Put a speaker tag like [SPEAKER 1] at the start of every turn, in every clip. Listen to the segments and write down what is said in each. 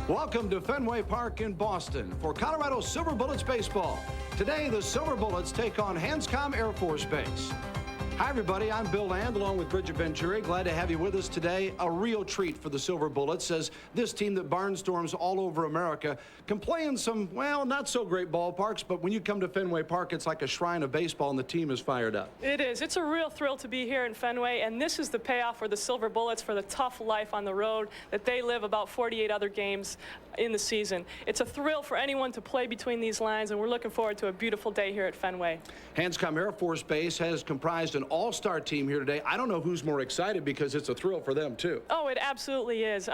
[SPEAKER 1] Welcome to Fenway Park in Boston for Colorado Silver Bullets baseball. Today, the Silver Bullets take on Hanscom Air Force Base. Hi, everybody. I'm Bill Land, along with Bridget Venturi. Glad to have you with us today. A real treat for the Silver Bullets, as this team that barnstorms all over America can play in some, well, not so great ballparks, but when you come to Fenway Park, it's like a shrine of baseball, and the team is fired up.
[SPEAKER 2] It is. It's a real thrill to be here in Fenway, and this is the payoff for the Silver Bullets for the tough life on the road that they live about 48 other games in the season. It's a thrill for anyone to play between these lines, and we're looking forward to a beautiful day here at Fenway.
[SPEAKER 1] Hanscom Air Force Base has comprised an all-star team here today. I don't know who's more excited because it's a thrill for them, too.
[SPEAKER 2] Oh, it absolutely is.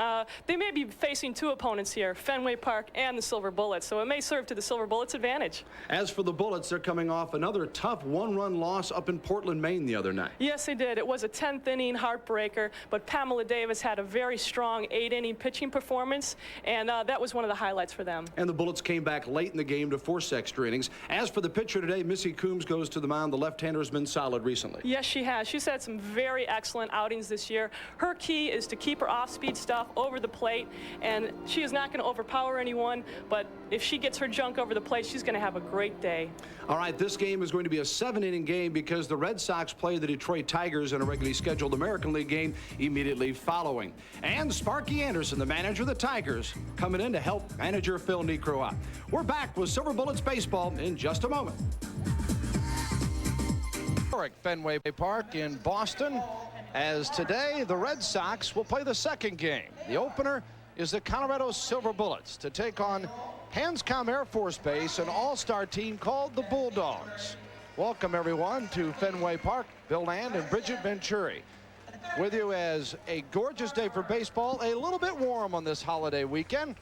[SPEAKER 2] They may be facing two opponents here, Fenway Park and the Silver Bullets, so it may serve to the Silver Bullets' advantage.
[SPEAKER 1] As for the Bullets, they're coming off another tough one-run loss up in Portland, Maine the other night.
[SPEAKER 2] Yes, they did. It was a 10th inning heartbreaker, but Pamela Davis had a very strong 8-inning pitching performance, and that was one of the highlights for them.
[SPEAKER 1] And the Bullets came back late in the game to force extra innings. As for the pitcher today, Missy Coombs goes to the mound. The left-hander's been solid recently.
[SPEAKER 2] Yes, she has. She's had some very excellent outings this year. Her key is to keep her off-speed stuff over the plate, and she is not going to overpower anyone, but if she gets her junk over the plate, she's going to have a great day.
[SPEAKER 1] All right, this game is going to be a 7-inning game because the Red Sox play the Detroit Tigers in a regularly scheduled American League game immediately following. And Sparky Anderson, the manager of the Tigers, coming in to help manager Phil Niekro out. We're back with Silver Bullets baseball in just a moment. Historic Fenway Park in Boston, as today the Red Sox will play the second game. The opener is the Colorado Silver Bullets to take on Hanscom Air Force Base, an all-star team called the Bulldogs. Welcome, everyone, to Fenway Park. Bill Land and Bridget Venturi with you as a gorgeous day for baseball, a little bit warm on this holiday weekend.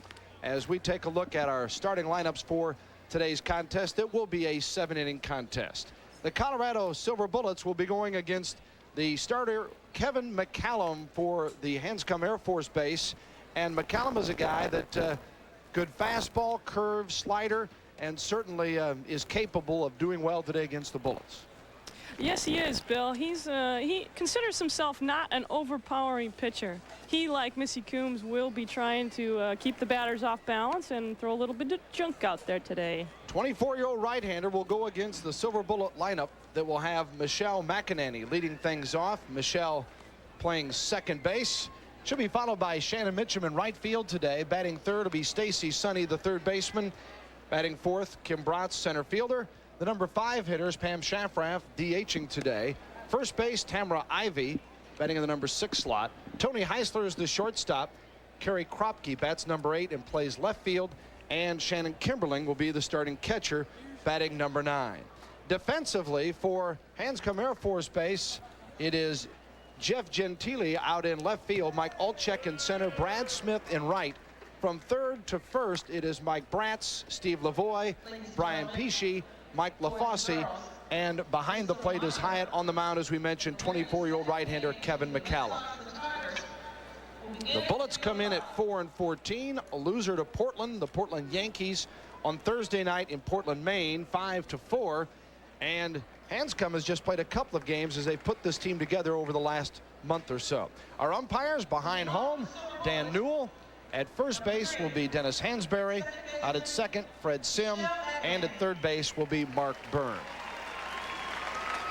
[SPEAKER 1] As we take a look at our starting lineups for today's contest, it will be a 7-inning contest. The Colorado Silver Bullets will be going against the starter Kevin McCallum for the Hanscom Air Force Base. And McCallum is a guy that good fastball, curve, slider, and certainly is capable of doing well today against the Bullets.
[SPEAKER 2] Yes, he is, Bill. He considers himself not an overpowering pitcher. He, like Missy Coombs, will be trying to keep the batters off balance and throw a little bit of junk out there today.
[SPEAKER 1] 24-year-old right-hander will go against the Silver Bullet lineup that will have Michelle McInerney leading things off. Michelle playing second base. She'll be followed by Shannon Mitchum in right field today. Batting third will be Stacy Sonny, the third baseman. Batting fourth, Kim Bratz, center fielder. The number 5 hitters, Pam Shafrath, DHing today. First base, Tamara Ivy, batting in the number 6 slot. Tony Heisler is the shortstop. Carrie Kropke bats number 8 and plays left field. And Shannon Kimberling will be the starting catcher, batting number 9. Defensively for Hanscom Air Force Base, it is Jeff Gentile out in left field, Mike Olczyk in center, Brad Smith in right. From third to first, it is Mike Bratz, Steve Lavoie, Brian Pesci, Mike LaFosse, and behind the plate is Hyatt. On the mound, as we mentioned, 24-year-old right-hander Kevin McCallum. The Bullets come in at 4-14, a loser to Portland, the Portland Yankees, on Thursday night in Portland, Maine, 5-4. And Hanscom has just played a couple of games as they put this team together over the last month or so. Our umpires behind home, Dan Newell. At first base will be Dennis Hansberry. Out at second, Fred Sim. And at third base will be Mark Byrne.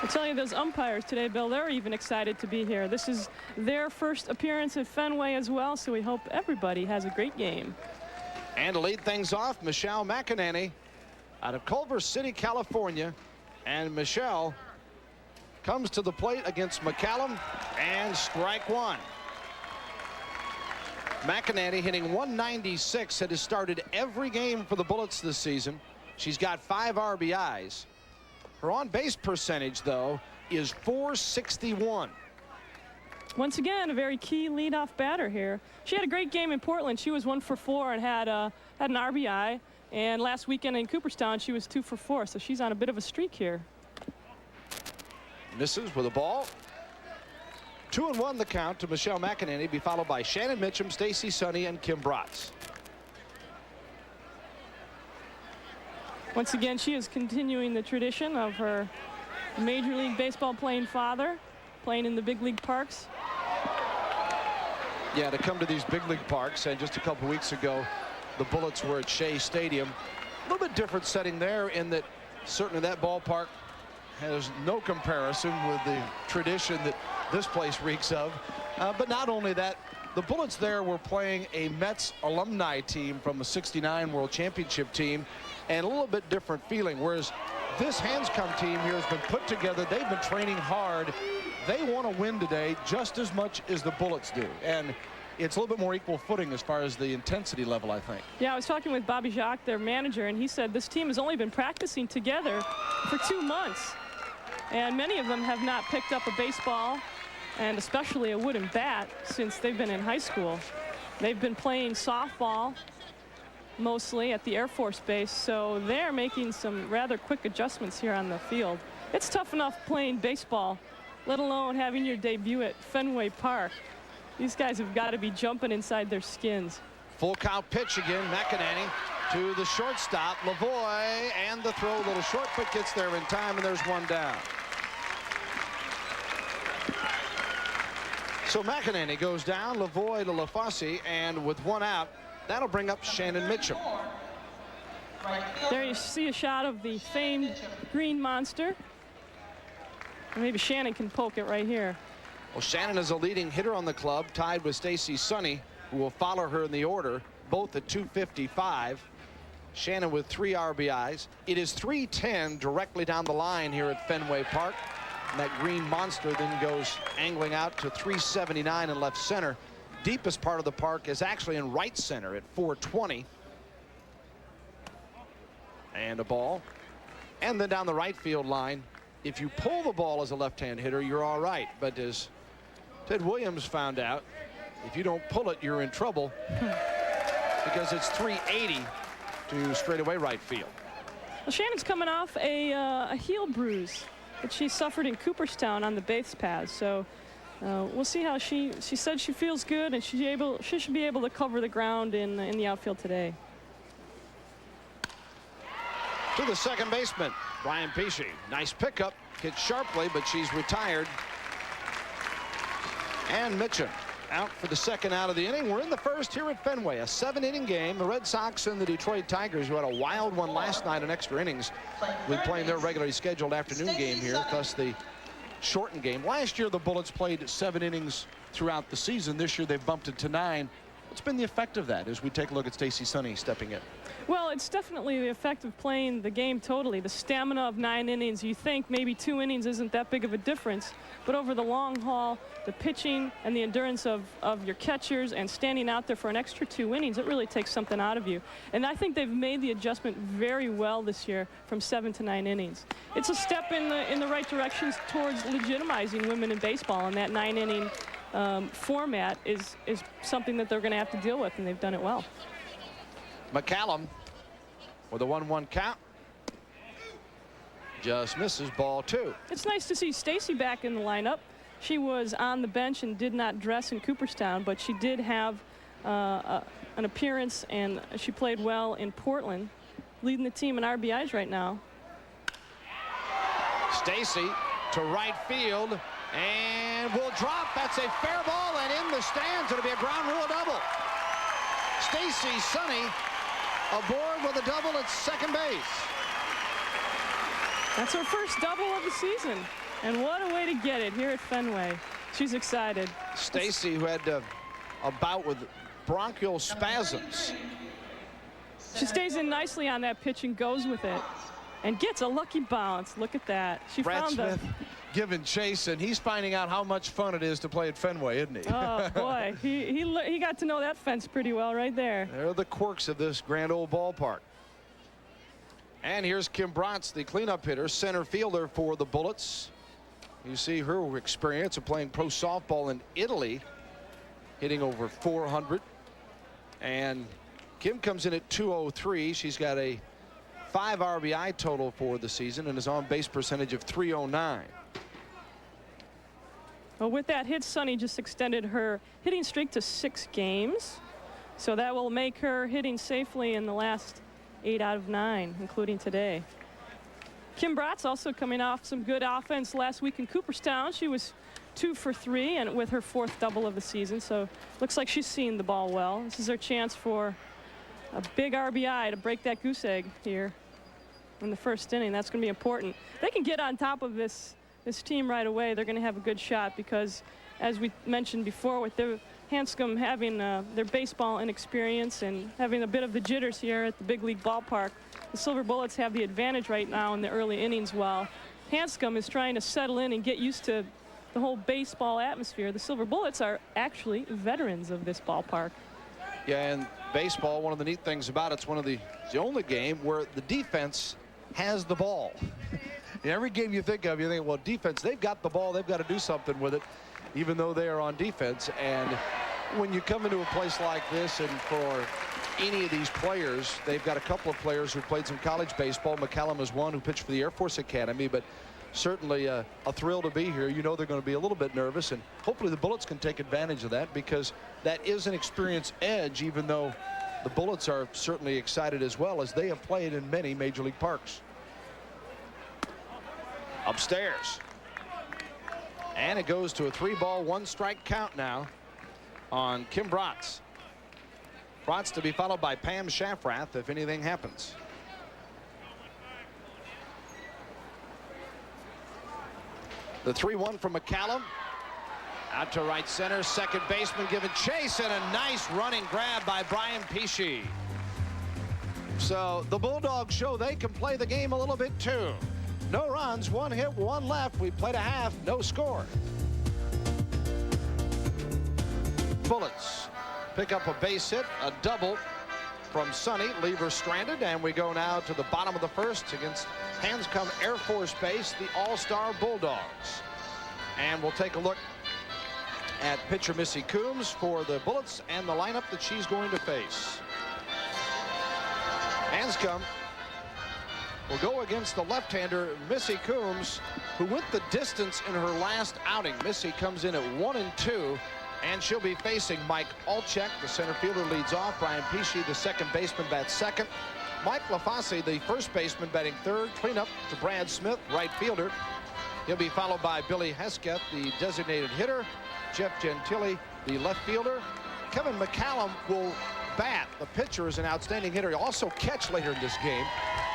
[SPEAKER 2] I tell you, those umpires today, Bill, they're even excited to be here. This is their first appearance at Fenway as well, so we hope everybody has a great game.
[SPEAKER 1] And to lead things off, Michelle McInerney out of Culver City, California. And Michelle comes to the plate against McCallum, and strike one. McInerney hitting 196, has started every game for the Bullets this season. She's got 5 RBIs. Her on-base percentage, though, is .461.
[SPEAKER 2] Once again, a very key leadoff batter here. She had a great game in Portland. She was 1 for 4 and had an RBI. And last weekend in Cooperstown, she was 2 for 4. So she's on a bit of a streak here.
[SPEAKER 1] Misses with a ball. 2-1 the count to Michelle McInerney, be followed by Shannon Mitchum, Stacy Sonny, and Kim Bratz.
[SPEAKER 2] Once again, she is continuing the tradition of her Major League Baseball playing father, playing in the big league parks.
[SPEAKER 1] Yeah, to come to these big league parks, and just a couple weeks ago the Bullets were at Shea Stadium. A little bit different setting there in that certainly that ballpark has no comparison with the tradition that this place reeks of. But not only that, the Bullets there were playing a Mets alumni team from a '69 World Championship team, and a little bit different feeling, whereas this Hanscom team here has been put together. They've been training hard. They want to win today just as much as the Bullets do, and it's a little bit more equal footing as far as the intensity level, I think.
[SPEAKER 2] Yeah, I was talking with Bobby Jacques, their manager, and he said this team has only been practicing together for 2 months, and many of them have not picked up a baseball and especially a wooden bat since they've been in high school. They've been playing softball mostly at the Air Force Base, so they're making some rather quick adjustments here on the field. It's tough enough playing baseball, let alone having your debut at Fenway Park. These guys have got to be jumping inside their skins.
[SPEAKER 1] Full count pitch again. McEnany to the shortstop. Lavoie, and the throw a little short, but gets there in time, and there's one down. So McEnany goes down, Lavoie to LaFosse, and with one out, that'll bring up Shannon Mitchum.
[SPEAKER 2] There you see a shot of the famed green monster. Maybe Shannon can poke it right here.
[SPEAKER 1] Well, Shannon is a leading hitter on the club, tied with Stacy Sonny, who will follow her in the order, both at 255. Shannon with 3 RBIs. It is 3-10 directly down the line here at Fenway Park. And that green monster then goes angling out to 379 in left center. Deepest part of the park is actually in right center at 420. And a ball. And then down the right field line, if you pull the ball as a left-hand hitter, you're all right. But as Ted Williams found out, if you don't pull it, you're in trouble because it's 380 to straightaway right field.
[SPEAKER 2] Well, Shannon's coming off a heel bruise that she suffered in Cooperstown on the base paths. So we'll see how she said she feels good, and she should be able to cover the ground in the outfield today.
[SPEAKER 1] To the second baseman, Brian Pesce. Nice pickup, hit sharply, but she's retired. And Mitchum out for the second out of the inning. We're in the first here at Fenway, a 7-inning game. The Red Sox and the Detroit Tigers, who had a wild one last night in extra innings, will be playing their regularly scheduled afternoon game here, thus the shortened game. Last year, the Bullets played 7 innings throughout the season. This year, they've bumped it to 9. What's been the effect of that as we take a look at Stacy Sonny stepping in?
[SPEAKER 2] Well, it's definitely the effect of playing the game totally. The stamina of 9 innings, you think maybe 2 innings isn't that big of a difference, but over the long haul, the pitching and the endurance of your catchers and standing out there for an extra 2 innings, it really takes something out of you. And I think they've made the adjustment very well this year from 7 to 9 innings. It's a step in the right direction towards legitimizing women in baseball, and that 9-inning format is something that they're going to have to deal with, and they've done it well.
[SPEAKER 1] McCallum with a 1-1 count. Just misses, ball 2.
[SPEAKER 2] It's nice to see Stacy back in the lineup. She was on the bench and did not dress in Cooperstown, but she did have an appearance, and she played well in Portland, leading the team in RBIs right now.
[SPEAKER 1] Stacy to right field and will drop. That's a fair ball, and in the stands it'll be a ground rule double. Stacy Sonny aboard with a double at second base.
[SPEAKER 2] That's her first double of the season, and what a way to get it here at Fenway. She's excited.
[SPEAKER 1] Stacy, who had a bout with bronchial spasms.
[SPEAKER 2] She stays in nicely on that pitch and goes with it and gets a lucky bounce. Look at that. She
[SPEAKER 1] Brad
[SPEAKER 2] found
[SPEAKER 1] Smith giving chase, and he's finding out how much fun it is to play at Fenway, isn't he?
[SPEAKER 2] Oh boy, he got to know that fence pretty well right there.
[SPEAKER 1] There are the quirks of this grand old ballpark. And here's Kim Bratz, the cleanup hitter, center fielder for the Bullets. You see her experience of playing pro softball in Italy, hitting over 400. And Kim comes in at 203. She's got a 5 RBI total for the season and is on base percentage of 309.
[SPEAKER 2] Well, with that hit, Sonny just extended her hitting streak to 6 games. So that will make her hitting safely in the last 8 out of 9, including today. Kim Bratz also coming off some good offense last week in Cooperstown. She was 2 for 3 and with her 4th double of the season. So looks like she's seeing the ball well. This is her chance for a big RBI to break that goose egg here in the first inning. That's going to be important. They can get on top of this team right away. They're going to have a good shot because, as we mentioned before, with the Hanscom having their baseball inexperience and having a bit of the jitters here at the big league ballpark, the Silver Bullets have the advantage right now in the early innings, while Hanscom is trying to settle in and get used to the whole baseball atmosphere. The Silver Bullets are actually veterans of this ballpark.
[SPEAKER 1] Yeah, and baseball, one of the neat things about it's the only game where the defense has the ball. In every game you think of, you think, well, defense, they've got the ball, they've got to do something with it, even though they are on defense. And when you come into a place like this, and for any of these players, they've got a couple of players who played some college baseball. McCallum is one who pitched for the Air Force Academy, but certainly a thrill to be here. You know they're going to be a little bit nervous, and hopefully the Bullets can take advantage of that, because that is an experience edge, even though the Bullets are certainly excited as well, as they have played in many major league parks. Upstairs. And it goes to a 3-ball, 1-strike count now on Kim Bratz. Bratz to be followed by Pam Shafrath if anything happens. The 3-1 from McCallum. Out to right center. Second baseman giving chase, and a nice running grab by Brian Pesci. So the Bulldogs show they can play the game a little bit too. No runs, 1 hit, 1 left. We played a half, no score. Bullets pick up a base hit, a double from Sonny, leave her stranded, and we go now to the bottom of the first against Hanscom Air Force Base, the All-Star Bulldogs. And we'll take a look at pitcher Missy Coombs for the Bullets and the lineup that she's going to face. Hanscom will go against the left-hander Missy Coombs, who went the distance in her last outing. Missy comes in at 1-2, and she'll be facing Mike Olczyk. The center fielder leads off. Brian Pesci, the second baseman, bats second. Mike LaFace, the first baseman, batting third. Cleanup to Brad Smith, right fielder. He'll be followed by Billy Hesketh, the designated hitter. Jeff Gentile, the left fielder. Kevin McCallum will bat. The pitcher is an outstanding hitter. He'll also catch later in this game.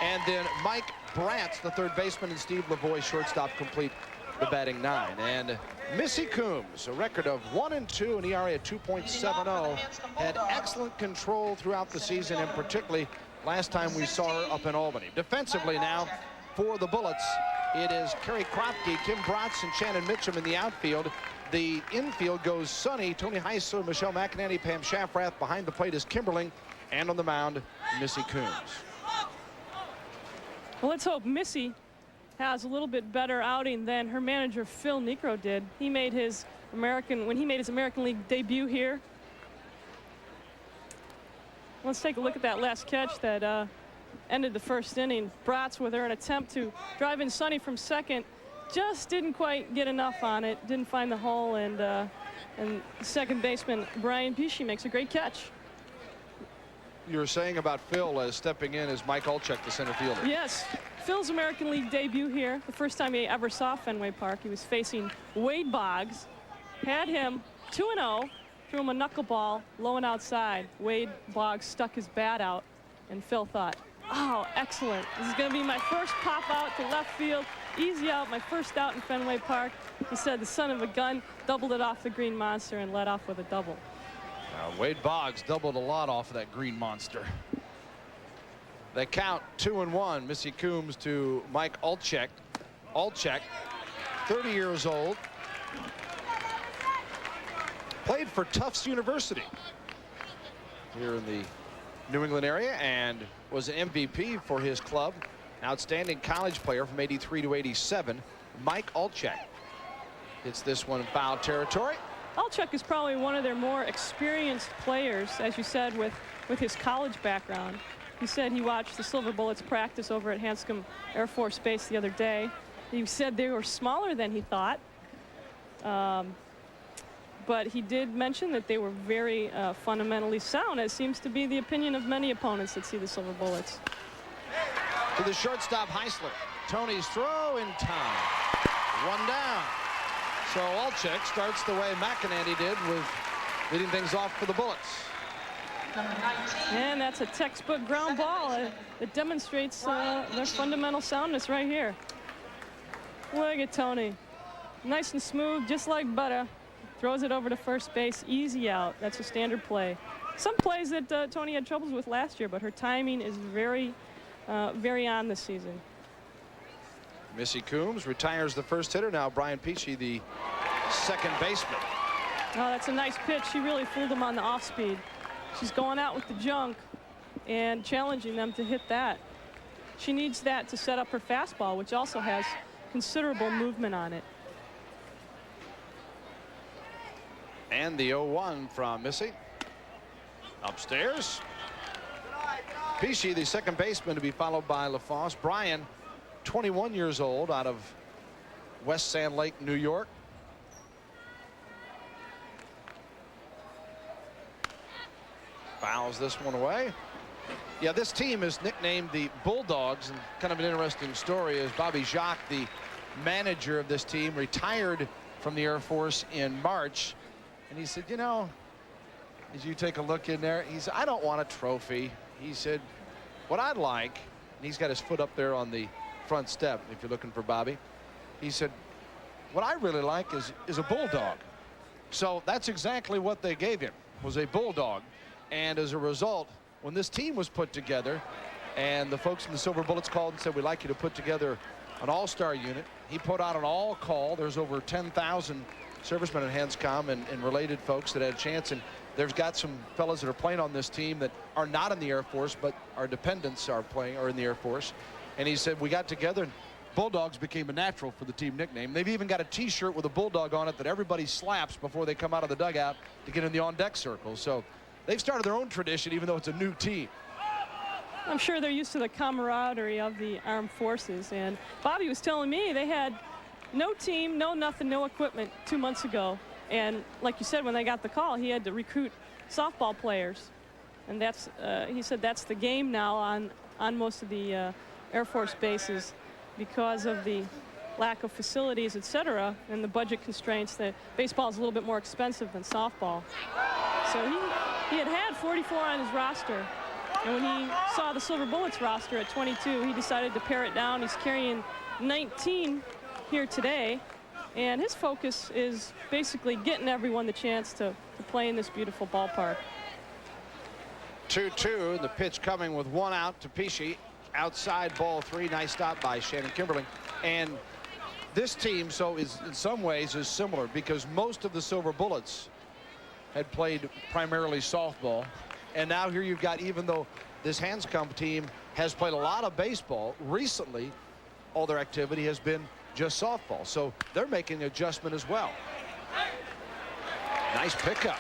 [SPEAKER 1] And then Mike Bratz, the third baseman, and Steve Lavoie, shortstop, complete the batting 9. And Missy Coombs, a record of 1-2, an ERA at 2.70, had excellent control throughout the season, and particularly last time we saw her up in Albany. Defensively now for the Bullets, it is Kerry Kropke, Kim Bratz, and Shannon Mitchum in the outfield. The infield goes Sonny, Tony Heisler, Michelle McInerney, Pam Shafrath. Behind the plate is Kimberling, and on the mound, Missy Coombs.
[SPEAKER 2] Well, let's hope Missy has a little bit better outing than her manager Phil Niekro did. He made his American League debut here. Let's take a look at that last catch that ended the first inning. Bratz with her an attempt to drive in Sonny from second. Just didn't quite get enough on it. Didn't find the hole, and second baseman Brian Pesci makes a great catch.
[SPEAKER 1] You were saying about Phil as stepping in as Mike Olczyk, the center fielder.
[SPEAKER 2] Yes, Phil's American League debut here. The first time he ever saw Fenway Park. He was facing Wade Boggs. Had him 2-0, threw him a knuckleball low and outside. Wade Boggs stuck his bat out, and Phil thought, oh, excellent. This is going to be my first pop out to left field. Easy out, my first out in Fenway Park. He said the son of a gun doubled it off the Green Monster and led off with a double.
[SPEAKER 1] Wade Boggs doubled a lot off of that Green Monster. They count 2-1. Missy Coombs to Mike Olczyk. Olczyk, 30 years old. Played for Tufts University here in the New England area and was an MVP for his club. Outstanding college player from 83 to 87. Mike Olczyk hits this one in foul territory.
[SPEAKER 2] Olczyk is probably one of their more experienced players, as you said, with his college background. He said he watched the Silver Bullets practice over at Hanscom Air Force Base the other day. He said they were smaller than he thought. But he did mention that they were very fundamentally sound, as seems to be the opinion of many opponents that see the Silver Bullets.
[SPEAKER 1] To the shortstop, Heisler. Tony's throw in time. One down. So Olczyk starts the way McInerney did, with leading things off for the Bullets.
[SPEAKER 2] And that's a textbook ground ball. It demonstrates their fundamental soundness right here. Look at Tony. Nice and smooth, just like butter. Throws it over to first base, easy out. That's a standard play. Some plays that Tony had troubles with last year, but her timing is very on this season.
[SPEAKER 1] Missy Coombs retires the first hitter. Now Brian Peachy, the second baseman.
[SPEAKER 2] Oh, that's a nice pitch. She really fooled him on the off speed. She's going out with the junk and challenging them to hit that. She needs that to set up her fastball, which also has considerable movement on it.
[SPEAKER 1] And the 0-1 from Missy. Upstairs. Peachy, the second baseman, to be followed by LaFosse. Brian, 21 years old, out of West Sand Lake, New York. Fouls this one away. Yeah, this team is nicknamed the Bulldogs, and kind of an interesting story is Bobby Jacques, the manager of this team, retired from the Air Force in March, and he said, you know, as you take a look in there, he said, I don't want a trophy. He said, what I'd like, and he's got his foot up there on the front step if you're looking for Bobby, he said, what I really like is a bulldog. So that's exactly what they gave him, was a bulldog. And as a result, when this team was put together and the folks from the Silver Bullets called and said, we'd like you to put together an all-star unit, he put out an all call. There's over 10,000 servicemen at Hanscom and related folks that had a chance. And there's got some fellas that are playing on this team that are not in the Air Force, but our dependents are in the Air Force. And he said, we got together and Bulldogs became a natural for the team nickname. They've even got a T-shirt with a bulldog on it that everybody slaps before they come out of the dugout to get in the on-deck circle. So they've started their own tradition, even though it's a new team.
[SPEAKER 2] I'm sure they're used to the camaraderie of the armed forces. And Bobby was telling me they had no team, no nothing, no equipment 2 months ago. And like you said, when they got the call, he had to recruit softball players. And that's, he said that's the game now on most of the Air Force bases because of the lack of facilities, etc., and the budget constraints. That baseball is a little bit more expensive than softball. So he had 44 on his roster. And when he saw the Silver Bullets roster at 22, he decided to pare it down. He's carrying 19 here today. And his focus is basically getting everyone the chance to play in this beautiful ballpark.
[SPEAKER 1] 2-2, the pitch coming with one out to Peachy. Outside ball three. Nice stop by Shannon Kimberling. And this team, so is in some ways is similar because most of the Silver Bullets had played primarily softball. And now here you've got, even though this Hanscom team has played a lot of baseball, recently all their activity has been just softball. So they're making an adjustment as well. Nice pickup.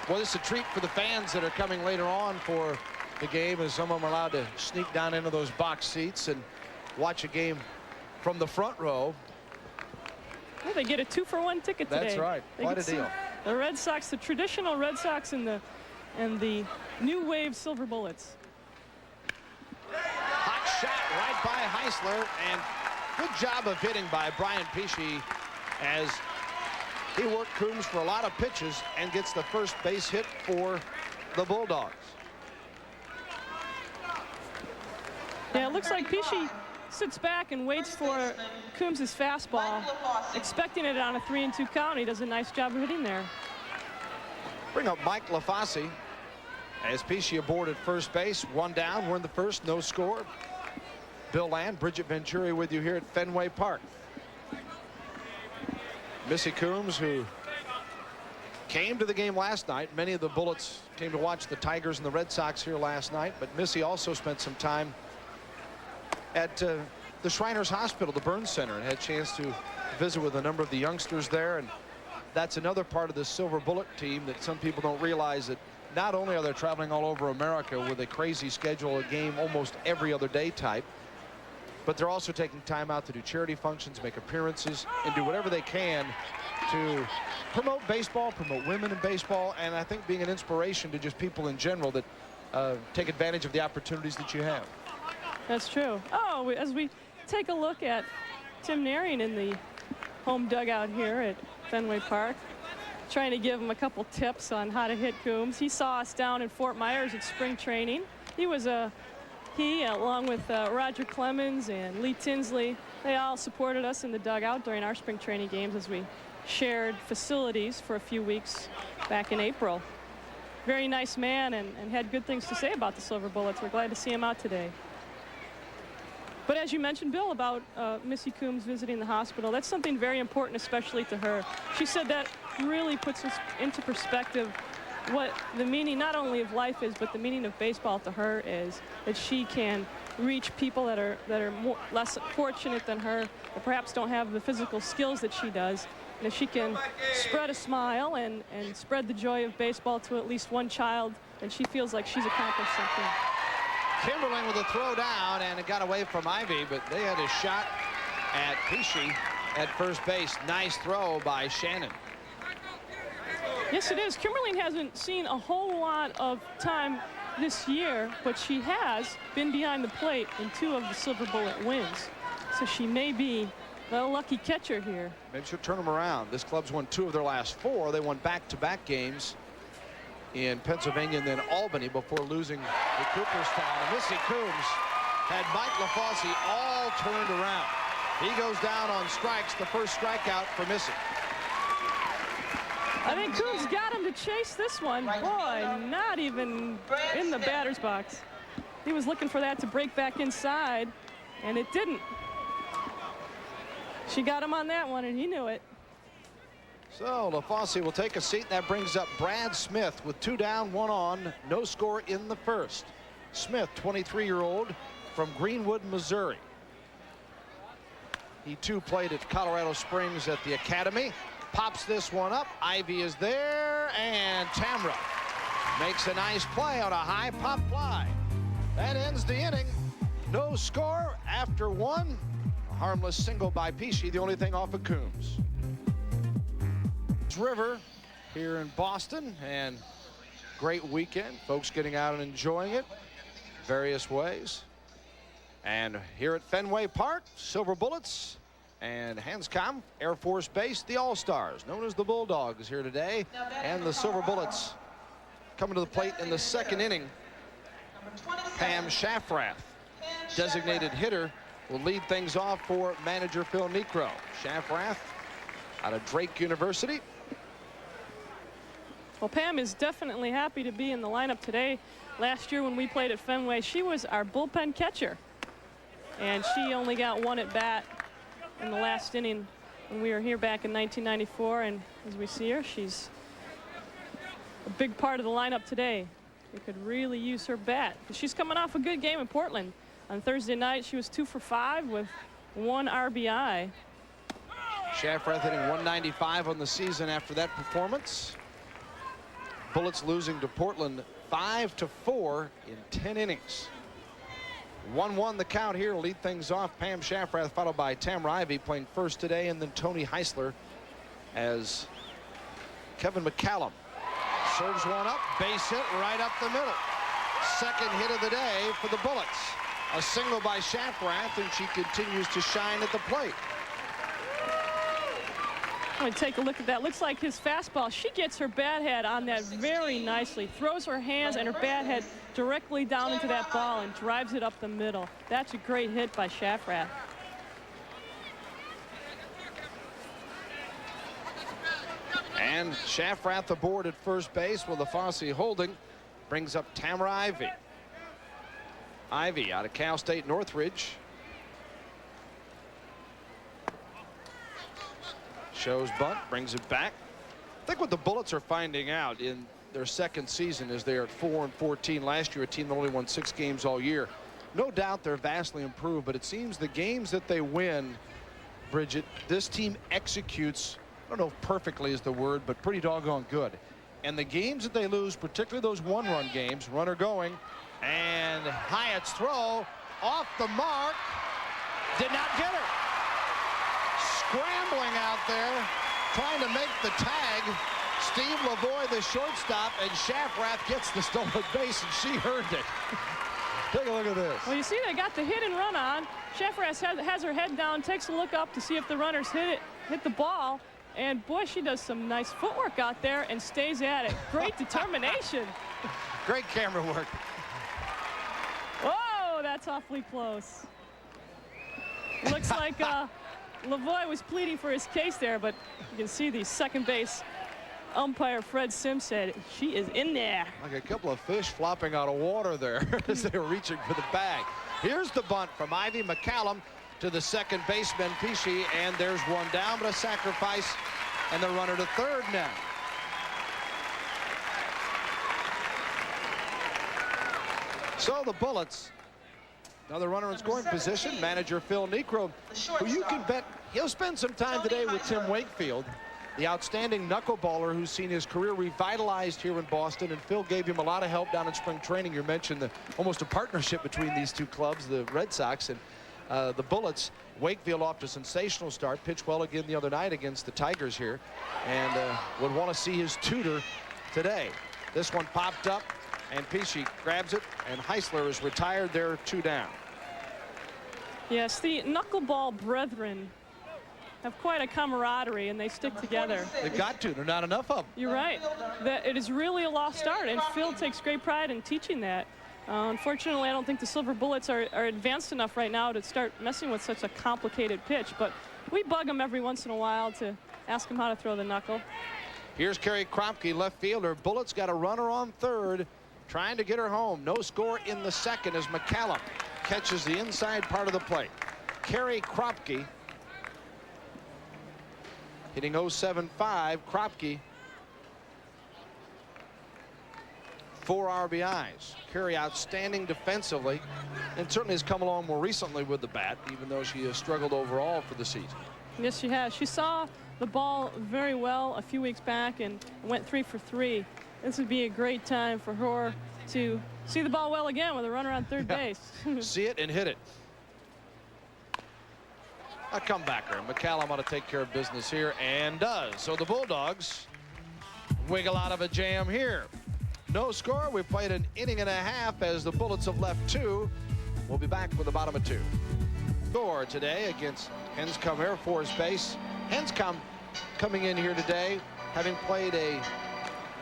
[SPEAKER 1] Well, this is a treat for the fans that are coming later on for the game, as some of them are allowed to sneak down into those box seats and watch a game from the front row.
[SPEAKER 2] Well, they get a 2-for-1 ticket today.
[SPEAKER 1] That's right. Quite a deal.
[SPEAKER 2] The Red Sox, the traditional Red Sox, and the new wave Silver Bullets.
[SPEAKER 1] Hot shot right by Heisler, and good job of hitting by Brian Peachy as he worked Coombs for a lot of pitches and gets the first base hit for the Bulldogs.
[SPEAKER 2] Yeah, it looks like Peachy sits back and waits for Coombs' fastball, expecting it on a 3-2 count. He does a nice job of hitting there.
[SPEAKER 1] Bring up Mike LaFosse as Peachy aboard at first base. One down, we're in the first, no score. Bill Land, Bridget Venturi with you here at Fenway Park. Missy Coombs, who came to the game last night. Many of the Bullets came to watch the Tigers and the Red Sox here last night, but Missy also spent some time at the Shriners Hospital, the Burn Center, and had a chance to visit with a number of the youngsters there. And that's another part of the Silver Bullet team that some people don't realize, that not only are they traveling all over America with a crazy schedule, a game almost every other day type, but they're also taking time out to do charity functions, make appearances, and do whatever they can to promote baseball, promote women in baseball, and I think being an inspiration to just people in general that take advantage of the opportunities that you have.
[SPEAKER 2] That's true. Oh, as we take a look at Tim Naring in the home dugout here at Fenway Park, trying to give him a couple tips on how to hit Coombs. He saw us down in Fort Myers at spring training. He, along with Roger Clemens and Lee Tinsley, they all supported us in the dugout during our spring training games as we shared facilities for a few weeks back in April. Very nice man and had good things to say about the Silver Bullets. We're glad to see him out today. But as you mentioned, Bill, about Missy Coombs visiting the hospital, that's something very important, especially to her. She said that really puts us into perspective what the meaning not only of life is, but the meaning of baseball to her is, that she can reach people that are less fortunate than her, or perhaps don't have the physical skills that she does. And if she can spread a smile and spread the joy of baseball to at least one child, then she feels like she's accomplished something.
[SPEAKER 1] Kimberlin with a throw down, and it got away from Ivy, but they had a shot at Pesci at first base. Nice throw by Shannon.
[SPEAKER 2] Yes, it is. Kimberlin hasn't seen a whole lot of time this year, but she has been behind the plate in 2 of the Silver Bullet wins. So she may be a lucky catcher here.
[SPEAKER 1] Maybe she'll turn them around. This club's won 2 of their last 4. They won back-to-back games in Pennsylvania and then Albany before losing to Cooperstown. And Missy Coombs had Mike LaFosse all turned around. He goes down on strikes, the first strikeout for Missy.
[SPEAKER 2] I think Coombs got him to chase this one. Boy, not even in the batter's box. He was looking for that to break back inside, and it didn't. She got him on that one, and he knew it.
[SPEAKER 1] So LaFosse will take a seat. That brings up Brad Smith with 2 down, 1 on. No score in the first. Smith, 23-year-old from Greenwood, Missouri. He too played at Colorado Springs at the Academy. Pops this one up. Ivy is there, and Tamra makes a nice play on a high pop fly. That ends the inning. No score after 1. A harmless single by Pesci, the only thing off of Coombs. River here in Boston, and great weekend. Folks getting out and enjoying it various ways. And here at Fenway Park, Silver Bullets and Hanscom Air Force Base, the All-Stars, known as the Bulldogs, here today. And the Silver Bullets coming to the plate in the 2nd inning. Pam Shafrath, designated hitter, will lead things off for manager Phil Necro. Shafrath out of Drake University.
[SPEAKER 2] Well, Pam is definitely happy to be in the lineup today. Last year when we played at Fenway, she was our bullpen catcher. And she only got 1 at bat in the last inning when we were here back in 1994. And as we see her, she's a big part of the lineup today. We could really use her bat. She's coming off a good game in Portland. On Thursday night, she was 2 for 5 with 1 RBI.
[SPEAKER 1] Shafrath hitting 195 on the season after that performance. Bullets losing to Portland 5-4 in 10 innings. 1-1 the count here. Lead things off Pam Shafrath, followed by Tamra Ivy playing first today, and then Tony Heisler as Kevin McCallum serves one up. Base hit right up the middle. 2nd hit of the day for the Bullets. A single by Shafrath, and she continues to shine at the plate.
[SPEAKER 2] Let me take a look at that. Looks like his fastball. She gets her bat head on that very nicely. Throws her hands and her bat head directly down into that ball and drives it up the middle. That's a great hit by Shafrath.
[SPEAKER 1] And Shafrath aboard at first base with LaFosse holding. Brings up Tamra Ivy. Ivy out of Cal State Northridge. Shows bunt, brings it back. I think what the Bullets are finding out in their 2nd season is they're at 4-14. Last year, a team that only won 6 games all year. No doubt they're vastly improved, but it seems the games that they win, Bridget, this team executes, I don't know if perfectly is the word, but pretty doggone good. And the games that they lose, particularly those 1-run games, runner going, and Hyatt's throw off the mark, did not get her. Scrambling out there, trying to make the tag. Steve Lavoie, the shortstop, and Shafrath gets the stolen base, and she earned it. Take a look at this.
[SPEAKER 2] Well, you see they got the hit and run on. Shafrath has her head down, takes a look up to see if the runners hit the ball, and boy, she does some nice footwork out there and stays at it. Great determination.
[SPEAKER 1] Great camera work.
[SPEAKER 2] Whoa, that's awfully close. Looks like Lavoie was pleading for his case there, but you can see the second base umpire Fred Sims said she is in there.
[SPEAKER 1] Like a couple of fish flopping out of water there as they were reaching for the bag. Here's the bunt from Ivy McCallum to the second baseman Pesci, and there's one down, but a sacrifice, and the runner to third now. So the Bullets, another runner in scoring position, manager Phil Necro, who you can bet he'll spend some time today with Tim Wakefield, the outstanding knuckleballer who's seen his career revitalized here in Boston, and Phil gave him a lot of help down in spring training. You mentioned almost a partnership between these two clubs, the Red Sox and the Bullets. Wakefield off to a sensational start, pitched well again the other night against the Tigers here, and would want to see his tutor today. This one popped up, and Pesci grabs it, and Heisler is retired there, 2 down.
[SPEAKER 2] Yes, the knuckleball brethren have quite a camaraderie, and they stick together.
[SPEAKER 1] They've got to. There are not enough of them.
[SPEAKER 2] You're right. That it is really a lost art, and Phil takes great pride in teaching that. Unfortunately, I don't think the Silver Bullets are advanced enough right now to start messing with such a complicated pitch, but we bug them every once in a while to ask them how to throw the knuckle.
[SPEAKER 1] Here's Carrie Kromke, left fielder. Bullets got a runner on third, trying to get her home. No score in the second as McCallum catches the inside part of the plate. Carrie Kromke hitting 0.75. Kromke, 4 RBIs. Carrie outstanding defensively, and certainly has come along more recently with the bat, even though she has struggled overall for the season.
[SPEAKER 2] Yes, she has. She saw the ball very well a few weeks back and went 3 for 3. This would be a great time for her to see the ball well again with a runner on third base.
[SPEAKER 1] See it and hit it. A comebacker. McCallum ought to take care of business here, and does. So the Bulldogs wiggle out of a jam here. No score. We played an inning and a half as the Bullets have left 2. We'll be back with the bottom of 2. Score today against Hanscom Air Force Base. Hanscom coming in here today, having played a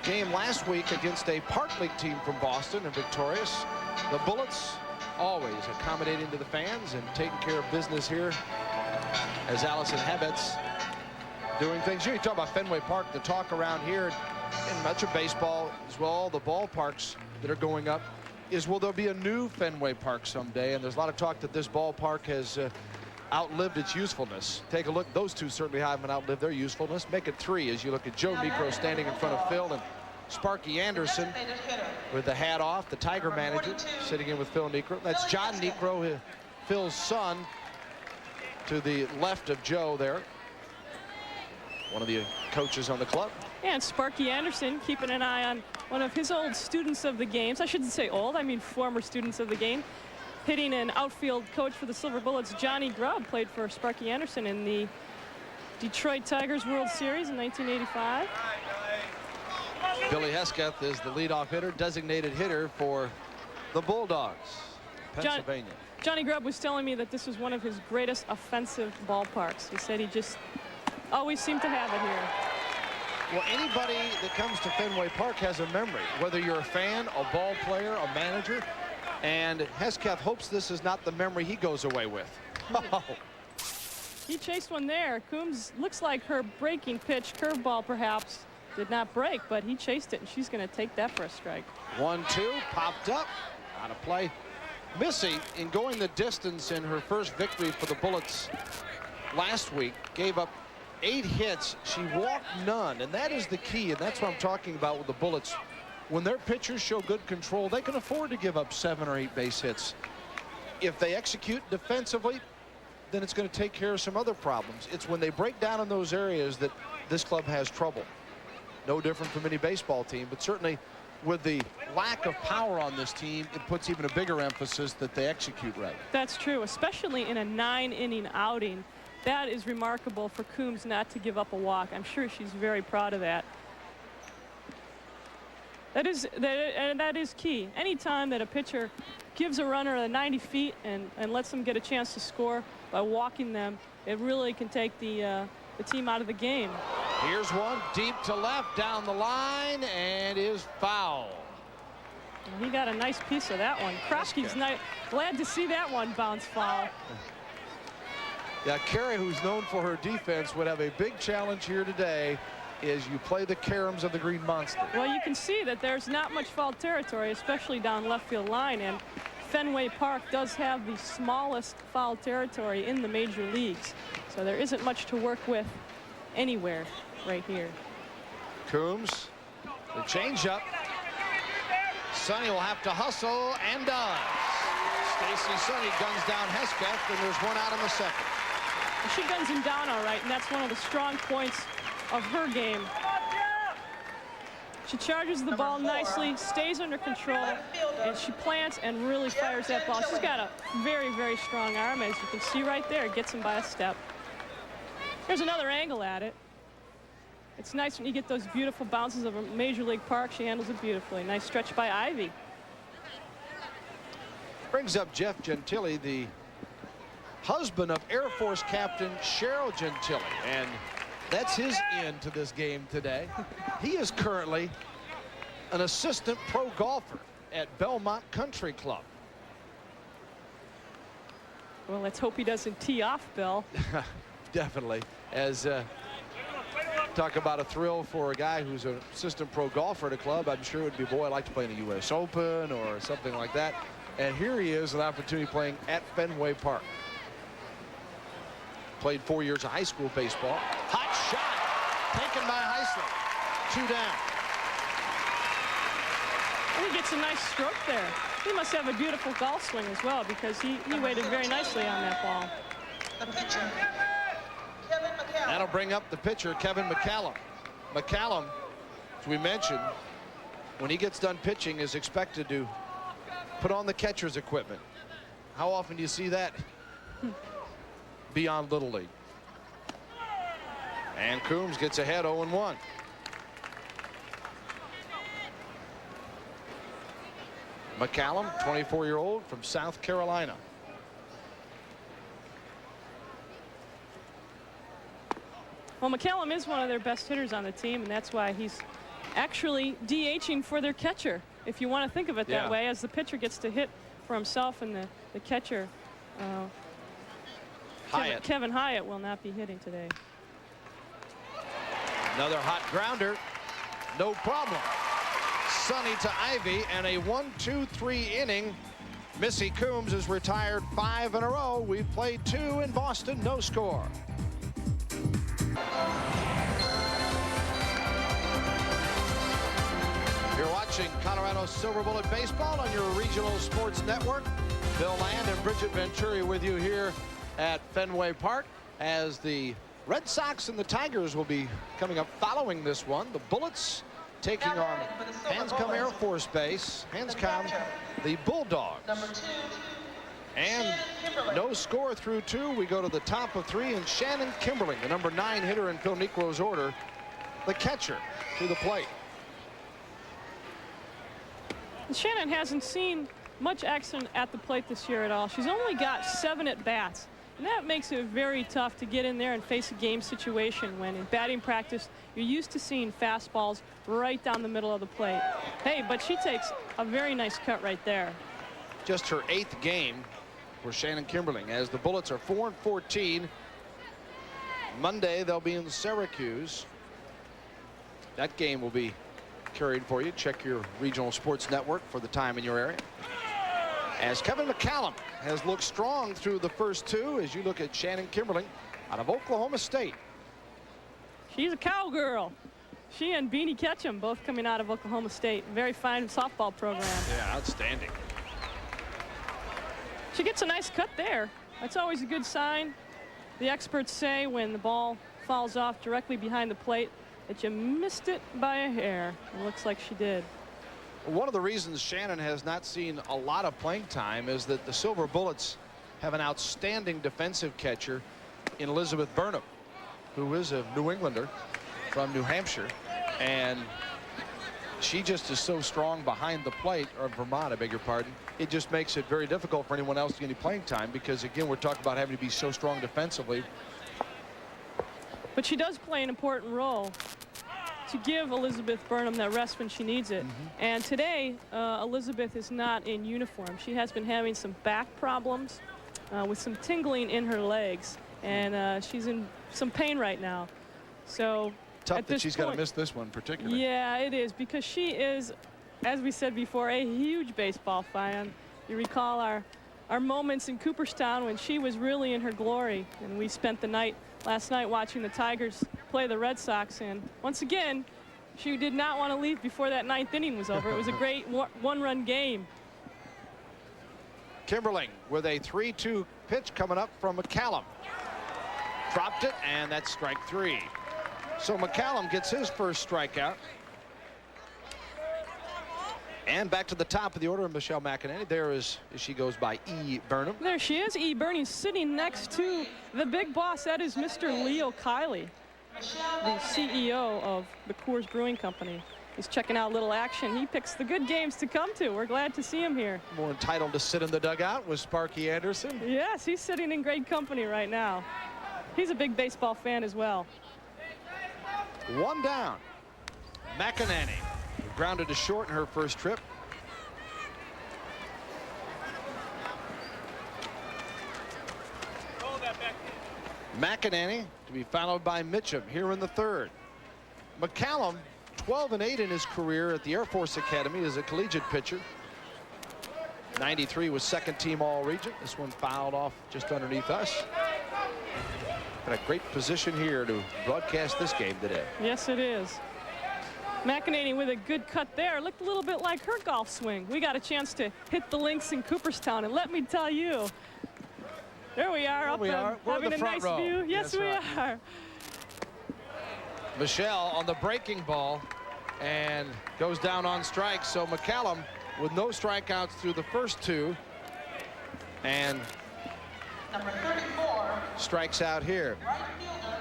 [SPEAKER 1] game last week against a Park League team from Boston and victorious. The Bullets always accommodating to the fans and taking care of business here as Allison Hebetz doing things. You talk about Fenway Park, the talk around here in Metro Baseball as well, the ballparks that are going up, is will there be a new Fenway Park someday? And there's a lot of talk that this ballpark has outlived its usefulness. Take a look. Those two certainly haven't outlived their usefulness. Make it 3 as you look at Joe Necro standing in front of Phil, and Sparky Anderson with the hat off, the Tiger manager, sitting in with Phil Necro. That's John Necro, Phil's son, to the left of Joe there, one of the coaches on the club.
[SPEAKER 2] And Sparky Anderson keeping an eye on one of his old students of the games. I shouldn't say old, I mean former students of the game. Hitting an outfield coach for the Silver Bullets, Johnny Grubb, played for Sparky Anderson in the Detroit Tigers World Series in 1985.
[SPEAKER 1] Billy Hesketh is the leadoff hitter, designated hitter for the Bulldogs, Pennsylvania.
[SPEAKER 2] Johnny Grubb was telling me that this was one of his greatest offensive ballparks. He said he just always seemed to have it here.
[SPEAKER 1] Well, anybody that comes to Fenway Park has a memory, whether you're a fan, a ball player, a manager, and Hesketh hopes this is not the memory he goes away with. Oh.
[SPEAKER 2] He chased one there. Coombs looks like her breaking pitch, curveball perhaps, did not break, but he chased it, and she's going to take that for a strike.
[SPEAKER 1] 1-2, popped up, out of play. Missy, in going the distance in her first victory for the Bullets last week, gave up 8 hits. She walked none, and that is the key, and that's what I'm talking about with the Bullets. When their pitchers show good control, they can afford to give up 7 or 8 base hits. If they execute defensively, then it's going to take care of some other problems. It's when they break down in those areas that this club has trouble. No different from any baseball team, but certainly with the lack of power on this team, it puts even a bigger emphasis that they execute right. That's
[SPEAKER 2] true, especially in a 9-inning outing. That is remarkable for Coombs not to give up a walk. I'm sure she's very proud of that. That is key. Anytime that a pitcher gives a runner 90 feet and lets them get a chance to score by walking them, it really can take the team out of the game.
[SPEAKER 1] Here's one deep to left down the line and is foul.
[SPEAKER 2] And he got a nice piece of that one. Kroschke's glad to see that one bounce foul.
[SPEAKER 1] Yeah, Carey, who's known for her defense, would have a big challenge here today as you play the caroms of the Green Monster.
[SPEAKER 2] Well, you can see that there's not much foul territory, especially down left field line, and Fenway Park does have the smallest foul territory in the major leagues. So there isn't much to work with anywhere right here.
[SPEAKER 1] Coombs, the changeup. Sonny will have to hustle and does. Stacy Sonny guns down Hesketh, and there's one out in the second.
[SPEAKER 2] She guns him down all right, and that's one of the strong points of her game. She charges the ball nicely, stays under control, and she plants and really fires that ball. She's got a very, very strong arm, as you can see right there. Gets him by a step. Here's another angle at it. It's nice when you get those beautiful bounces of a Major League Park. She handles it beautifully. Nice stretch by Ivy.
[SPEAKER 1] Brings up Jeff Gentile, the husband of Air Force Captain Cheryl Gentile, and that's his end to this game today. He is currently an assistant pro golfer at Belmont Country Club.
[SPEAKER 2] Well, let's hope he doesn't tee off, Bill.
[SPEAKER 1] Definitely. As talk about a thrill for a guy who's an assistant pro golfer at a club, I'm sure it would be, boy, I'd like to play in the U.S. Open or something like that. And here he is, an opportunity playing at Fenway Park. Played 4 years of high school baseball. Hot shot taken by Heisler. 2 down.
[SPEAKER 2] And he gets a nice stroke there. He must have a beautiful golf swing as well, because he waited very nicely on that ball.
[SPEAKER 3] The pitcher, Kevin McCallum.
[SPEAKER 1] That'll bring up the pitcher, Kevin McCallum. McCallum, as we mentioned, when he gets done pitching, is expected to put on the catcher's equipment. How often do you see that beyond Little League? And Coombs gets ahead 0-1. McCallum, 24-year-old from South Carolina.
[SPEAKER 2] Well, McCallum is one of their best hitters on the team, and that's why he's actually DHing for their catcher, if you want to think of it that way, as the pitcher gets to hit for himself, and the catcher, Kevin Hyatt, will not be hitting today.
[SPEAKER 1] Another hot grounder. No problem. Sonny to Ivy, and a 1-2-3 inning. Missy Coombs is retired 5 in a row. We've played 2 in Boston, no score. You're watching Colorado Silver Bullet Baseball on your regional sports network. Bill Land and Bridget Venturi with you here at Fenway Park, as the Red Sox and the Tigers will be coming up following this one. The Bullets taking on Hanscom Air Force Base. Hanscom, the Bulldogs.
[SPEAKER 3] Number 2.
[SPEAKER 1] And no score through 2. We go to the top of 3, and Shannon Kimberling, the number 9 hitter in Phil Niekro's order, the catcher, to the plate.
[SPEAKER 2] Shannon hasn't seen much action at the plate this year at all. She's only got 7 at-bats. And that makes it very tough to get in there and face a game situation when in batting practice you're used to seeing fastballs right down the middle of the plate. Hey, but she takes a very nice cut right there.
[SPEAKER 1] Just her 8th game for Shannon Kimberling, as the Bullets are 4-14. Monday they'll be in Syracuse. That game will be carried for you. Check your regional sports network for the time in your area. As Kevin McCallum has looked strong through the first 2, as you look at Shannon Kimberling out of Oklahoma State.
[SPEAKER 2] She's a cowgirl. She and Beanie Ketchum both coming out of Oklahoma State. Very fine softball program.
[SPEAKER 1] Yeah, outstanding.
[SPEAKER 2] She gets a nice cut there. That's always a good sign. The experts say when the ball falls off directly behind the plate that you missed it by a hair. It looks like she did.
[SPEAKER 1] One of the reasons Shannon has not seen a lot of playing time is that the Silver Bullets have an outstanding defensive catcher in Elizabeth Burnham, who is a New Englander from New Hampshire, and she just is so strong behind the plate, or Vermont, I beg your pardon. It just makes it very difficult for anyone else to get any playing time, because again, we're talking about having to be so strong defensively.
[SPEAKER 2] But she does play an important role to give Elizabeth Burnham that rest when she needs it. And today, Elizabeth is not in uniform. She has been having some back problems with some tingling in her legs. And she's in some pain right now. So
[SPEAKER 1] tough that she's got to miss this one particularly.
[SPEAKER 2] Yeah, it is, because she is, as we said before, a huge baseball fan. You recall our moments in Cooperstown when she was really in her glory. And we spent the night last night watching the Tigers play the Red Sox. And once again, she did not want to leave before that 9th inning was over. It was a great one-run game.
[SPEAKER 1] Kimberling with a 3-2 pitch coming up from McCallum. Dropped it, and that's strike 3. So McCallum gets his first strikeout. And back to the top of the order, Michelle McEnany. There is, she goes by E. Burnham.
[SPEAKER 2] There she is, E. Burnham, sitting next to the big boss. That is Mr. Leo Kiley, the CEO of the Coors Brewing Company. He's checking out a little action. He picks the good games to come to. We're glad to see him here.
[SPEAKER 1] More entitled to sit in the dugout with Sparky Anderson.
[SPEAKER 2] Yes, he's sitting in great company right now. He's a big baseball fan as well.
[SPEAKER 1] 1 down. McEnany grounded to short in her first trip. McEnany to be followed by Mitchum here in the 3rd. McCallum, 12-8 in his career at the Air Force Academy as a collegiate pitcher. 93 was 2nd team All-Region. This one fouled off just underneath us. Got a great position here to broadcast this game today.
[SPEAKER 2] Yes, it is. McEnany with a good cut there. Looked a little bit like her golf swing. We got a chance to hit the links in Cooperstown, and let me tell you, there we are, having a nice view. Yes, we are.
[SPEAKER 1] Michelle on the breaking ball and goes down on strikes. So McCallum with no strikeouts through the first 2, and
[SPEAKER 3] Number 34.
[SPEAKER 1] Strikes out here.
[SPEAKER 3] Right fielder.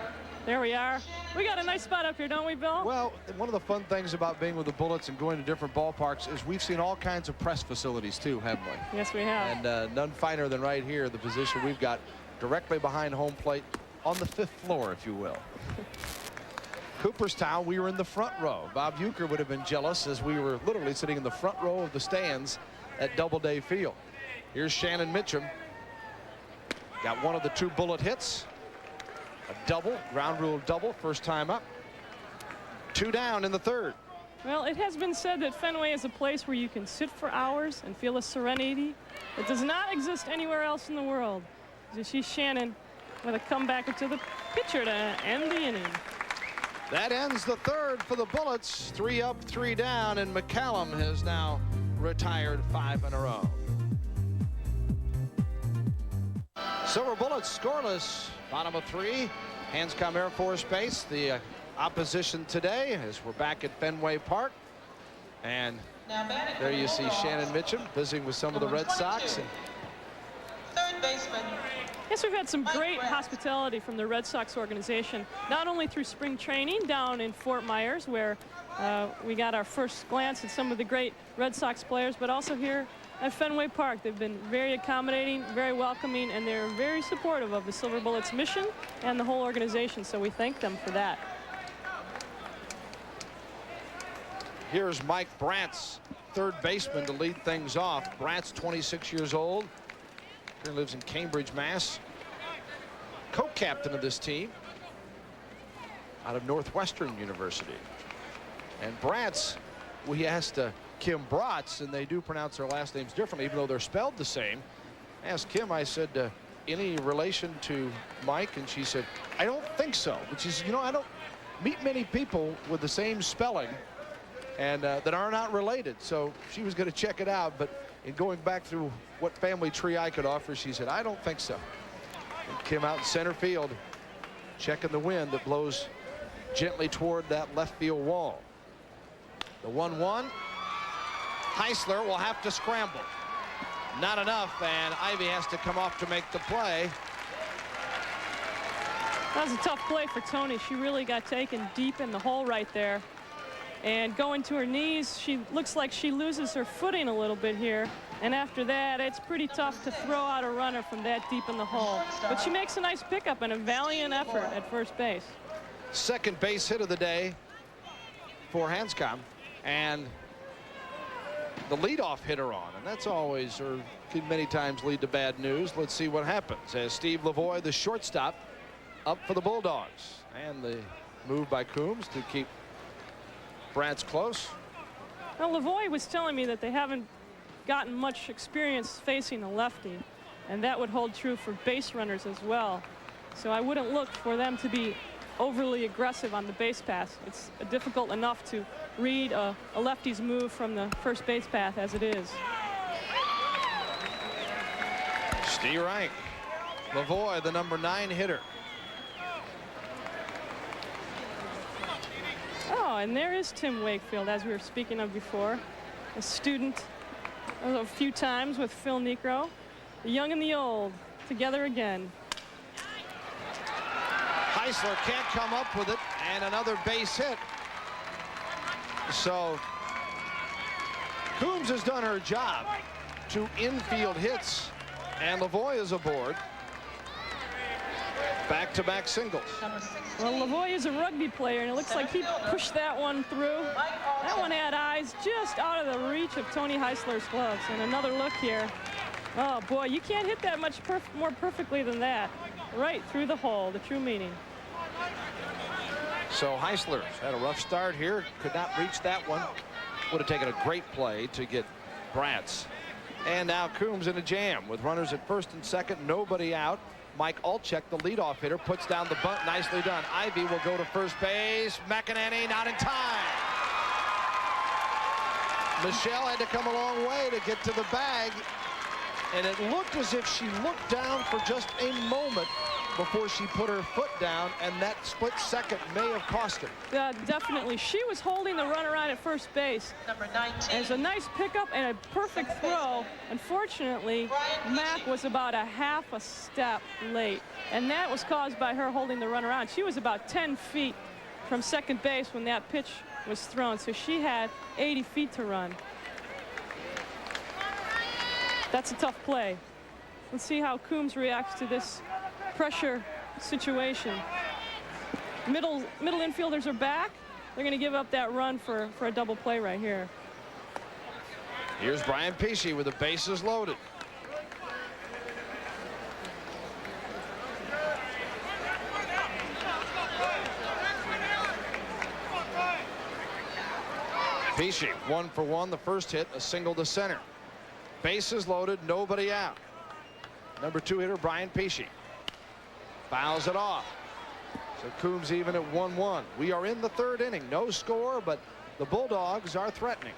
[SPEAKER 2] There we are. We got a nice spot up here, don't we, Bill?
[SPEAKER 1] Well, one of the fun things about being with the Bullets and going to different ballparks is we've seen all kinds of press facilities too, haven't we?
[SPEAKER 2] Yes, we have.
[SPEAKER 1] And none finer than right here, the position we've got directly behind home plate on the 5th floor, if you will. Cooperstown, we were in the front row. Bob Uecker would have been jealous as we were literally sitting in the front row of the stands at Doubleday Field. Here's Shannon Mitchum. Got one of the 2 bullet hits. A double, ground rule double, first time up. 2 down in the 3rd.
[SPEAKER 2] Well, it has been said that Fenway is a place where you can sit for hours and feel a serenity that does not exist anywhere else in the world. So she's Shannon with a comeback to the pitcher to end the inning.
[SPEAKER 1] That ends the 3rd for the Bullets. 3 up, 3 down, and McCallum has now retired 5 in a row. Silver Bullets scoreless, bottom of 3. Hanscom Air Force Base, the opposition today as we're back at Fenway Park. And there you see Shannon Mitchum visiting with some of the Red Sox. And
[SPEAKER 3] 3rd baseman.
[SPEAKER 2] Yes, we've had some great hospitality from the Red Sox organization, not only through spring training down in Fort Myers, where we got our first glance at some of the great Red Sox players, but also here at Fenway Park. They've been very accommodating, very welcoming, and they're very supportive of the Silver Bullets mission and the whole organization, so we thank them for that.
[SPEAKER 1] Here's Mike Brantz, 3rd baseman, to lead things off. Brantz, 26 years old. He lives in Cambridge, Mass. Co-captain of this team out of Northwestern University. And Brantz, we asked Kim Bratz, and they do pronounce their last names differently, even though they're spelled the same. I asked Kim, I said, any relation to Mike? And she said, I don't think so. But she said, you know, I don't meet many people with the same spelling and that are not related. So she was going to check it out, but in going back through what family tree I could offer, she said, I don't think so. And Kim out in center field, checking the wind that blows gently toward that left field wall. The 1-1. Heisler will have to scramble. Not enough, and Ivy has to come off to make the play.
[SPEAKER 2] That was a tough play for Tony. She really got taken deep in the hole right there. And going to her knees, she looks like she loses her footing a little bit here. And after that, it's pretty tough to throw out a runner from that deep in the hole. But she makes a nice pickup and a valiant effort at first base.
[SPEAKER 1] second base hit of the day for Hanscom, and the leadoff hitter on, and that's always, or can many times lead to bad news. Let's see what happens as Steve Lavoie, the shortstop, up for the Bulldogs, and the move by Coombs to keep Bratz close.
[SPEAKER 2] Well, Lavoie was telling me that they haven't gotten much experience facing a lefty, and that would hold true for base runners as well. So I wouldn't look for them to be overly aggressive on the base pass. It's difficult enough to read a lefty's move from the first base path as it is.
[SPEAKER 1] Steve Reich, Lavoie, the number 9 hitter.
[SPEAKER 2] Oh, and there is Tim Wakefield, as we were speaking of before, a student a few times with Phil Niekro. The young and the old together again.
[SPEAKER 1] Heisler can't come up with it, and another base hit. So Coombs has done her job. 2 infield hits, and Lavoie is aboard. Back-to-back singles.
[SPEAKER 2] Well, Lavoie is a rugby player, and it looks like he pushed that one through. That one had eyes just out of the reach of Tony Heisler's gloves. And another look here. Oh, boy, you can't hit that much more perfectly than that. Right through the hole, the true meaning.
[SPEAKER 1] So Heisler had a rough start here. Could not reach that one. Would have taken a great play to get Bratz. And now Coombs in a jam with runners at first and second, nobody out. Mike Olczyk, the leadoff hitter, puts down the bunt. Nicely done. Ivy will go to first base. McEnany not in time. Michelle had to come a long way to get to the bag, and it looked as if she looked down for just a moment before she put her foot down, and that split second may have cost her.
[SPEAKER 2] Definitely. She was holding the runner on at first base.
[SPEAKER 3] Number 19.
[SPEAKER 2] It's a nice pickup and a perfect throw. Unfortunately, Mac was about a half a step late, and that was caused by her holding the runner on. She was about 10 feet from second base when that pitch was thrown, so she had 80 feet to run. That's a tough play. Let's see how Coombs reacts to this pressure situation. Middle infielders are back. They're going to give up that run for a double play right here.
[SPEAKER 1] Here's Brian Pesci with the bases loaded. Pesci 1 for 1. The first hit, a single to center. Bases loaded, nobody out. Number 2 hitter Brian Pesci fouls it off. So Coombs even at 1-1. We are in the 3rd inning. No score, but the Bulldogs are threatening.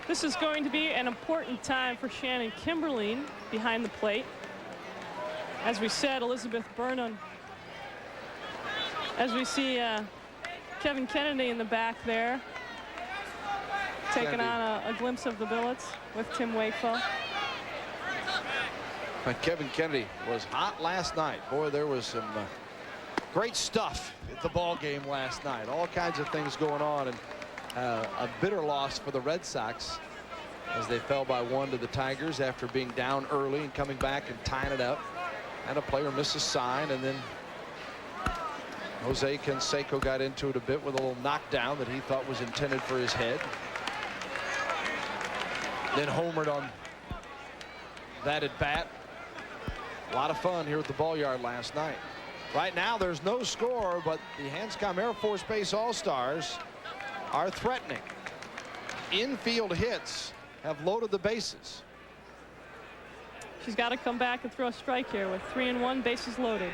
[SPEAKER 2] This is going to be an important time for Shannon Kimberlin behind the plate. As we said, Elizabeth Burnham. As we see Kevin Kennedy in the back there, taking on a glimpse of the Billets with Tim Wakefield.
[SPEAKER 1] But Kevin Kennedy was hot last night. Boy, there was some great stuff at the ball game last night. All kinds of things going on, and a bitter loss for the Red Sox as they fell by 1 to the Tigers after being down early and coming back and tying it up. And a player missed a sign, and then Jose Canseco got into it a bit with a little knockdown that he thought was intended for his head. Then homered on that at bat. A lot of fun here at the ball yard last night. Right now there's no score, but the Hanscom Air Force Base All-Stars are threatening. Infield hits have loaded the bases.
[SPEAKER 2] She's got to come back and throw a strike here with 3-1, bases loaded.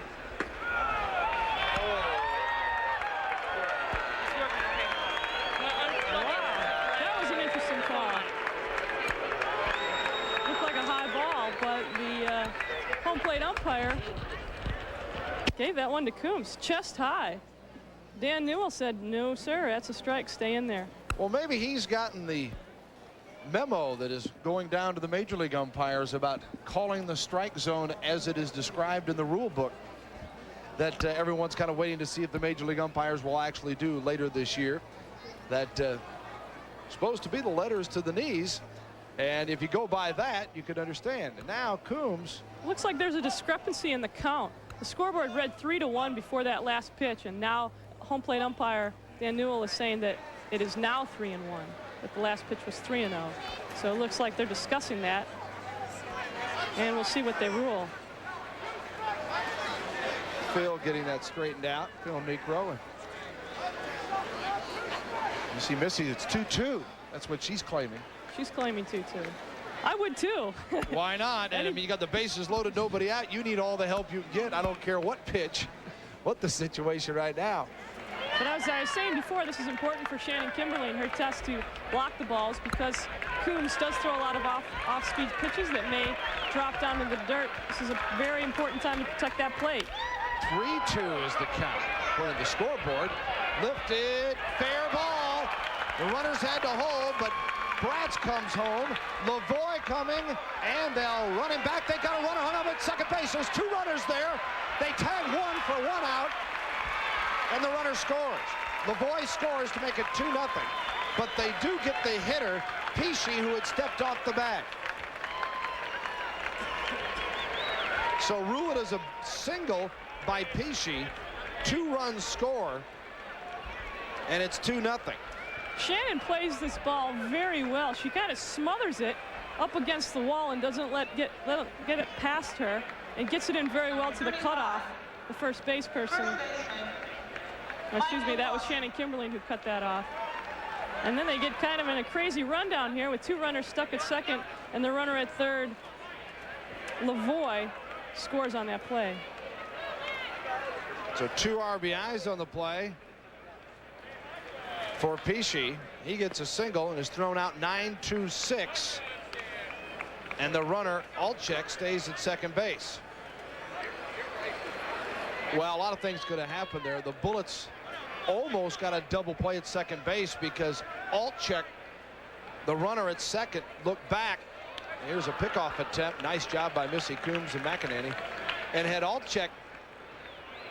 [SPEAKER 2] That was an interesting call. Looked like a high ball, but the home plate umpire gave that one to Coombs, chest high. Dan Newell said, no, sir, that's a strike. Stay in there.
[SPEAKER 1] Well, maybe he's gotten the memo that is going down to the major league umpires about calling the strike zone as it is described in the rule book that everyone's kind of waiting to see if the major league umpires will actually do later this year. That supposed to be the letters to the knees, and if you go by that, you could understand. And now Coombs.
[SPEAKER 2] Looks like there's a discrepancy in the count. The scoreboard read 3-1 before that last pitch, and now home plate umpire, Dan Newell, is saying that it is now 3-1, that the last pitch was 3-0. So it looks like they're discussing that. And we'll see what they rule.
[SPEAKER 1] Phil getting that straightened out. Phil Negro. You see Missy, it's 2-2. That's what she's claiming.
[SPEAKER 2] She's claiming 2-2. I would too.
[SPEAKER 1] Why not? And I mean, you got the bases loaded, nobody out. You need all the help you can get. I don't care what pitch, what the situation right now.
[SPEAKER 2] But as I was saying before, this is important for Shannon Kimberly in her test to block the balls, because Coombs does throw a lot of off-speed pitches that may drop down into the dirt. This is a very important time to protect that plate.
[SPEAKER 1] 3-2 is the count. According to the scoreboard. Lifted, fair ball. The runners had to hold, but Bratz comes home. Lavoie coming, and they'll run him back. They got a runner hung up at second base. There's 2 runners there. They tag 1 for 1 out, and the runner scores. Lavoie scores to make it 2-0. But they do get the hitter, Pesci, who had stepped off the bag. So rule it as a single by Pesci. 2 runs score, and it's 2-0.
[SPEAKER 2] Shannon plays this ball very well. She kind of smothers it up against the wall and doesn't let it get it past her, and gets it in very well to the cutoff, the first base person. Excuse me, that was Shannon Kimberly who cut that off. And then they get kind of in a crazy run down here with 2 runners stuck at second, and the runner at third, Lavoie, scores on that play.
[SPEAKER 1] So 2 RBIs on the play for Pesci. He gets a single and is thrown out 9-6. And the runner, Altchek, stays at second base. Well, a lot of things could have happened there. The Bullets almost got a double play at second base because Altchek, the runner at second, looked back. Here's a pickoff attempt. Nice job by Missy Coombs and McEnany. And had Altchek,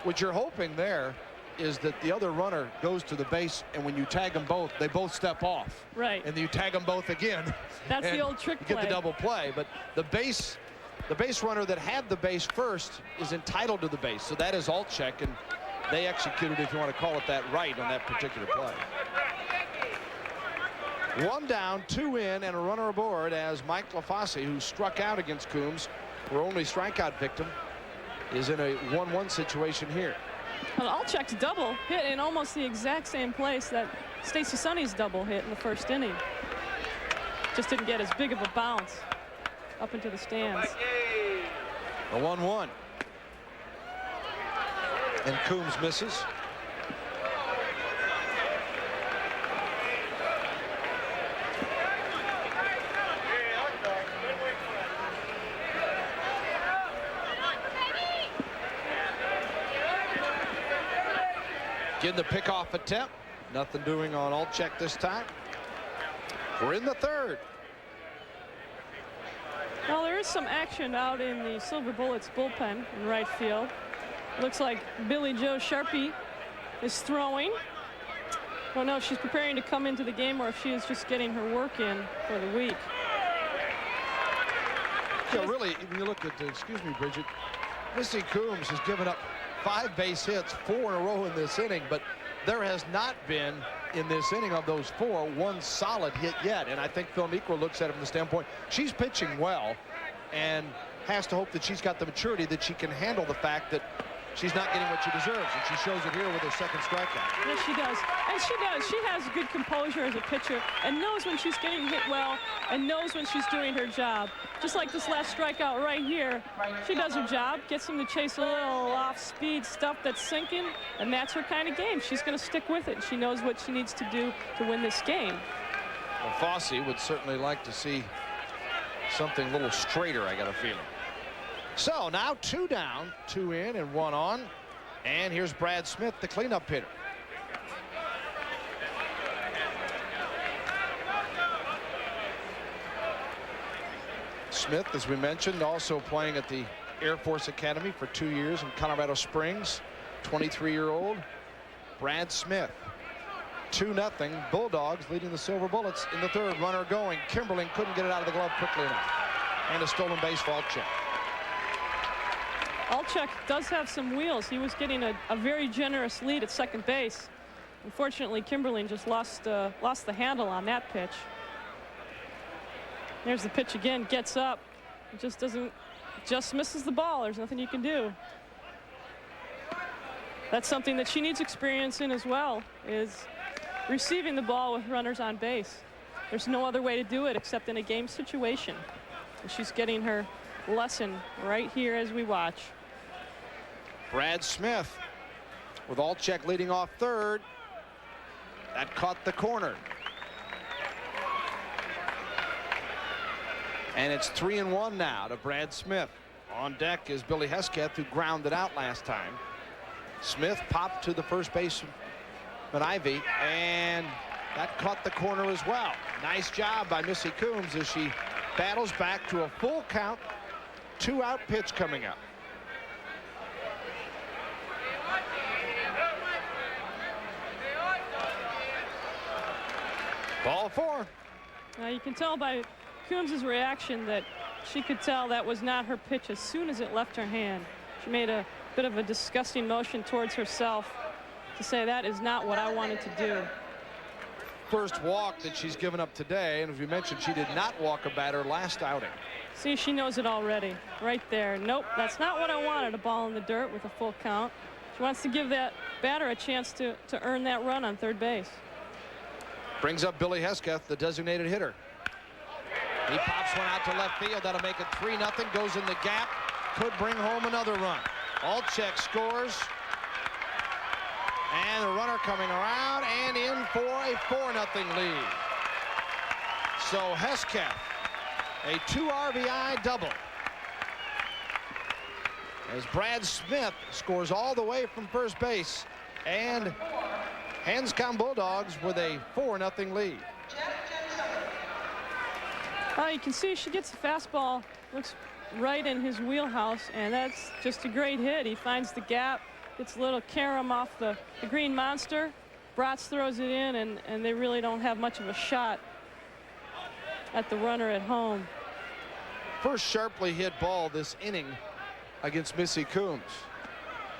[SPEAKER 1] what you're hoping there is that the other runner goes to the base, and when you tag them both, they both step off.
[SPEAKER 2] Right.
[SPEAKER 1] And then you tag them both again.
[SPEAKER 2] That's the old trick play.
[SPEAKER 1] Get the double play. But the base runner that had the base first is entitled to the base. So that is Altchek, and they executed, if you want to call it that, right on that particular play. 1 down, 2 in, and a runner aboard as Mike LaFosse, who struck out against Coombs, her only strikeout victim, is in a 1-1 situation here.
[SPEAKER 2] Well, Altchek's double hit in almost the exact same place that Stacey Sonny's double hit in the first inning. Just didn't get as big of a bounce up into the stands.
[SPEAKER 1] A 1-1. And Coombs misses. Getting the pickoff attempt. Nothing doing on Altchek this time. We're in the third.
[SPEAKER 2] Well, there is some action out in the Silver Bullets bullpen in right field. Looks like Billy Joe Sharpie is throwing. I don't know if she's preparing to come into the game or if she is just getting her work in for the week.
[SPEAKER 1] Yeah, really, when you look at the, excuse me, Bridget, Missy Coombs has given up 5 base hits, 4 in a row in this inning, but there has not been in this inning of those 4 one solid hit yet. And I think Phil Niekro looks at it from the standpoint she's pitching well and has to hope that she's got the maturity that she can handle the fact that she's not getting what she deserves, and she shows it here with her second strikeout.
[SPEAKER 2] Yes, she does. And she does. She has good composure as a pitcher and knows when she's getting hit well and knows when she's doing her job. Just like this last strikeout right here, she does her job, gets him to chase a little off-speed stuff that's sinking, and that's her kind of game. She's going to stick with it. She knows what she needs to do to win this game.
[SPEAKER 1] Well, Fosse would certainly like to see something a little straighter, I got a feeling. So now 2 down, 2 in, and 1 on. And here's Brad Smith, the cleanup hitter. Smith, as we mentioned, also playing at the Air Force Academy for 2 years in Colorado Springs. 23-year-old Brad Smith. 2-0 Bulldogs leading the Silver Bullets in the third. Runner going. Kimberling couldn't get it out of the glove quickly enough. And a stolen base for Altchek.
[SPEAKER 2] Alchek does have some wheels. He was getting a very generous lead at second base. Unfortunately, Kimberlin just lost the handle on that pitch. There's the pitch again, gets up. It just misses the ball. There's nothing you can do. That's something that she needs experience in as well, is receiving the ball with runners on base. There's no other way to do it except in a game situation. And she's getting her lesson right here as we watch.
[SPEAKER 1] Brad Smith with Alchek leading off third. That caught the corner. And it's 3-1 now to Brad Smith. On deck is Billy Hesketh, who grounded out last time. Smith popped to the first baseman Ivy, and that caught the corner as well. Nice job by Missy Coombs as she battles back to a full count, 2-out pitch coming up. Ball 4.
[SPEAKER 2] Now you can tell by Coombs' reaction that she could tell that was not her pitch as soon as it left her hand. She made a bit of a disgusting motion towards herself to say that is not what I wanted to do.
[SPEAKER 1] First walk that she's given up today, and as we mentioned, she did not walk a batter last outing.
[SPEAKER 2] See, she knows it already right there. Nope, that's not what I wanted. A ball in the dirt with a full count. She wants to give that batter a chance to earn that run on third base.
[SPEAKER 1] Brings up Billy Hesketh, the designated hitter. He pops one out to left field. That'll make it 3-0. Goes in the gap. Could bring home another run. Alchek scores. And the runner coming around and in for a 4-0 lead. So Hesketh, a 2 RBI double. As Brad Smith scores all the way from first base. And Hanscom Bulldogs with a 4-0 lead.
[SPEAKER 2] You can see she gets the fastball, looks right in his wheelhouse, and that's just a great hit. He finds the gap, gets a little carom off the green monster. Bratz throws it in, and they really don't have much of a shot at the runner at home.
[SPEAKER 1] First sharply hit ball this inning against Missy Coombs.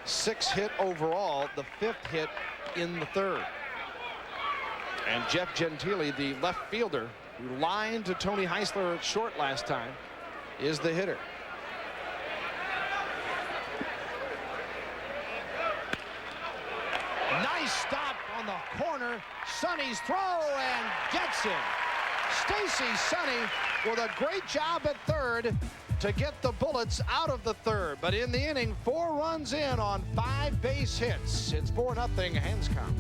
[SPEAKER 1] 6 hit overall, the 5th hit in the 3rd. And Jeff Gentili, the left fielder, who lined to Tony Heisler at short last time, is the hitter. Nice stop on the corner. Sonny's throw and gets him. Stacy Sonny with a great job at third to get the Bullets out of the 3rd. But in the inning, 4 runs in on 5 base hits. It's 4-0 Hanscom.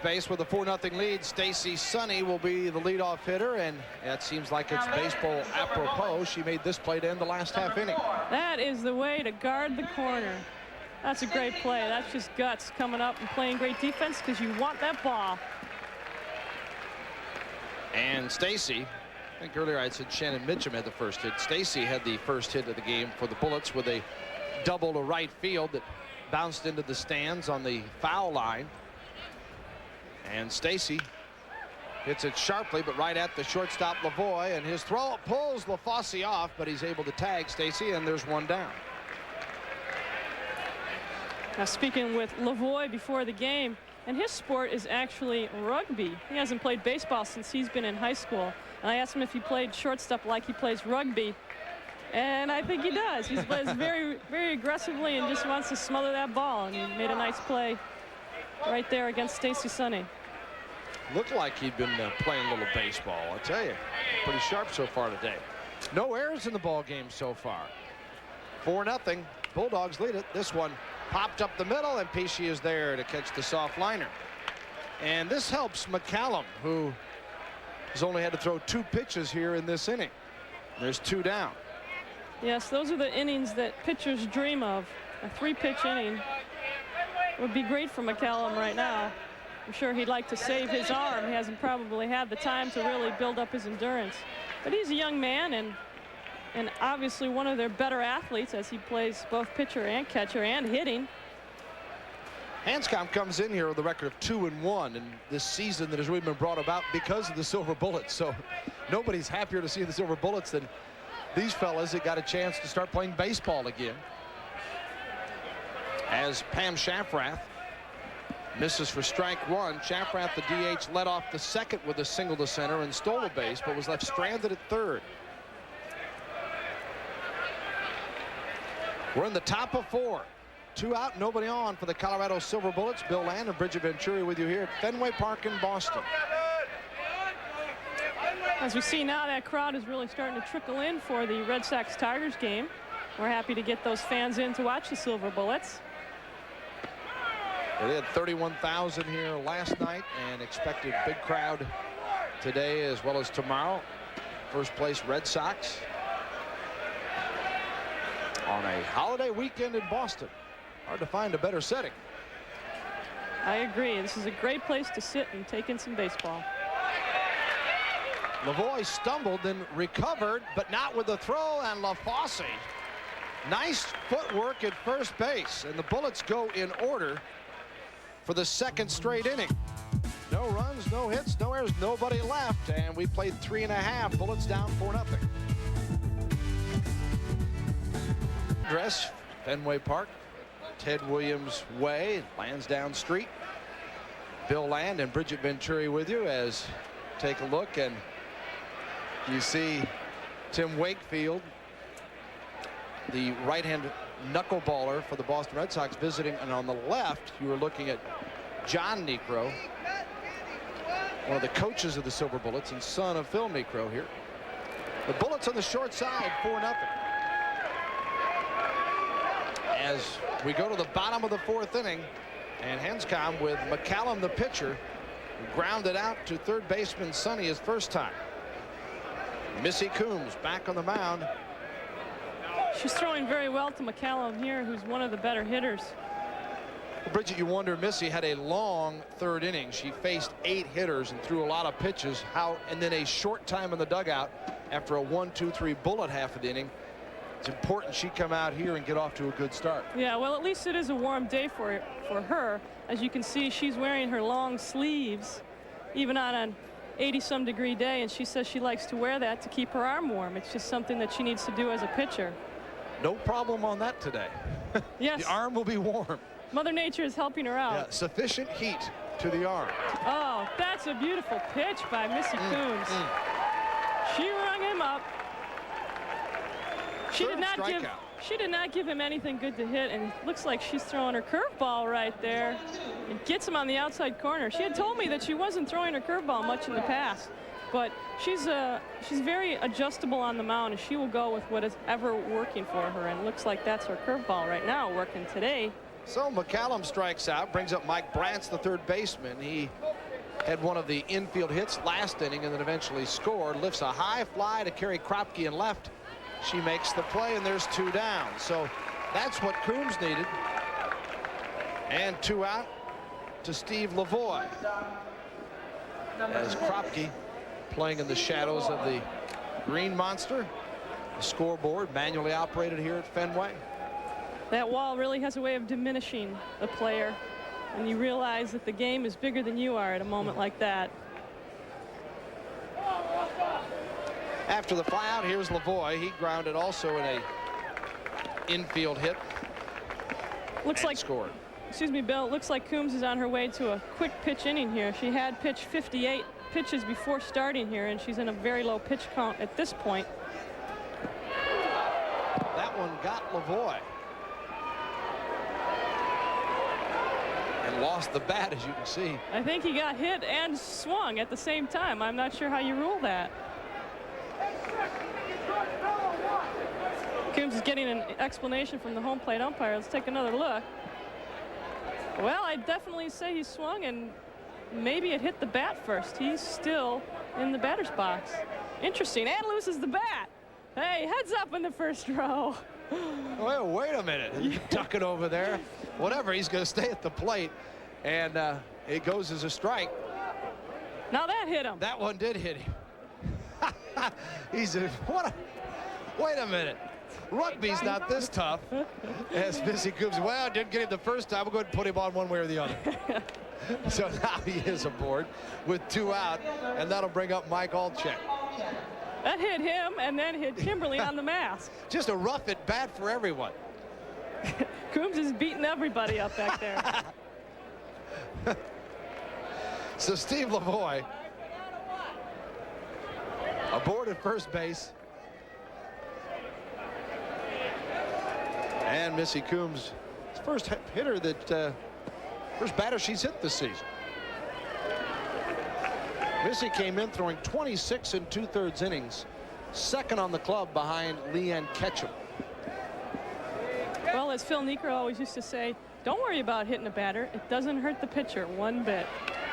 [SPEAKER 1] Base with a 4-0 lead. Stacy Sonny will be the leadoff hitter, and it seems like it's baseball apropos. She made this play to end the last half inning.
[SPEAKER 2] That is the way to guard the corner. That's a great play. That's just guts coming up and playing great defense because you want that ball.
[SPEAKER 1] And Stacy, I think earlier I said Shannon Mitchum had the first hit. Stacy had the first hit of the game for the Bullets with a double to right field that bounced into the stands on the foul line. And Stacy hits it sharply, but right at the shortstop Lavoie, and his throw pulls LaFosse off, but he's able to tag Stacy, and there's one down.
[SPEAKER 2] Now, speaking with Lavoie before the game, and his sport is actually rugby. He hasn't played baseball since he's been in high school. And I asked him if he played shortstop like he plays rugby, and I think he does. He plays very, very aggressively and just wants to smother that ball, and he made a nice play right there against Stacy Sonny.
[SPEAKER 1] Looked like he'd been playing a little baseball, I tell you. Pretty sharp so far today. No errors in the ball game so far. 4-0. Bulldogs lead it. This one popped up the middle, and Pesci is there to catch the soft liner. And this helps McCallum, who has only had to throw 2 pitches here in this inning. There's 2 down.
[SPEAKER 2] Yes, those are the innings that pitchers dream of. A 3-pitch inning would be great for McCallum right now. I'm sure he'd like to save his arm. He hasn't probably had the time to really build up his endurance. But he's a young man and obviously one of their better athletes as he plays both pitcher and catcher and hitting.
[SPEAKER 1] Hanscom comes in here with a record of 2-1 in this season that has really been brought about because of the Silver Bullets. So nobody's happier to see the Silver Bullets than these fellas that got a chance to start playing baseball again. As Pam Shafrath misses for strike one. Shafrath, the DH, led off the second with a single to center and stole a base, but was left stranded at third. We're in the top of 4. 2 out, nobody on for the Colorado Silver Bullets. Bill Land and Bridget Venturi with you here at Fenway Park in Boston.
[SPEAKER 2] As we see now, that crowd is really starting to trickle in for the Red Sox-Tigers game. We're happy to get those fans in to watch the Silver Bullets.
[SPEAKER 1] They had 31,000 here last night and expected big crowd today as well as tomorrow. First place Red Sox on a holiday weekend in Boston. Hard to find a better setting.
[SPEAKER 2] I agree. This is a great place to sit and take in some baseball.
[SPEAKER 1] Lavoie stumbled and recovered, but not with the throw, and LaFosse. Nice footwork at first base, and the Bullets go in order for the second straight inning. No runs, no hits, no errors, nobody left, and we played 3.5. Bullets down 4-0. Address Fenway Park, Ted Williams Way, Lansdowne Street. Bill Land and Bridget Venturi with you as take a look, and you see Tim Wakefield, the right-hand knuckleballer for the Boston Red Sox, visiting, and on the left you were looking at John Niekro, one of the coaches of the Silver Bullets and son of Phil Niekro here. The Bullets on the short side, 4-0. As we go to the bottom of the 4th inning, and Hanscom with McCallum, the pitcher, grounded out to third baseman Sonny his first time. Missy Coombs back on the mound.
[SPEAKER 2] She's throwing very well to McCallum here, who's one of the better hitters.
[SPEAKER 1] Bridget, you wonder, Missy had a long 3rd inning. She faced 8 hitters and threw a lot of pitches. And then a short time in the dugout after a 1-2-3 bullet half of the inning. It's important she come out here and get off to a good start.
[SPEAKER 2] Yeah, well, at least it is a warm day for her. As you can see, she's wearing her long sleeves, even on an 80-some degree day, and she says she likes to wear that to keep her arm warm. It's just something that she needs to do as a pitcher.
[SPEAKER 1] No problem on that today.
[SPEAKER 2] Yes.
[SPEAKER 1] The arm will be warm.
[SPEAKER 2] Mother Nature is helping her out.
[SPEAKER 1] Yeah, sufficient heat to the arm.
[SPEAKER 2] Oh, that's a beautiful pitch by Missy Coombs. She rung him up. She did not give him anything good to hit, and it looks like she's throwing her curveball right there and gets him on the outside corner. She had told me that she wasn't throwing her curveball much in the past, but she's very adjustable on the mound, and she will go with what is ever working for her, and it looks like that's her curveball right now working today.
[SPEAKER 1] So McCallum strikes out, brings up Mike Brantz, the third baseman. He had one of the infield hits last inning and then eventually scored. Lifts a high fly to Carrie Kropke in left. She makes the play, and there's 2 down. So that's what Coombs needed. And 2 out to Steve Lavoie. As Kropke playing in the shadows of the green monster. The scoreboard manually operated here at Fenway.
[SPEAKER 2] That wall really has a way of diminishing the player, and you realize that the game is bigger than you are at a moment like that.
[SPEAKER 1] After the flyout, here's Lavoie. He grounded also in a infield hit.
[SPEAKER 2] Looks like
[SPEAKER 1] scored.
[SPEAKER 2] Excuse me, Bill. It looks like Coombs is on her way to a quick pitch inning here. She had pitched 58 pitches before starting here, and she's in a very low pitch count at this point.
[SPEAKER 1] That one got Lavoie. And lost the bat, as you can see.
[SPEAKER 2] I think he got hit and swung at the same time. I'm not sure how you rule that. Coombs is getting an explanation from the home plate umpire. Let's take another look. Well, I'd definitely say he swung, and maybe it hit the bat first. He's still in the batter's box. Interesting, and loses the bat. Hey, heads up in the first row.
[SPEAKER 1] Wait a minute. You tuck it over there. Whatever, he's going to stay at the plate, and it goes as a strike.
[SPEAKER 2] Now that hit him.
[SPEAKER 1] That one did hit him. Wait a minute. Rugby's not this tough. As Missy Coombs, well, didn't get him the first time. We'll go ahead and put him on one way or the other. So now he is aboard with 2 out, and that'll bring up Mike Altchek.
[SPEAKER 2] That hit him and then hit Kimberly on the mask.
[SPEAKER 1] Just a rough at bat for everyone.
[SPEAKER 2] Coombs is beating everybody up back there.
[SPEAKER 1] So Steve Lavoie aboard at first base. And Missy Coombs, first hitter that, first batter she's hit this season. Missy came in throwing 26 2/3 innings, second on the club behind Leanne Ketchum.
[SPEAKER 2] Well, as Phil Niekro always used to say, don't worry about hitting a batter. It doesn't hurt the pitcher one bit.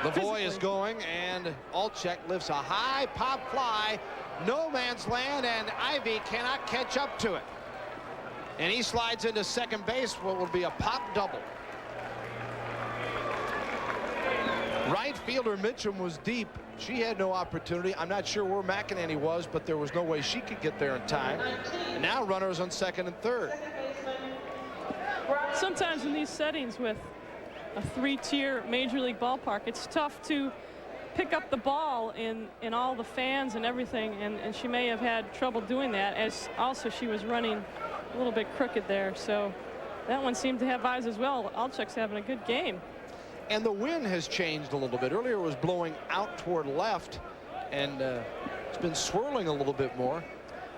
[SPEAKER 1] Lavoie is going, and Alchek lifts a high pop fly, no man's land, and Ivy cannot catch up to it. And he slides into second base, what will be a pop double. Right fielder Mitchum was deep. She had no opportunity. I'm not sure where McEnany was, but there was no way she could get there in time. And now runners on second and third.
[SPEAKER 2] Sometimes in these settings with a three-tier major league ballpark, it's tough to pick up the ball in all the fans and everything, and she may have had trouble doing that, as also she was running a little bit crooked there. So that one seemed to have eyes as well. Alchek's having a good game.
[SPEAKER 1] And the wind has changed a little bit. Earlier it was blowing out toward left, and it's been swirling a little bit more.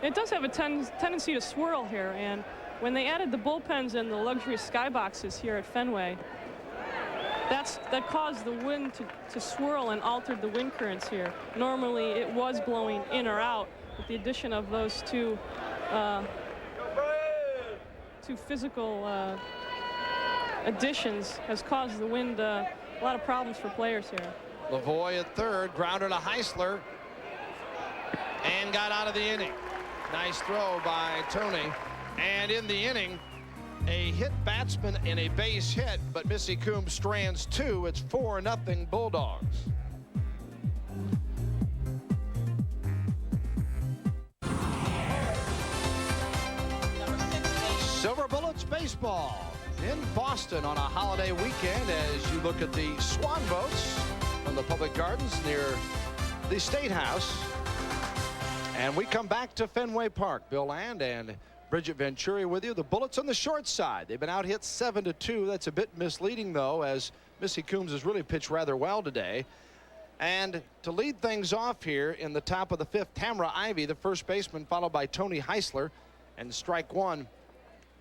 [SPEAKER 2] It does have a tendency to swirl here, and when they added the bullpens and the luxury skyboxes here at Fenway, that caused the wind to swirl and altered the wind currents here. Normally it was blowing in or out, with the addition of those two physical additions has caused the wind a lot of problems for players here.
[SPEAKER 1] Lavoie at third, grounded to Heisler, and got out of the inning. Nice throw by Tony. And in the inning, a hit batsman and a base hit, but Missy Coombs strands two. It's 4-0 Bulldogs. Silver Bullets baseball in Boston on a holiday weekend as you look at the Swan boats from the public gardens near the State House. And we come back to Fenway Park. Bill Land and Bridget Venturi with you. The Bullets on the short side. They've been out hit 7-2. That's a bit misleading, though, as Missy Coombs has really pitched rather well today. And to lead things off here in the top of the fifth, Tamara Ivy, the first baseman, followed by Tony Heisler. And strike one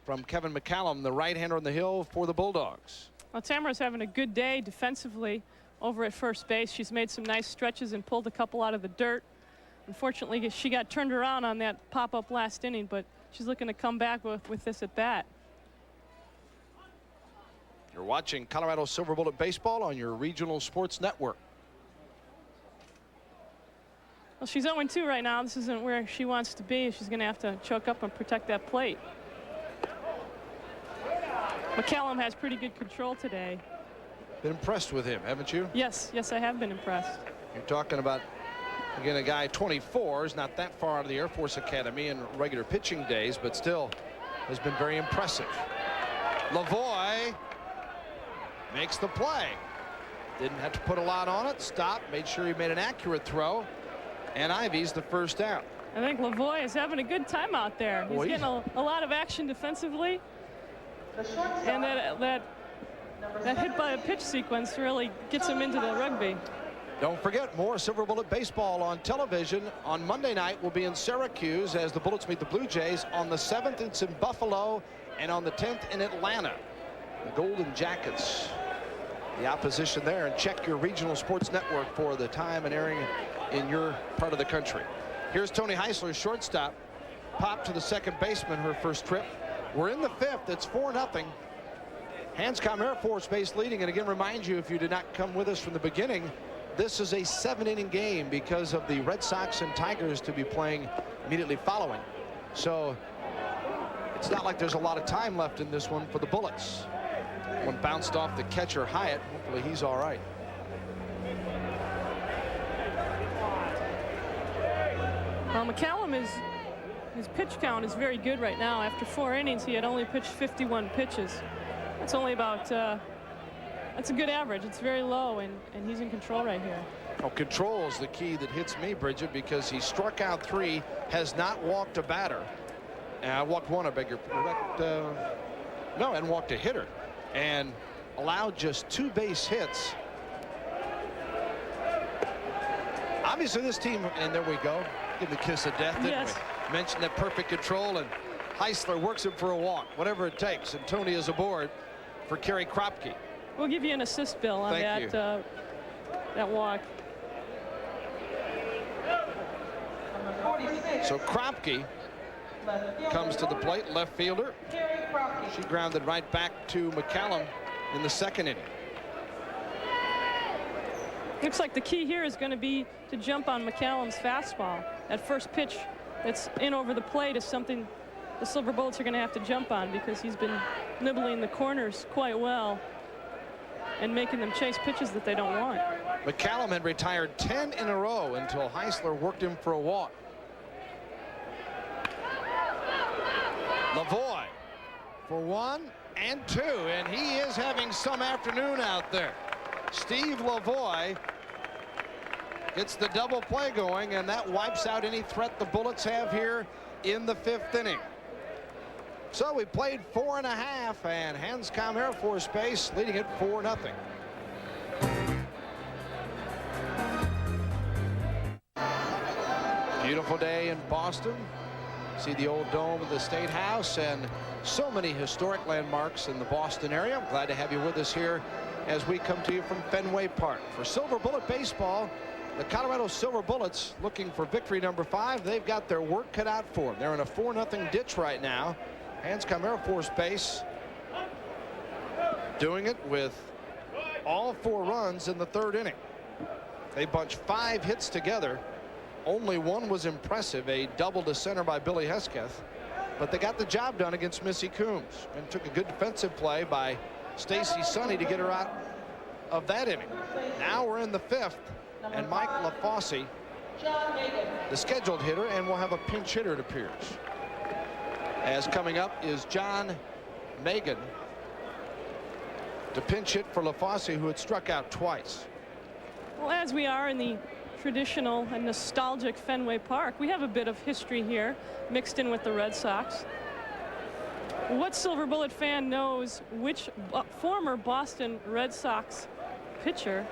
[SPEAKER 1] from Kevin McCallum, the right-hander on the hill for the Bulldogs.
[SPEAKER 2] Well, Tamara's having a good day defensively over at first base. She's made some nice stretches and pulled a couple out of the dirt. Unfortunately, she got turned around on that pop-up last inning, but she's looking to come back with this at bat.
[SPEAKER 1] You're watching Colorado Silver Bullet Baseball on your regional sports network.
[SPEAKER 2] Well, she's 0-2 right now. This isn't where she wants to be. She's going to have to choke up and protect that plate. McCallum has pretty good control today.
[SPEAKER 1] Been impressed with him, haven't you?
[SPEAKER 2] Yes, I have been impressed.
[SPEAKER 1] You're talking about, again, a guy 24 is not that far out of the Air Force Academy in regular pitching days, but still has been very impressive. Lavoie makes the play. Didn't have to put a lot on it. Stopped, made sure he made an accurate throw, and Ivy's the first out.
[SPEAKER 2] I think Lavoie is having a good time out there. He's getting a lot of action defensively, and that hit by a pitch sequence really gets him into the rugby.
[SPEAKER 1] Don't forget, more Silver Bullet baseball on television on Monday night. Will be in Syracuse as the Bullets meet the Blue Jays. On the 7th, it's in Buffalo, and on the 10th in Atlanta. The Golden Jackets, the opposition there. And check your regional sports network for the time and airing in your part of the country. Here's Tony Heisler, shortstop. Pop to the second baseman, her first trip. We're in the fifth. It's 4-0. Hanscom Air Force Base leading. And again, remind you, if you did not come with us from the beginning, this is a 7-inning game because of the Red Sox and Tigers to be playing immediately following. So it's not like there's a lot of time left in this one for the Bullets. One bounced off the catcher Hyatt. Hopefully he's all right.
[SPEAKER 2] Well, McCallum his pitch count is very good right now. After 4 innings, he had only pitched 51 pitches. That's only about that's a good average. It's very low, and he's in control right here.
[SPEAKER 1] Well, control is the key that hits me, Bridget, because he struck out 3, has not walked a batter. And walked 1, I beg your pardon. No, and walked a hitter, and allowed just 2 base hits. Obviously, this team, and there we go, give the kiss of death, didn't we? Mentioned that perfect control, and Heisler works him for a walk, whatever it takes. And Tony is aboard for Kerry Kropke.
[SPEAKER 2] We'll give you an assist, Bill, on that walk.
[SPEAKER 3] Number 46.
[SPEAKER 1] So Kropke comes to the plate, left fielder.
[SPEAKER 3] Kerry Kropke.
[SPEAKER 1] She grounded right back to McCallum in the 2nd inning.
[SPEAKER 2] Looks like the key here is going to be to jump on McCallum's fastball. That first pitch that's in over the plate is something the Silver Bullets are going to have to jump on, because he's been nibbling the corners quite well and making them chase pitches that they don't want.
[SPEAKER 1] McCallum had retired 10 in a row until Heisler worked him for a walk. Lavoie for 1 and 2, and he is having some afternoon out there. Steve Lavoie gets the double play going, and that wipes out any threat the Bullets have here in the 5th inning. So we played 4 1/2, and Hanscom Air Force Base leading it 4-0. Beautiful day in Boston. See the old dome of the State House and so many historic landmarks in the Boston area. I'm glad to have you with us here as we come to you from Fenway Park. For Silver Bullet Baseball, the Colorado Silver Bullets looking for victory number 5. They've got their work cut out for them. They're in a 4-0 ditch right now. Hanscom Air Force Base doing it with all 4 runs in the 3rd inning. They bunched 5 hits together. Only 1 was impressive, a double to center by Billy Hesketh, but they got the job done against Missy Coombs, and took a good defensive play by Stacy Sonny to get her out of that inning. Now we're in the 5th, and Mike LaFosse, the scheduled hitter, and we'll have a pinch hitter, it appears. As coming up is John Megan to pinch hit for LaFosse, who had struck out twice.
[SPEAKER 2] Well, as we are in the traditional and nostalgic Fenway Park, we have a bit of history here mixed in with the Red Sox. What Silver Bullet fan knows which former Boston Red Sox pitcher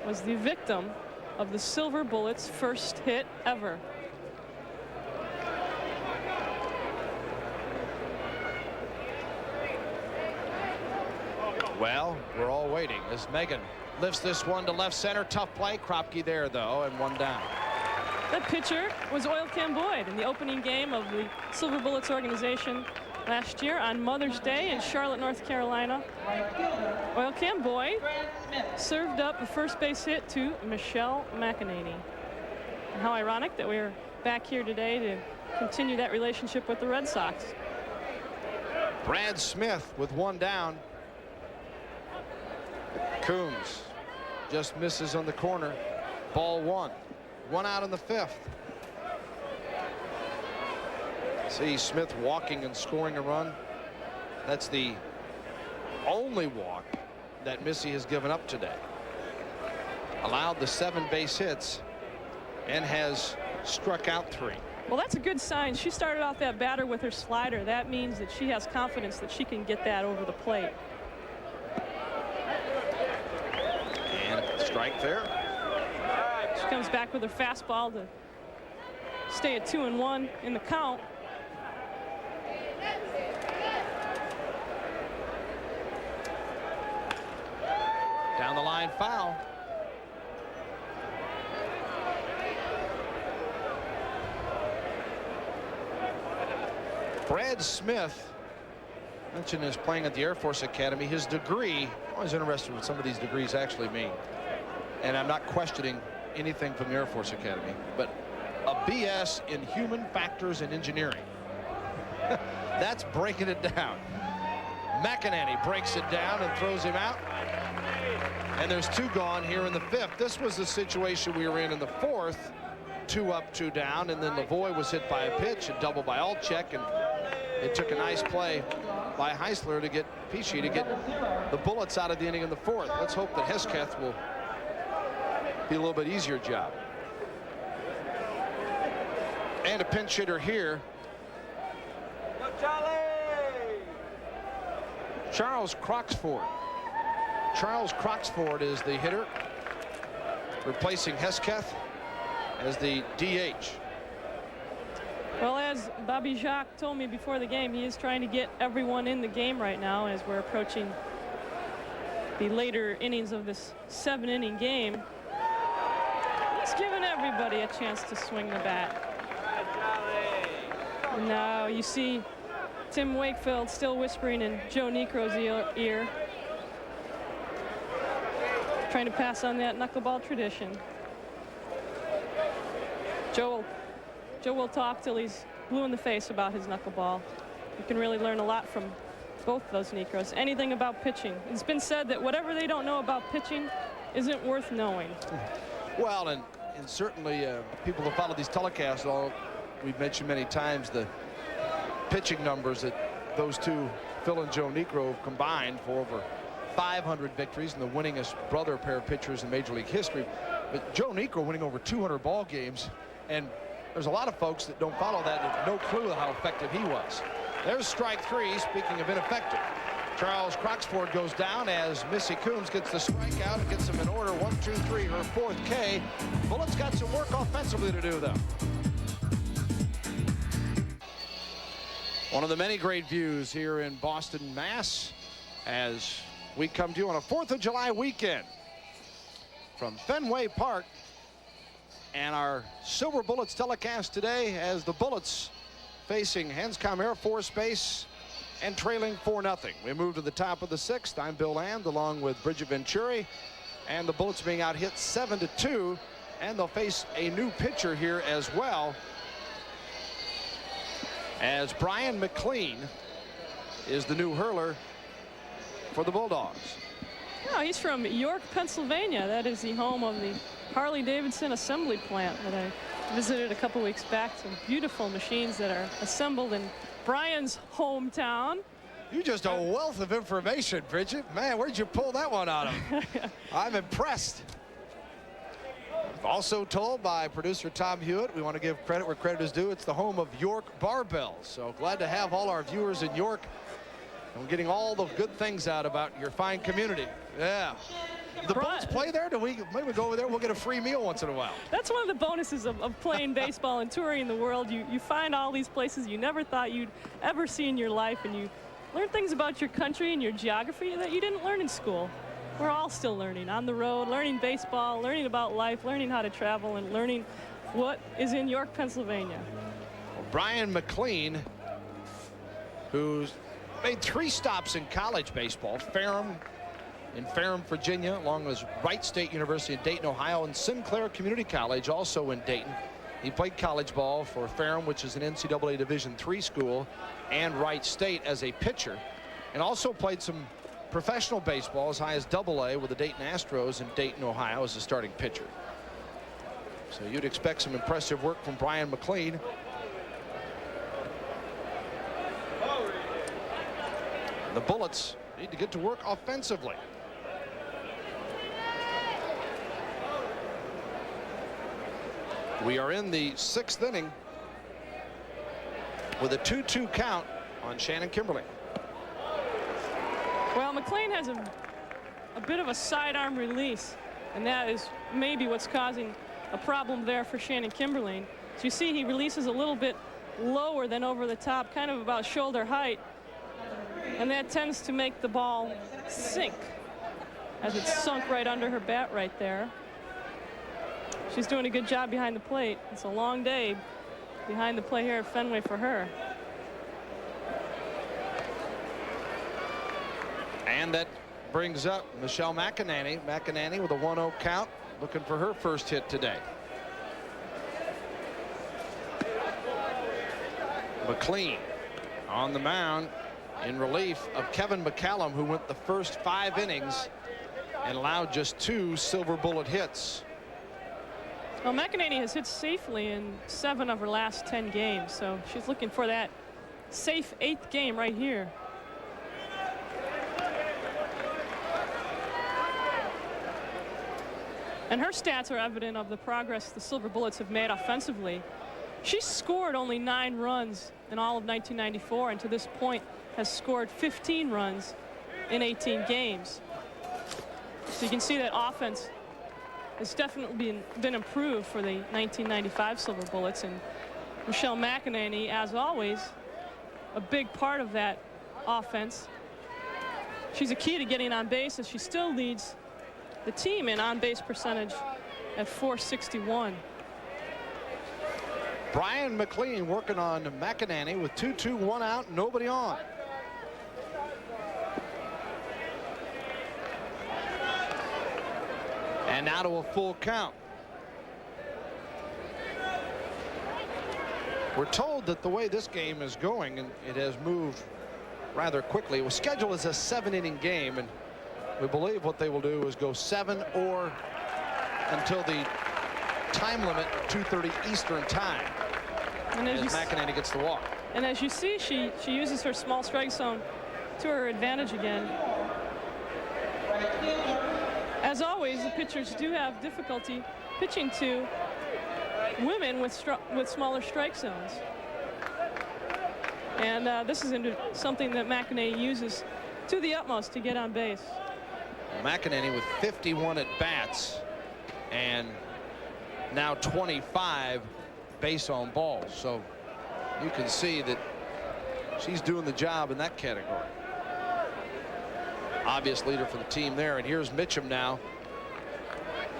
[SPEAKER 2] was the victim of the Silver Bullets' first hit ever?
[SPEAKER 1] Well, we're all waiting as Megan lifts this one to left center. Tough play. Kropke there, though, and 1 down.
[SPEAKER 2] That pitcher was Oil Can Boyd in the opening game of the Silver Bullets organization last year on Mother's Day in Charlotte, North Carolina. Oil Can Boyd served up a first base hit to Michelle McEnany. And how ironic that we're back here today to continue that relationship with the Red Sox.
[SPEAKER 1] Brad Smith with 1 down. Coombs just misses on the corner. Ball 1. 1 out in the 5th. See Smith walking and scoring a run. That's the only walk that Missy has given up today. Allowed the 7 base hits and has struck out 3.
[SPEAKER 2] Well, that's a good sign. She started off that batter with her slider. That means that she has confidence that she can get that over the plate.
[SPEAKER 1] Strike there.
[SPEAKER 2] She comes back with her fastball to stay at 2-1 in the count.
[SPEAKER 1] Down the line, foul. Brad Smith mentioned his playing at the Air Force Academy. His degree, I was interested in what some of these degrees actually mean. And I'm not questioning anything from the Air Force Academy, but a BS in human factors and engineering. That's breaking it down. McEnany breaks it down and throws him out. And there's 2 gone here in the 5th. This was the situation we were in the 4th. 2 up, 2 down, and then Lavoie was hit by a pitch, a double by Alchek, and it took a nice play by Heisler to get Pesci to get the Bullets out of the inning in the 4th. Let's hope that Hesketh will be a little bit easier job. And a pinch hitter here.
[SPEAKER 4] Go, Charlie!
[SPEAKER 1] Charles Croxford. Charles Croxford is the hitter, replacing Hesketh as the DH.
[SPEAKER 2] Well, as Bobby Jacques told me before the game, he is trying to get everyone in the game right now as we're approaching the later innings of this 7-inning game. He's giving everybody a chance to swing the bat. And now you see Tim Wakefield still whispering in Joe Niekro's ear, trying to pass on that knuckleball tradition. Joe will talk till he's blue in the face about his knuckleball. You can really learn a lot from both those Niekros. Anything about pitching. It's been said that whatever they don't know about pitching isn't worth knowing.
[SPEAKER 1] Well, and certainly people that follow these telecasts, we've mentioned many times the pitching numbers that those two, Phil and Joe Niekro, have combined for over 500 victories and the winningest brother pair of pitchers in Major League history. But Joe Niekro winning over 200 ball games, and there's a lot of folks that don't follow that and have no clue how effective he was. There's strike three. Speaking of ineffective, Charles Croxford goes down as Missy Coombs gets the strikeout and gets him in order. 1, 2, 3, her 4th K. Bullets got some work offensively to do, though. One of the many great views here in Boston, Mass, as we come to you on a 4th of July weekend from Fenway Park. And our Silver Bullets telecast today as the Bullets facing Hanscom Air Force Base and trailing 4-0. We move to the top of the 6th. I'm Bill Land along with Bridget Venturi, and the Bullets being out hit 7-2, and they'll face a new pitcher here as well, as Brian McLean is the new hurler for the Bulldogs.
[SPEAKER 2] No, he's from York, Pennsylvania. That is the home of the Harley-Davidson assembly plant that I visited a couple weeks back. Some beautiful machines that are assembled in Brian's hometown.
[SPEAKER 1] You're just a wealth of information, Bridget. Man, where'd you pull that one out of? I'm impressed. Also told by producer Tom Hewitt, we want to give credit where credit is due. It's the home of York Barbell. So glad to have all our viewers in York. And we're getting all the good things out about your fine community. Yeah. The Bullets play there? Maybe we go over there, we'll get a free meal once in a while.
[SPEAKER 2] That's one of the bonuses of playing baseball and touring the world. You find all these places you never thought you'd ever see in your life, and you learn things about your country and your geography that you didn't learn in school. We're all still learning on the road, learning baseball, learning about life, learning how to travel, and learning what is in York, Pennsylvania.
[SPEAKER 1] Well, Brian McLean, who's made 3 stops in college baseball, in Ferrum, Virginia, along with Wright State University in Dayton, Ohio, and Sinclair Community College, also in Dayton. He played college ball for Ferrum, which is an NCAA Division III school, and Wright State as a pitcher, and also played some professional baseball as high as AA with the Dayton Astros in Dayton, Ohio, as a starting pitcher. So you'd expect some impressive work from Brian McLean. The Bullets need to get to work offensively. We are in the 6th inning with a 2-2 count on Shannon Kimberly.
[SPEAKER 2] Well, McLean has a bit of a sidearm release, and that is maybe what's causing a problem there for Shannon Kimberly. So you see he releases a little bit lower than over the top, kind of about shoulder height, and that tends to make the ball sink as it's sunk right under her bat right there. She's doing a good job behind the plate. It's a long day behind the plate here at Fenway for her.
[SPEAKER 1] And that brings up Michelle McEnany. McEnany with a 1-0 count, looking for her first hit today. McLean on the mound in relief of Kevin McCallum, who went the first 5 innings and allowed just 2 Silver Bullet hits.
[SPEAKER 2] Well, McEnany has hit safely in 7 of her last 10 games, so she's looking for that safe 8th game right here. And her stats are evident of the progress the Silver Bullets have made offensively. She scored only 9 runs in all of 1994, and to this point has scored 15 runs in 18 games. So you can see that offense has definitely been improved for the 1995 Silver Bullets, and Michelle McEnany, as always, a big part of that offense. She's a key to getting on base, as she still leads the team in on-base percentage at .461.
[SPEAKER 1] Brian McLean working on McEnany with 2-2, 1 out, nobody on. And now to a full count. We're told that the way this game is going, and it has moved rather quickly, it was scheduled as a 7-inning game, and we believe what they will do is go 7 or until the time limit, 2:30 Eastern time,
[SPEAKER 2] and as
[SPEAKER 1] McEnany gets the walk.
[SPEAKER 2] And as you see, she uses her small strike zone to her advantage again. As always, the pitchers do have difficulty pitching to women with smaller strike zones. And this is something that McEnany uses to the utmost to get on base.
[SPEAKER 1] McEnany with 51 at bats and now 25 base on balls. So you can see that she's doing the job in that category. Obvious leader for the team there. And here's Mitchum now.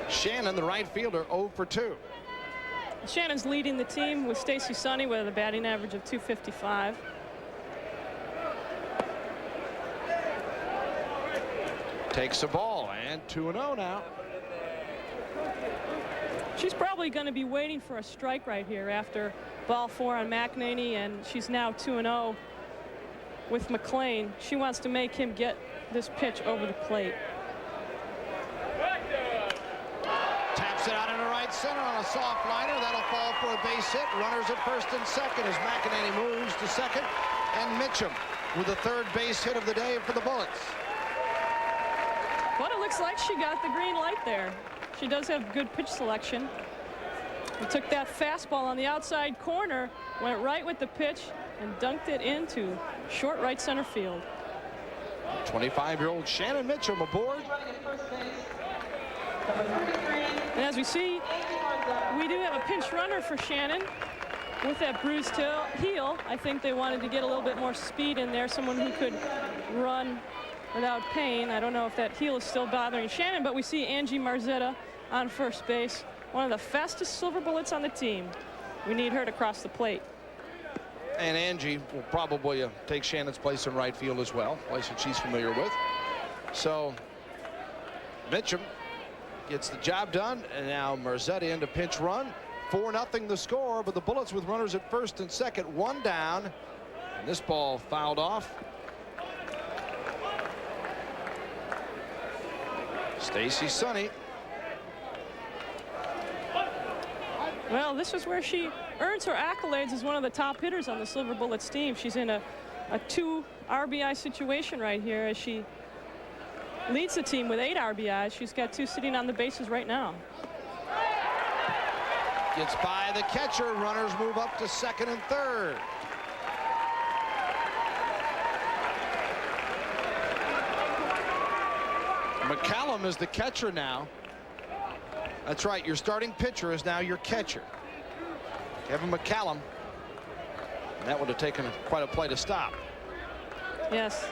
[SPEAKER 1] Shannon, the right fielder, 0 for 2.
[SPEAKER 2] Shannon's leading the team with Stacy Sonny with a batting average of .255.
[SPEAKER 1] Takes a ball, and 2-0 now.
[SPEAKER 2] She's probably going to be waiting for a strike right here after ball 4 on McEnany, and she's now 2-0 with McLean. She wants to make him get this pitch over the plate.
[SPEAKER 1] Taps it out into right center on a soft liner. That'll fall for a base hit. Runners at first and second as McEnany moves to second, and Mitchum with the 3rd base hit of the day for the Bullets.
[SPEAKER 2] But it looks like she got the green light there. She does have good pitch selection. He took that fastball on the outside corner, went right with the pitch, and dunked it into short right center field.
[SPEAKER 1] 25-year-old Shannon Mitchum aboard.
[SPEAKER 2] And as we see, we do have a pinch runner for Shannon with that bruised heel. I think they wanted to get a little bit more speed in there, someone who could run without pain. I don't know if that heel is still bothering Shannon, but we see Angie Marzetta on first base, one of the fastest Silver Bullets on the team. We need her to cross the plate.
[SPEAKER 1] And Angie will probably take Shannon's place in right field as well, place that she's familiar with. So Mitchum gets the job done, and now Marzetta into pinch run. 4-0 the score, but the Bullets with runners at first and second, 1 down. And this ball fouled off. Stacy Sonny.
[SPEAKER 2] Well, this is where she earns her accolades as one of the top hitters on the Silver Bullets team. She's in a 2 RBI situation right here as she leads the team with 8 RBIs. She's got 2 sitting on the bases right now.
[SPEAKER 1] Gets by the catcher. Runners move up to second and third. McCallum is the catcher now. That's right, your starting pitcher is now your catcher. Kevin McCallum. And that would have taken quite a play to stop.
[SPEAKER 2] Yes,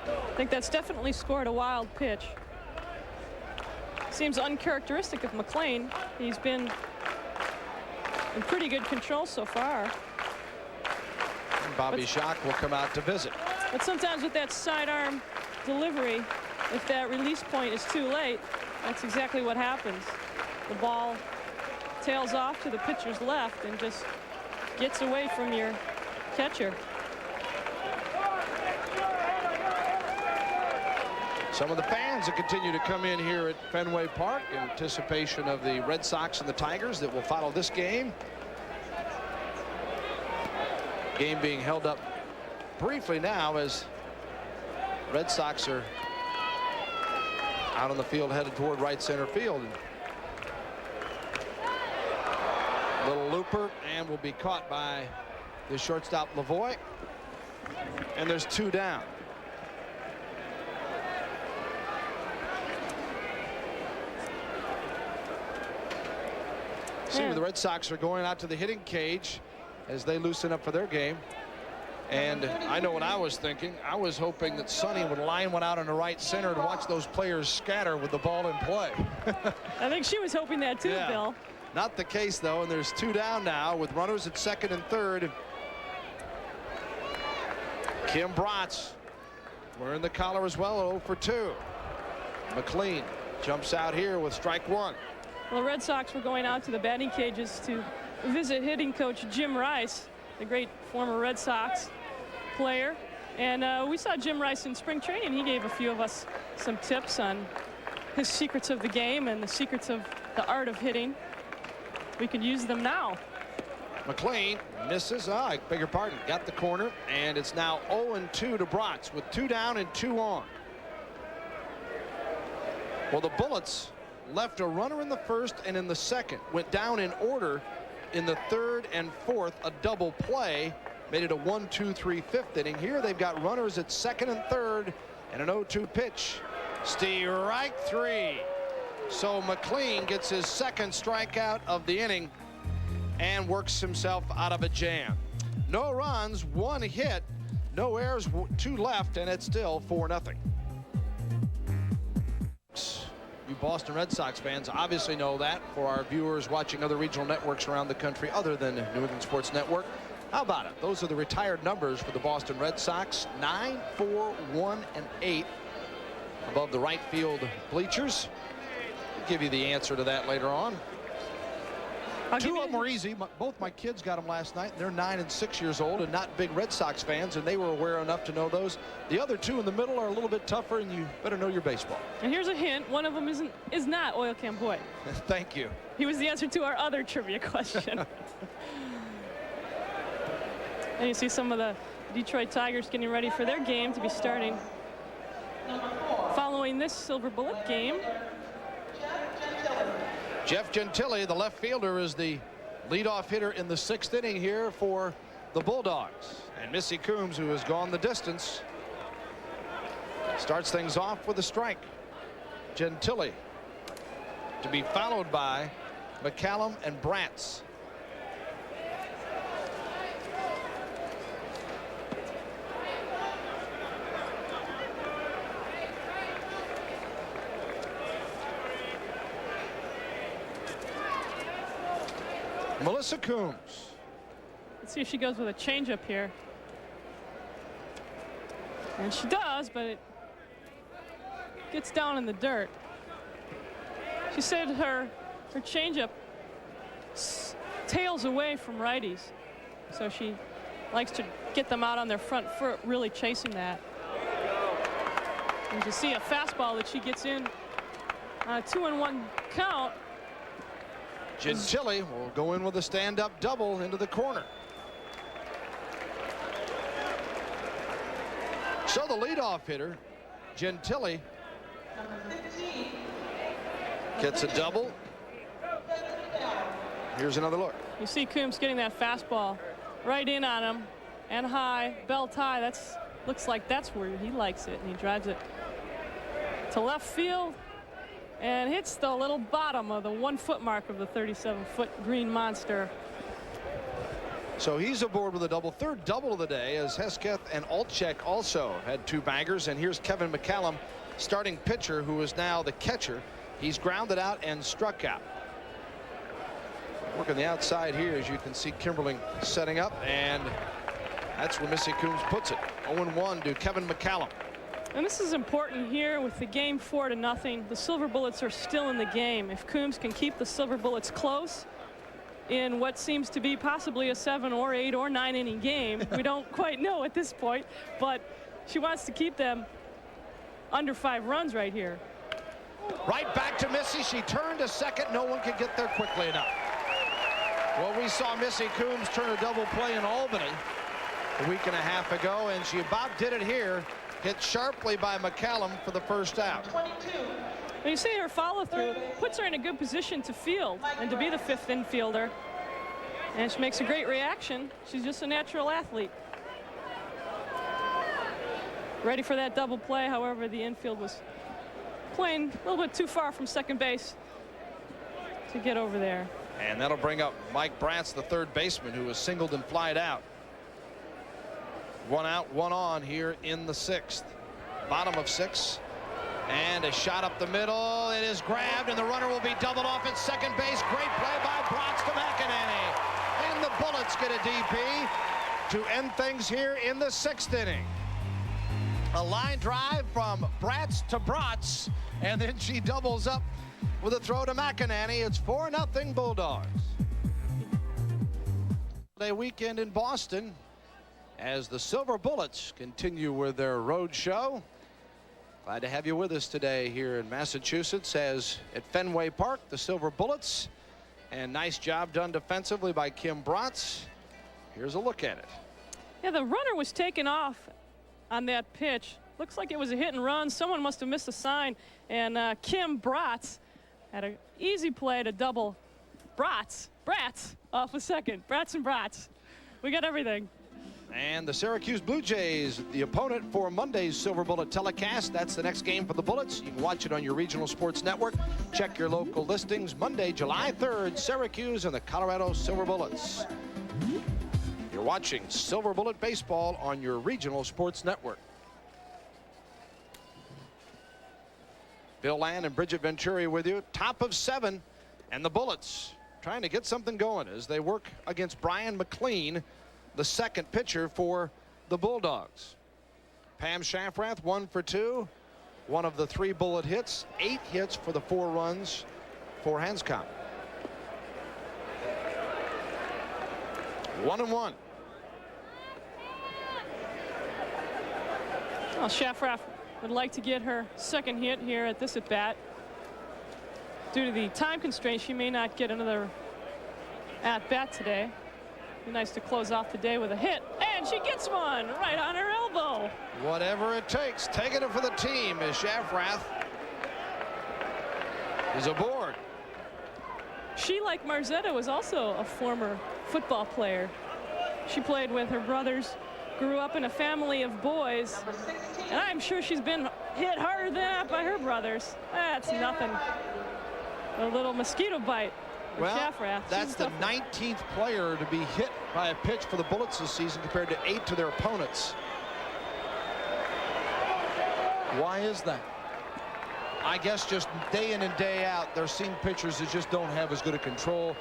[SPEAKER 2] I think that's definitely scored a wild pitch. Seems uncharacteristic of McLean. He's been in pretty good control so far.
[SPEAKER 1] And Bobby Jacques will come out to visit.
[SPEAKER 2] But sometimes with that sidearm delivery, if that release point is too late, that's exactly what happens. The ball tails off to the pitcher's left and just gets away from your catcher.
[SPEAKER 1] Some of the fans that continue to come in here at Fenway Park in anticipation of the Red Sox and the Tigers that will follow this game. Game being held up briefly now as Red Sox are out on the field headed toward right center field. Little looper, and will be caught by the shortstop Lavoie. And there's 2 down. See, the Red Sox are going out to the hitting cage as they loosen up for their game. And I know what I was thinking. I was hoping that Sonny would line one out in the right center to watch those players scatter with the ball in play.
[SPEAKER 2] I think she was hoping that too,
[SPEAKER 1] yeah.
[SPEAKER 2] Bill.
[SPEAKER 1] Not the case, though, and there's 2 down now with runners at second and third. Kim Bratz wearing the collar as well, 0 for 2. McLean jumps out here with strike 1.
[SPEAKER 2] Well, the Red Sox were going out to the batting cages to visit hitting coach Jim Rice, the great former Red Sox player. And we saw Jim Rice in spring training. He gave a few of us some tips on his secrets of the game and the secrets of the art of hitting. We could use them now.
[SPEAKER 1] McLean misses. I beg your pardon. Got the corner, and it's now 0-2 to Bratz with 2 down and 2 on. Well, the Bullets left a runner in the first and in the second. Went down in order in the third and fourth. A double play made it a 1-2-3 fifth inning. Here they've got runners at second and third and an 0-2 pitch. Strike 3. So McLean gets his second strikeout of the inning and works himself out of a jam. No runs, 1 hit, no errors, 2 left, and it's still 4-0. You Boston Red Sox fans obviously know that. For our viewers watching other regional networks around the country other than New England Sports Network, how about it? Those are the retired numbers for the Boston Red Sox. 9, 4, 1, and 8 above the right field bleachers. I'll give you the answer to that later on. 2 of them were easy. Both my kids got them last night. They're 9 and 6 years old and not big Red Sox fans, and they were aware enough to know those. The other 2 in the middle are a little bit tougher, and you better know your baseball.
[SPEAKER 2] And here's a hint. One of them is not Oil Camp Boy.
[SPEAKER 1] Thank you.
[SPEAKER 2] He was the answer to our other trivia question. And you see some of the Detroit Tigers getting ready for their game to be starting following this Silver Bullet game.
[SPEAKER 1] Jeff Gentile, the left fielder, is the leadoff hitter in the 6th inning here for the Bulldogs. And Missy Coombs, who has gone the distance, starts things off with a strike. Gentile to be followed by McCallum and Bratz. Melissa Coombs.
[SPEAKER 2] Let's see if she goes with a changeup here. And she does, but it gets down in the dirt. She said her changeup tails away from righties. So she likes to get them out on their front foot, really chasing that. And you see a fastball that she gets in on a 2-1 count.
[SPEAKER 1] Gentile will go in with a stand-up double into the corner. So the leadoff hitter, Gentile, gets a double. Here's another look.
[SPEAKER 2] You see Coombs getting that fastball right in on him and high, belt high. Looks like that's where he likes it, and he drives it to left field and hits the little bottom of the 1-foot mark of the 37-foot green monster.
[SPEAKER 1] So he's aboard with a double, third double of the day, as Hesketh and Altchek also had 2 bangers. And here's Kevin McCallum, starting pitcher, who is now the catcher. He's grounded out and struck out. Working the outside here, as you can see Kimberling setting up, and that's where Missy Coombs puts it. 0-1 to Kevin McCallum.
[SPEAKER 2] And this is important here with the game 4-0. The Silver Bullets are still in the game. If Coombs can keep the Silver Bullets close in what seems to be possibly a 7 or 8 or 9 inning game, we don't quite know at this point, but she wants to keep them under 5 runs right here.
[SPEAKER 1] Right back to Missy. She turned to second. No one could get there quickly enough. Well, we saw Missy Coombs turn a double play in Albany a week and a half ago, and she about did it here. Hit sharply by McCallum for the first out.
[SPEAKER 3] 22.
[SPEAKER 2] You see her follow through puts her in a good position to field and to be the 5th infielder. And she makes a great reaction. She's just a natural athlete. Ready for that double play. However, the infield was playing a little bit too far from second base to get over there.
[SPEAKER 1] And that'll bring up Mike Bratz, the third baseman, who was singled and flied out. 1 out, 1 on here in the 6th. Bottom of 6. And a shot up the middle. It is grabbed, and the runner will be doubled off at second base. Great play by Bratz to McEnany. And the Bullets get a DP to end things here in the 6th inning. A line drive from Bratz to Bratz, and then she doubles up with a throw to McEnany. It's 4-0 Bulldogs. A weekend in Boston as the Silver Bullets continue with their road show. Glad to have you with us today here in Massachusetts as at Fenway Park, the Silver Bullets. And nice job done defensively by Kim Bratz. Here's a look at it.
[SPEAKER 2] Yeah, the runner was taken off on that pitch. Looks like it was a hit and run. Someone must have missed a sign. And Kim Bratz had an easy play to double Bratz off a second. Bratz and Bratz. We got everything.
[SPEAKER 1] And the Syracuse Blue Jays, the opponent for Monday's Silver Bullet telecast. That's the next game for the Bullets. You can watch it on your regional sports network. Check your local listings. Monday, July 3rd, Syracuse and the Colorado Silver Bullets. You're watching Silver Bullet Baseball on your regional sports network. Bill Land and Bridget Venturi with you. Top of 7, and the Bullets trying to get something going as they work against Brian McLean, the second pitcher for the Bulldogs. Pam Shafrath 1 for 2, one of the 3 bullet hits, 8 hits for the 4 runs for Hanscom. 1-1.
[SPEAKER 2] Well, Shafrath would like to get her second hit here at this at bat. Due to the time constraints, she may not get another at bat today. Be nice to close off the day with a hit, and she gets one right on her elbow.
[SPEAKER 1] Whatever it takes, taking it for the team as Shafrath is aboard.
[SPEAKER 2] She, like Marzetta, was also a former football player. She played with her brothers, grew up in a family of boys, and I'm sure she's been hit harder than that by her brothers. That's nothing. A little mosquito bite.
[SPEAKER 1] Well,
[SPEAKER 2] Shafrath.
[SPEAKER 1] that's the 19th player to be hit by a pitch for the Bullets this season compared to 8 to their opponents. Why is that? I guess just day in and day out, they're seeing pitchers that just don't have as good a control.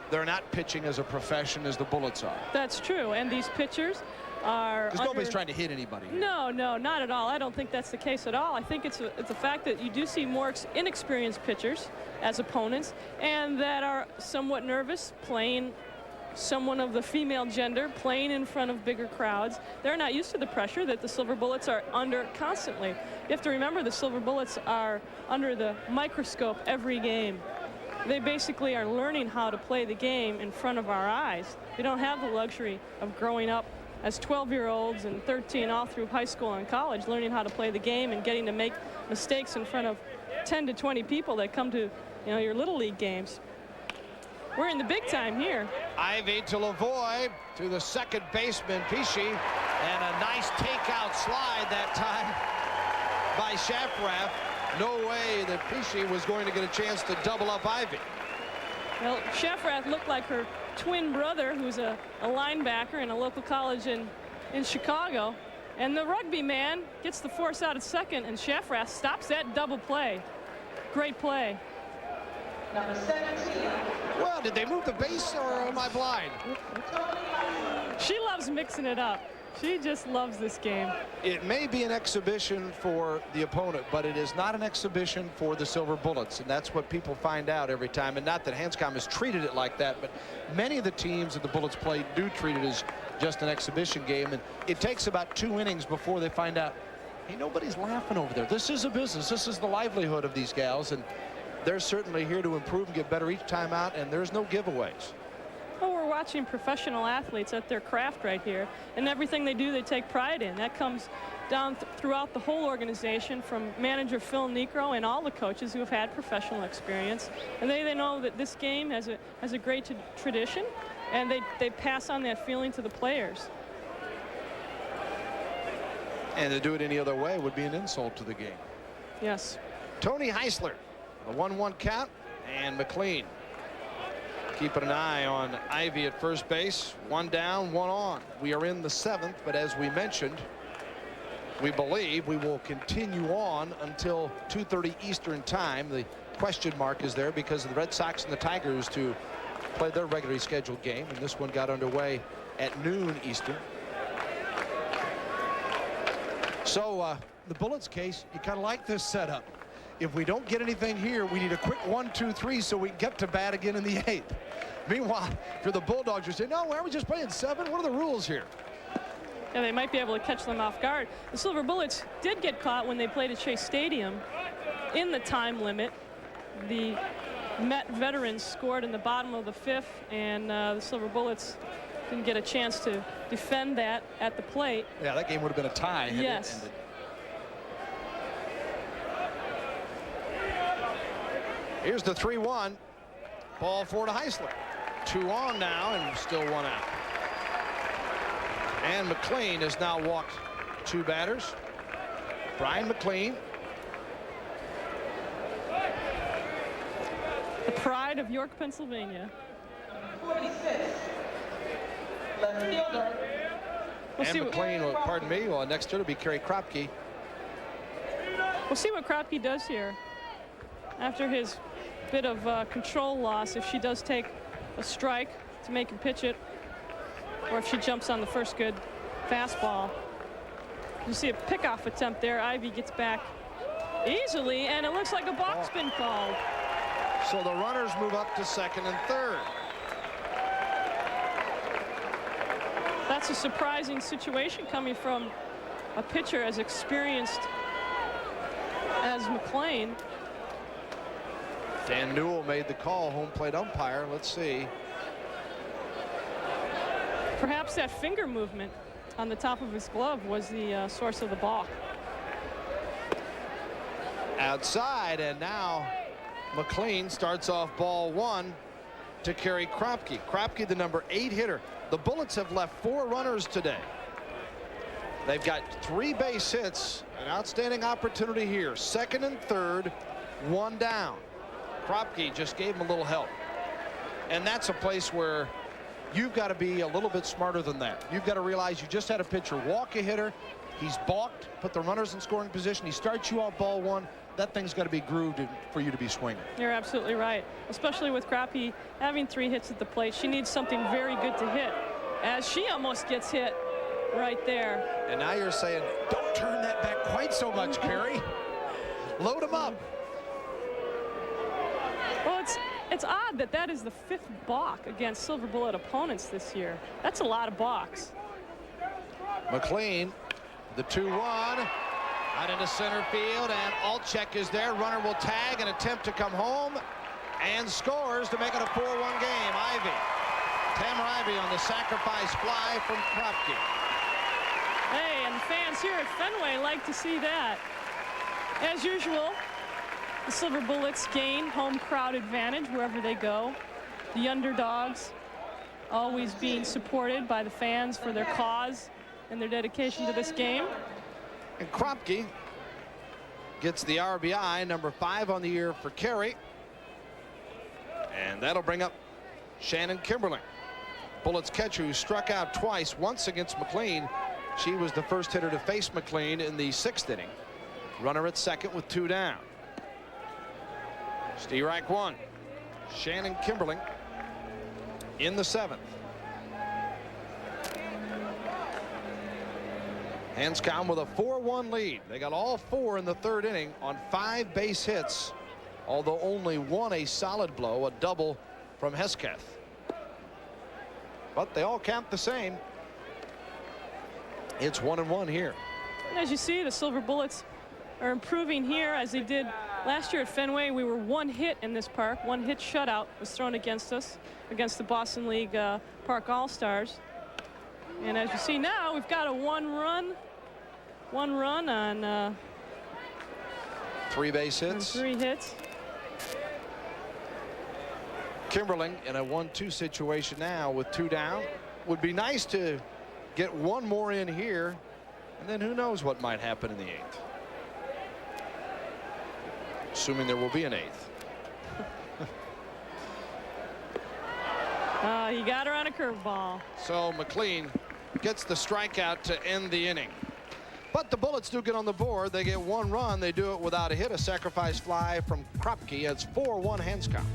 [SPEAKER 1] They're not pitching as a profession as the Bullets are.
[SPEAKER 2] That's true, and these pitchers are
[SPEAKER 1] because nobody's trying to hit anybody here.
[SPEAKER 2] No, not at all. I don't think that's the case at all. I think it's a fact that you do see more inexperienced pitchers as opponents, and that are somewhat nervous playing someone of the female gender, playing in front of bigger crowds. They're not used to the pressure that the Silver Bullets are under constantly. You have to remember the Silver Bullets are under the microscope every game. They basically are learning how to play the game in front of our eyes. They don't have the luxury of growing up as 12-year-olds and 13 all through high school and college, learning how to play the game and getting to make mistakes in front of 10 to 20 people that come to, your Little League games. We're in the big time here.
[SPEAKER 1] Ivy to Lavoie, to the second baseman, Pesci, and a nice takeout slide that time by Shafrath. No way that Pesci was going to get a chance to double up Ivy.
[SPEAKER 2] Well, Shafrath looked like her twin brother, who's a linebacker in a local college in Chicago. And the rugby man gets the force out at second, and Shafrath stops that double play. Great play.
[SPEAKER 3] Number 17.
[SPEAKER 1] Well, did they move the base, or am I blind?
[SPEAKER 2] She loves mixing it up. She just loves this game.
[SPEAKER 1] It may be an exhibition for the opponent, but it is not an exhibition for the Silver Bullets, and that's what people find out every time. And not that Hanscom has treated it like that, but many of the teams that the Bullets play do treat it as just an exhibition game, and it takes about 2 innings before they find out, hey, nobody's laughing over there. This is a business. This is the livelihood of these gals, and they're certainly here to improve and get better each time out, and there's no giveaways.
[SPEAKER 2] Well, we're watching professional athletes at their craft right here, and everything they do, they take pride in. That comes down throughout the whole organization, from manager Phil Necro and all the coaches who have had professional experience. And they know that this game has a great tradition, And they pass on that feeling to the players.
[SPEAKER 1] And to do it any other way would be an insult to the game.
[SPEAKER 2] Yes.
[SPEAKER 1] Tony Heisler, the 1-1 count, and McLean keeping an eye on Ivy at first base. 1 down, 1 on. We are in the 7th, but as we mentioned, we believe we will continue on until 2:30 Eastern time. The question mark is there because of the Red Sox and the Tigers to play their regularly scheduled game, and this one got underway at noon Eastern. So the Bullets case, you kind of like this setup. If we don't get anything here, we need a quick 1, 2, 3 so we can get to bat again in the 8th. Meanwhile, for the Bulldogs, you're saying, no, why are we just playing 7? What are the rules here?
[SPEAKER 2] Yeah, they might be able to catch them off guard. The Silver Bullets did get caught when they played at Shea Stadium in the time limit. The Met veterans scored in the bottom of the 5th, and the Silver Bullets didn't get a chance to defend that at the plate.
[SPEAKER 1] Yeah, that game would have been a tie.
[SPEAKER 2] Yes.
[SPEAKER 1] Here's the 3-1. Ball 4 to Heisler. 2 on now and still 1 out. And McLean has now walked 2 batters. Brian McLean.
[SPEAKER 2] The pride of York, Pennsylvania.
[SPEAKER 3] 46. Left fielder.
[SPEAKER 1] And McLean, pardon me, well, next to it will be Kerry Kropke.
[SPEAKER 2] We'll see what Kropke does here. After his bit of control loss, if she does take a strike to make him pitch it, or if she jumps on the first good fastball. You see a pickoff attempt there. Ivy gets back easily, and it looks like a balk's been called.
[SPEAKER 1] So the runners move up to 2nd and 3rd.
[SPEAKER 2] That's a surprising situation coming from a pitcher as experienced as McLean.
[SPEAKER 1] Dan Newell made the call, home plate umpire. Let's see.
[SPEAKER 2] Perhaps that finger movement on the top of his glove was the source of the balk.
[SPEAKER 1] Outside, and now McLean starts off ball 1 to Kerry Kropke. Kropke, the number 8 hitter. The Bullets have left 4 runners today. They've got 3 base hits. An outstanding opportunity here. 2nd and 3rd, 1 down. Kropke just gave him a little help. And that's a place where you've got to be a little bit smarter than that. You've got to realize you just had a pitcher walk a hitter. He's balked, put the runners in scoring position. He starts you off ball 1. That thing's got to be grooved for you to be swinging.
[SPEAKER 2] You're absolutely right, especially with Kropke having 3 hits at the plate. She needs something very good to hit, as she almost gets hit right there.
[SPEAKER 1] And now you're saying, don't turn that back quite so much, Kerry. Load him up.
[SPEAKER 2] Well, it's odd that that is the 5th balk against Silver Bullet opponents this year. That's a lot of balks.
[SPEAKER 1] McLean, the 2-1. Out into center field, and Altchek is there. Runner will tag and attempt to come home and scores to make it a 4-1 game. Ivy. Tamara Ivy on the sacrifice fly from Kropke.
[SPEAKER 2] Hey, and the fans here at Fenway like to see that. As usual, the Silver Bullets gain home crowd advantage wherever they go. The underdogs always being supported by the fans for their cause and their dedication to this game.
[SPEAKER 1] And Kropke gets the RBI, number 5 on the year for Kerry. And that'll bring up Shannon Kimberling, Bullets catcher, who struck out twice, once against McLean. She was the first hitter to face McLean in the 6th inning. Runner at 2nd with 2 down. Strike 1. Shannon Kimberling in the 7th. Hanscom with a 4-1 lead. They got all 4 in the 3rd inning on 5 base hits, although only 1 a solid blow, a double from Hesketh. But they all count the same. It's 1-1 here.
[SPEAKER 2] And as you see, the Silver Bullets are improving here as they did last year at Fenway. We were 1 hit in this park. 1 hit shutout was thrown against us, against the Boston League Park All-Stars. And as you see now, we've got a one run on
[SPEAKER 1] 3 base hits.
[SPEAKER 2] 3 hits.
[SPEAKER 1] Kimberling in a 1-2 situation now with 2 down. Would be nice to get 1 more in here, and then who knows what might happen in the 8th. Assuming there will be an 8th.
[SPEAKER 2] He got her on a curveball.
[SPEAKER 1] So McLean gets the strikeout to end the inning. But the Bullets do get on the board. They get 1 run. They do it without a hit. A sacrifice fly from Kropke. It's 4-1 Hanscom.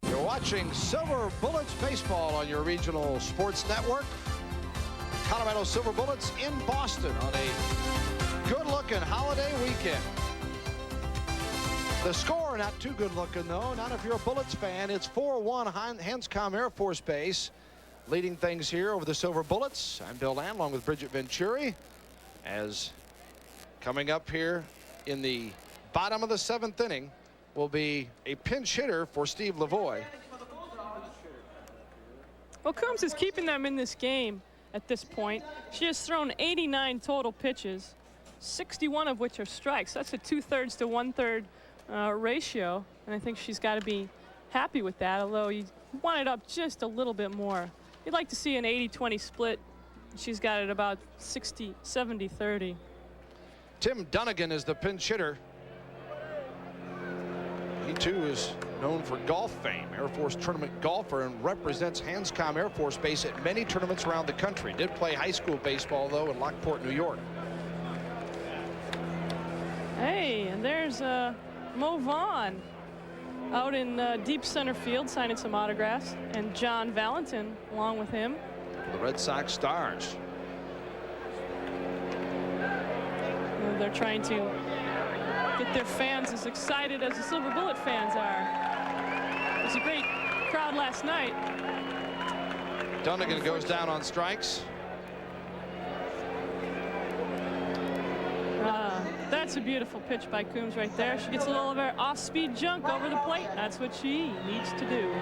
[SPEAKER 1] You're watching Silver Bullets baseball on your regional sports network. Colorado Silver Bullets in Boston on a good-looking holiday weekend. The score not too good-looking, though. Not if you're a Bullets fan. It's 4-1 Hanscom Air Force Base. Leading things here over the Silver Bullets. I'm Bill Land along with Bridget Venturi. As coming up here in the bottom of the 7th inning will be a pinch hitter for Steve Lavoie.
[SPEAKER 2] Well, Coombs is keeping them in this game at this point. She has thrown 89 total pitches, 61 of which are strikes. That's a 2/3 to 1/3 ratio, and I think she's got to be happy with that, although you want it up just a little bit more. You'd like to see an 80-20 split. She's got it about 60, 70, 30.
[SPEAKER 1] Tim Dunnigan is the pinch hitter. He too is known for golf fame, Air Force tournament golfer, and represents Hanscom Air Force Base at many tournaments around the country. Did play high school baseball though in Lockport, New York.
[SPEAKER 2] Hey, and there's Mo Vaughn out in deep center field signing some autographs, and John Valentin along with him.
[SPEAKER 1] The Red Sox Stars.
[SPEAKER 2] They're trying to get their fans as excited as the Silver Bullet fans are. It was a great crowd last night.
[SPEAKER 1] Dunnigan goes down on strikes.
[SPEAKER 2] That's a beautiful pitch by Coombs right there. She gets a little of her off-speed junk over the plate. That's what she needs to do.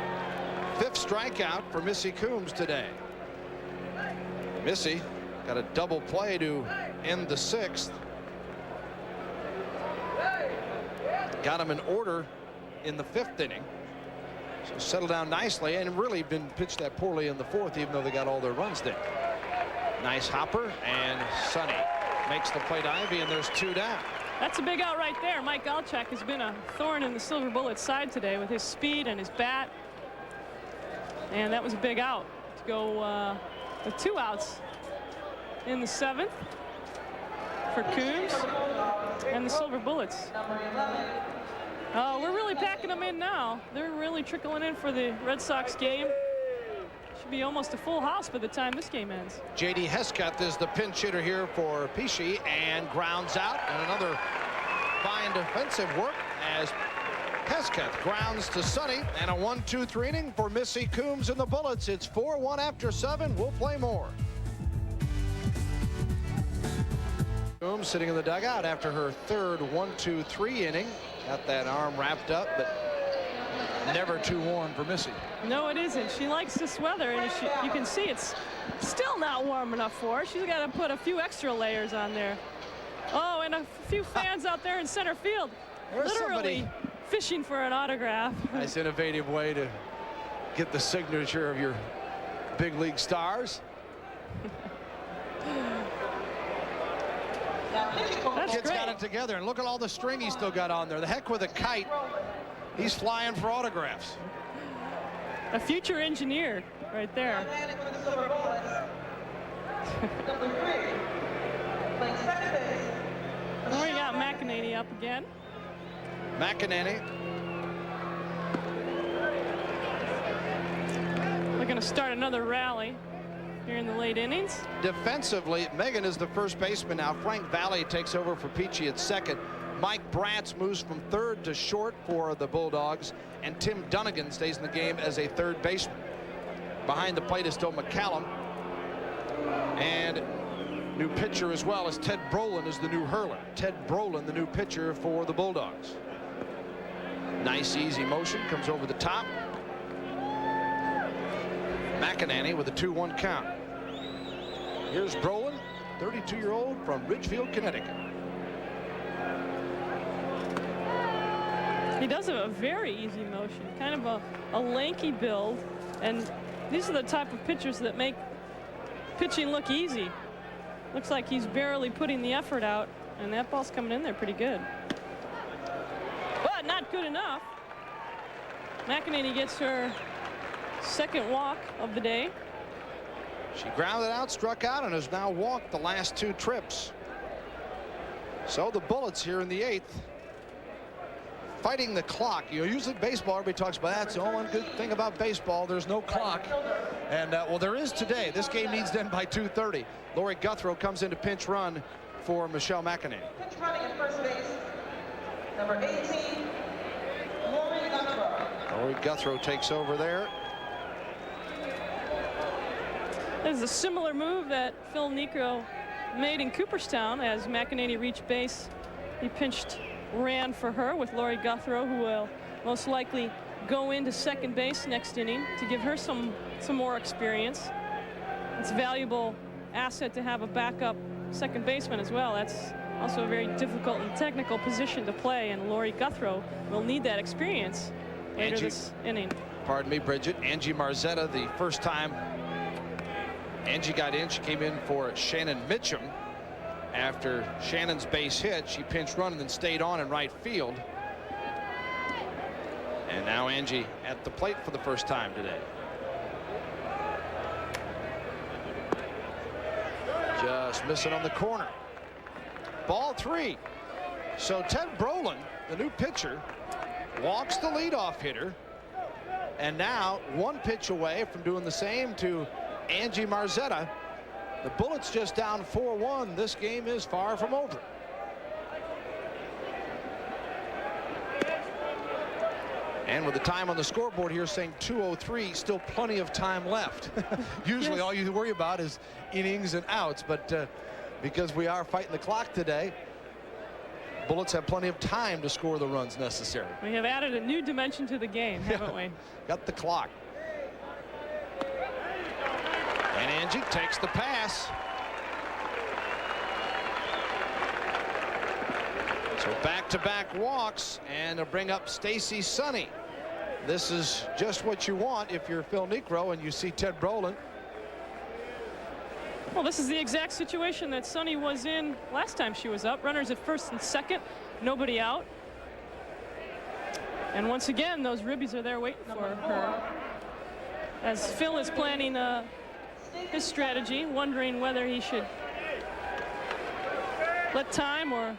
[SPEAKER 1] 5th strikeout for Missy Coombs today. Missy got a double play to end the 6th. Got him in order in the 5th inning. So settled down nicely and really been pitched that poorly in the 4th, even though they got all their runs there. Nice hopper, and Sonny makes the plate Ivy, and there's 2 down.
[SPEAKER 2] That's a big out right there. Mike Alchak has been a thorn in the Silver Bullet side today with his speed and his bat. And that was a big out to go with 2 outs in the 7th for Coombs and the Silver Bullets. Oh, we're really packing them in now. They're really trickling in for the Red Sox game. Should be almost a full house by the time this game ends.
[SPEAKER 1] J.D. Hesketh is the pinch hitter here for Pesci, and grounds out, and another fine defensive work as Hesketh grounds to Sonny, and a 1-2-3 inning for Missy Coombs and the Bullets. It's 4-1 after 7. We'll play more. Coombs sitting in the dugout after her 3rd 1-2-3 inning. Got that arm wrapped up, but never too warm for Missy.
[SPEAKER 2] No, it isn't. She likes this weather, and you can see it's still not warm enough for her. She's got to put a few extra layers on there. Oh, and a few fans out there in center field.
[SPEAKER 1] There's
[SPEAKER 2] literally
[SPEAKER 1] somebody
[SPEAKER 2] fishing for an autograph.
[SPEAKER 1] Nice innovative way to get the signature of your big league stars.
[SPEAKER 2] That's
[SPEAKER 1] Kid's
[SPEAKER 2] great.
[SPEAKER 1] got it together, and look at all the string he's still got on there. The heck with a kite. He's flying for autographs.
[SPEAKER 2] A future engineer right there. Oh, we got McEnany up again.
[SPEAKER 1] McEnany.
[SPEAKER 2] We're going to start another rally here in the late innings.
[SPEAKER 1] Defensively, Megan is the first baseman now. Frank Valley takes over for Peachy at 2nd. Mike Bratz moves from 3rd to short for the Bulldogs, and Tim Dunnigan stays in the game as a 3rd baseman. Behind the plate is still McCallum, and new pitcher as well as Ted Brolin is the new hurler. Ted Brolin, the new pitcher for the Bulldogs. Nice easy motion, comes over the top. McEnany with a 2-1 count. Here's Brolin, 32-year-old from Ridgefield, Connecticut.
[SPEAKER 2] He does have a very easy motion, kind of a lanky build, and these are the type of pitchers that make pitching look easy. Looks like he's barely putting the effort out, and that ball's coming in there pretty good. But not good enough. McEnany gets her second walk of the day.
[SPEAKER 1] She grounded out, struck out, and has now walked the last 2 trips. So the Bullets here in the 8th, fighting the clock. You know, usually baseball, everybody talks about that's the only good thing about baseball. There's no clock. And, well, there is today. This game needs to end by 2:30. Lori Guthrow comes in to pinch run for Michelle McEnany.
[SPEAKER 3] Pinch running at first base, number 18, Lori Guthrow.
[SPEAKER 1] Lori Guthrow takes over there.
[SPEAKER 2] There's a similar move that Phil Niekro made in Cooperstown as McEnany reached base. He ran for her with Lori Guthrow, who will most likely go into second base next inning to give her some more experience. It's a valuable asset to have a backup second baseman as well. That's also a very difficult and technical position to play, and Lori Guthrow will need that experience later this inning.
[SPEAKER 1] Pardon me, Bridget. Angie Marzetta, the first time Angie got in, she came in for Shannon Mitchum. After Shannon's base hit, she pinched run and then stayed on in right field. And now Angie at the plate for the first time today. Just missing on the corner. Ball 3. So Ted Brolin, the new pitcher, walks the leadoff hitter. And now 1 pitch away from doing the same to Angie Marzetta. The Bullets just down 4-1. This game is far from over. And with the time on the scoreboard here saying 2:03, still plenty of time left. Usually all you worry about is innings and outs, but because we are fighting the clock today, Bullets have plenty of time to score the runs necessary.
[SPEAKER 2] We have added a new dimension to the game, haven't we?
[SPEAKER 1] Got the clock. And Angie takes the pass. So back-to-back walks, and to bring up Stacy Sonny. This is just what you want if you're Phil Niekro and you see Ted Brolin.
[SPEAKER 2] Well, this is the exact situation that Sonny was in last time she was up. Runners at first and second, nobody out. And once again, those ribbies are there waiting for her. As Phil is planning his strategy, wondering whether he should let time or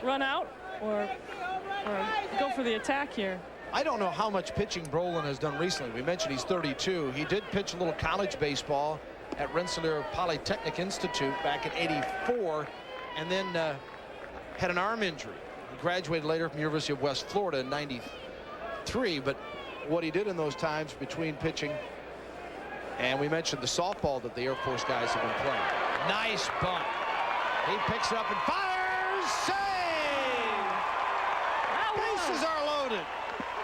[SPEAKER 2] run out or go for the attack here.
[SPEAKER 1] I don't know how much pitching Brolin has done recently. We mentioned he's 32. He did pitch a little college baseball at Rensselaer Polytechnic Institute back in '84, and then had an arm injury. He graduated later from the University of West Florida in '93, but what he did in those times between pitching, and we mentioned the softball that the Air Force guys have been playing. Nice bunt. He picks it up and fires. Save! Bases are loaded.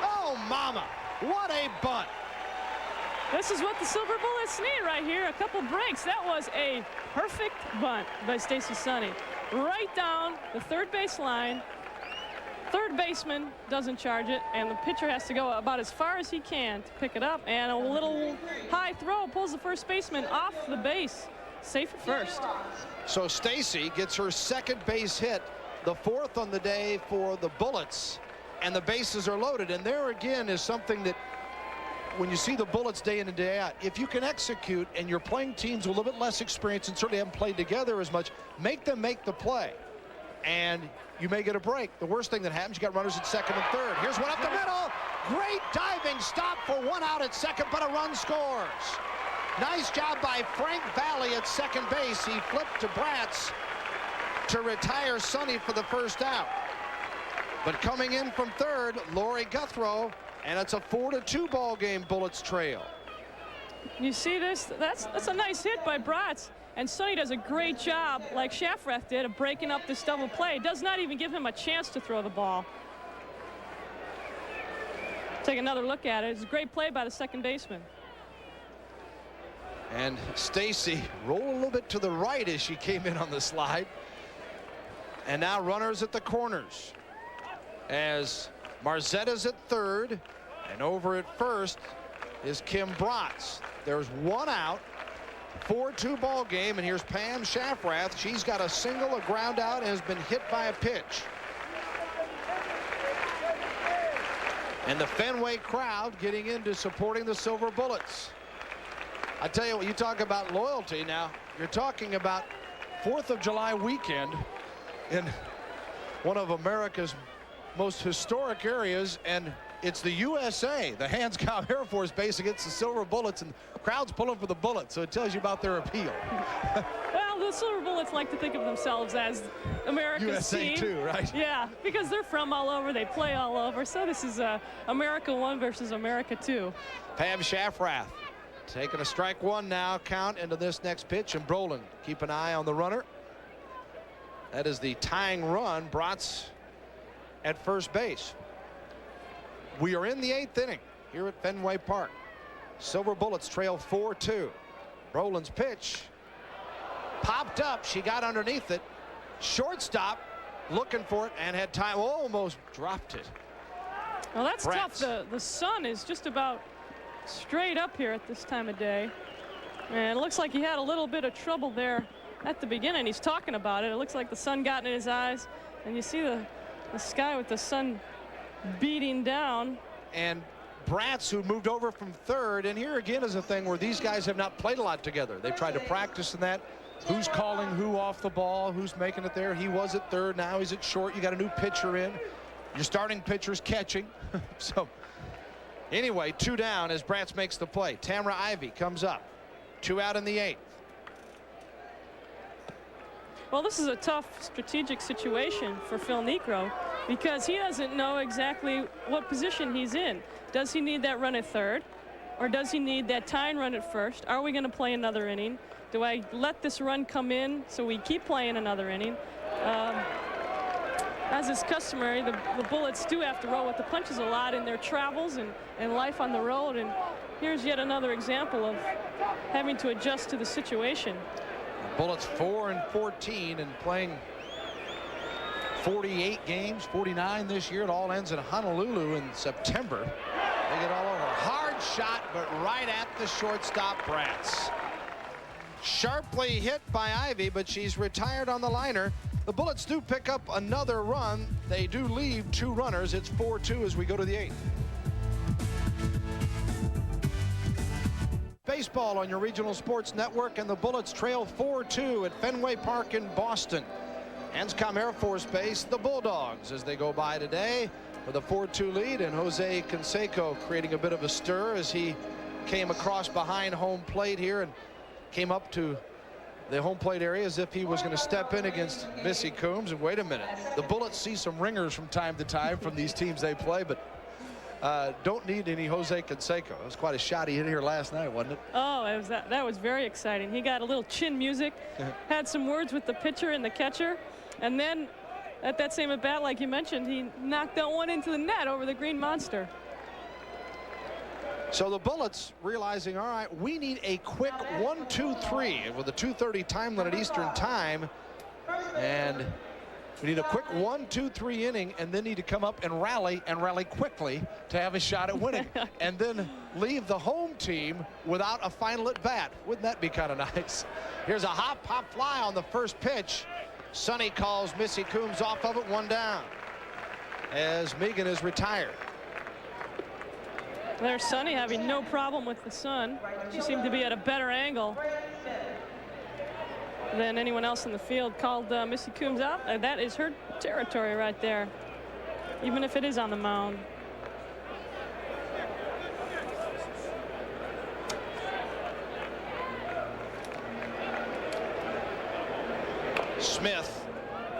[SPEAKER 1] Oh, mama. What a bunt.
[SPEAKER 2] This is what the Silver Bullets need right here. A couple breaks. That was a perfect bunt by Stacy Sonny. Right down the third base line. Third baseman doesn't charge it, and the pitcher has to go about as far as he can to pick it up, and a little high throw pulls the first baseman off the base. Safe at first.
[SPEAKER 1] So Stacy gets her second base hit, the 4th on the day for the Bullets, and the bases are loaded. And there again is something that when you see the Bullets day in and day out, if you can execute and you're playing teams with a little bit less experience and certainly haven't played together as much, make them make the play. And you may get a break. The worst thing that happens, you got runners at second and third. Here's one up the middle. Great diving stop for 1 out at second, but a run scores. Nice job by Frank Valley at second base. He flipped to Bratz to retire Sonny for the first out. But coming in from third, Lori Guthrow, and it's a 4-2 ball game. Bullets trail.
[SPEAKER 2] You see this? That's a nice hit by Bratz. And Sonny does a great job, like Shafrath did, of breaking up this double play. Does not even give him a chance to throw the ball. Take another look at it. It's a great play by the second baseman.
[SPEAKER 1] And Stacy rolled a little bit to the right as she came in on the slide. And now runners at the corners. as Marzetta's at third, and over at first is Kim Bratz. There's one out. 4-2 ball game, and here's Pam Shafrath. She's got a single, a ground out, and has been hit by a pitch. And the Fenway crowd getting into supporting the Silver Bullets. I tell you what, you talk about loyalty. Now you're talking about 4th of July weekend in one of America's most historic areas, and it's the USA, the Hanscom Air Force Base, against the Silver Bullets, and crowds pulling for the Bullets, so it tells you about their appeal.
[SPEAKER 2] Well, the Silver Bullets like to think of themselves as America's
[SPEAKER 1] USA
[SPEAKER 2] team.
[SPEAKER 1] too, right?
[SPEAKER 2] Yeah, because they're from all over, they play all over, so this is America 1 versus America 2.
[SPEAKER 1] Pam Shafrath taking a strike one now, count into this next pitch, and Brolin keep an eye on the runner. That is the tying run, Bratz at first base. We are in the 8th inning here at Fenway Park. Silver Bullets trail 4-2. Brolin's pitch popped up. She got underneath it. Shortstop looking for it and had time. Almost dropped it.
[SPEAKER 2] Well, that's
[SPEAKER 1] Bratz.
[SPEAKER 2] tough. The sun is just about straight up here at this time of day. And it looks like he had a little bit of trouble there at the beginning. He's talking about it. It looks like the sun got in his eyes. And you see the sky with the sun beating down.
[SPEAKER 1] And Bratz, who moved over from third, and here again is a thing where these guys have not played a lot together. They've tried to practice in that. Who's calling who off the ball, who's making it there. He was at third, now he's at short. You got a new pitcher in. Your starting pitcher's catching. So anyway, 2 down as Bratz makes the play. Tamara Ivy comes up. 2 out in the 8th.
[SPEAKER 2] Well, this is a tough strategic situation for Phil Niekro because he doesn't know exactly what position he's in. Does he need that run at third, or does he need that tying run at first? Are we going to play another inning? Do I let this run come in so we keep playing another inning? As is customary, the Bullets do have to roll with the punches a lot in their travels and life on the road, and here's yet another example of having to adjust to the situation.
[SPEAKER 1] Bullets 4-14 and playing 48 games, 49 this year. It all ends in Honolulu in September. They get all over. Hard shot, but right at the shortstop, Bratz. Sharply hit by Ivy, but she's retired on the liner. The Bullets do pick up another run. They do leave 2 runners. It's 4-2 as we go to the 8th. Baseball on your regional sports network, and the Bullets trail 4-2 at Fenway Park in Boston. Hanscom Air Force Base, the Bulldogs, as they go by today with a 4-2 lead, and Jose Canseco creating a bit of a stir as he came across behind home plate here and came up to the home plate area as if he was going to step in against Missy Coombs. And wait a minute, the Bullets see some ringers from time to time from these teams they play, but don't need any Jose Canseco. It was quite a shot he hit here last night, wasn't it?
[SPEAKER 2] Oh, it was that was very exciting. He got a little chin music, had some words with the pitcher and the catcher, and then at that same at bat, like you mentioned, he knocked that one into the net over the Green Monster.
[SPEAKER 1] So the Bullets realizing, all right, we need a quick 1-2-3 with a 2:30 time limit Eastern time, and we need a quick 1-2-3 inning, and then need to come up and rally quickly to have a shot at winning, and then leave the home team without a final at bat. Wouldn't that be kind of nice? Here's a hop fly on the first pitch. Sonny calls Missy Coombs off of it, 1 down as Megan is retired.
[SPEAKER 2] There's Sonny having no problem with the sun. She seemed to be at a better angle than anyone else in the field. Called Missy Coombs out. That is her territory right there, even if it is on the mound.
[SPEAKER 1] Smith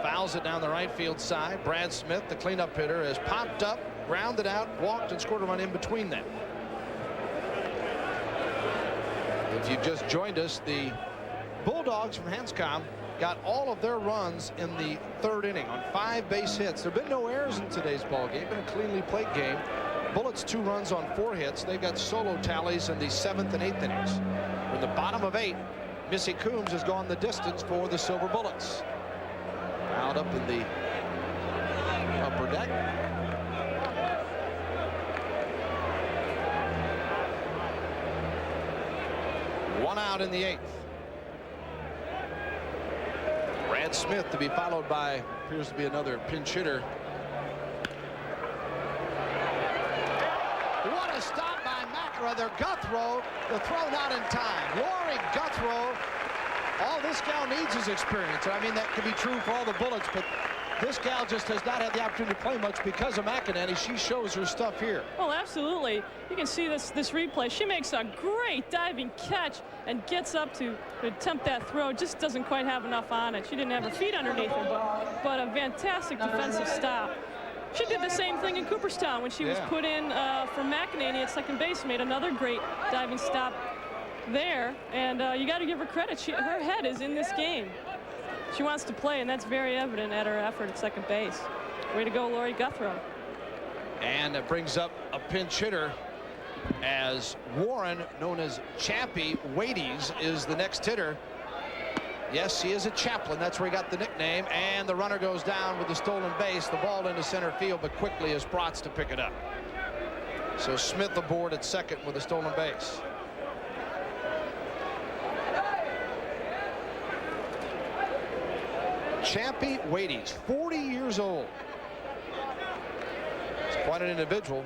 [SPEAKER 1] fouls it down the right field side. Brad Smith, the cleanup hitter, has popped up, grounded out, walked, and scored a run in between them. If you just joined us, the Bulldogs from Hanscom got all of their runs in the 3rd inning on 5 base hits. There have been no errors in today's ball game. Been a cleanly played game. Bullets 2 runs on 4 hits. They've got solo tallies in the 7th and 8th innings. From the bottom of 8, Missy Coombs has gone the distance for the Silver Bullets. Out up in the upper deck. One out in the 8th. Brad Smith to be followed by, appears to be another pinch hitter. What a stop by McElrath. Guthrow, the throw not in time. Lori Guthrow, all this gal needs is experience. I mean, that could be true for all the Bullets, but this gal just has not had the opportunity to play much because of McEnany. She shows her stuff here.
[SPEAKER 2] Well, absolutely. You can see this replay. She makes a great diving catch and gets up to attempt that throw. Just doesn't quite have enough on it. She didn't have her feet underneath her, but a fantastic defensive stop. She did the same thing in Cooperstown when she was put in for McEnany at second base. Made another great diving stop there, and you got to give her credit. Her head is in this game. She wants to play, and that's very evident at her effort at second base. Way to go, Lori Guthrow.
[SPEAKER 1] And it brings up a pinch hitter as Warren, known as Chappie Wades, is the next hitter. Yes, he is a chaplain. That's where he got the nickname. And the runner goes down with the stolen base. The ball into center field, but quickly is Bratz to pick it up. So Smith aboard at second with a stolen base. Chappie Wades, 40 years old. He's quite an individual.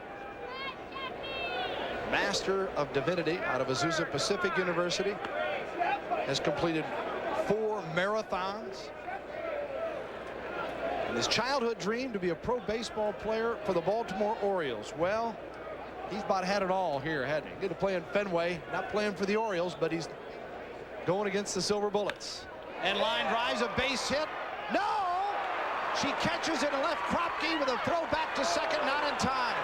[SPEAKER 1] Master of Divinity out of Azusa Pacific University. Has completed 4 marathons. And his childhood dream to be a pro baseball player for the Baltimore Orioles. Well, he's about had it all here, hadn't he? Get to play in Fenway, not playing for the Orioles, but he's going against the Silver Bullets. And line drives, a base hit. No! She catches it and left Kropke with a throw back to second, not in time.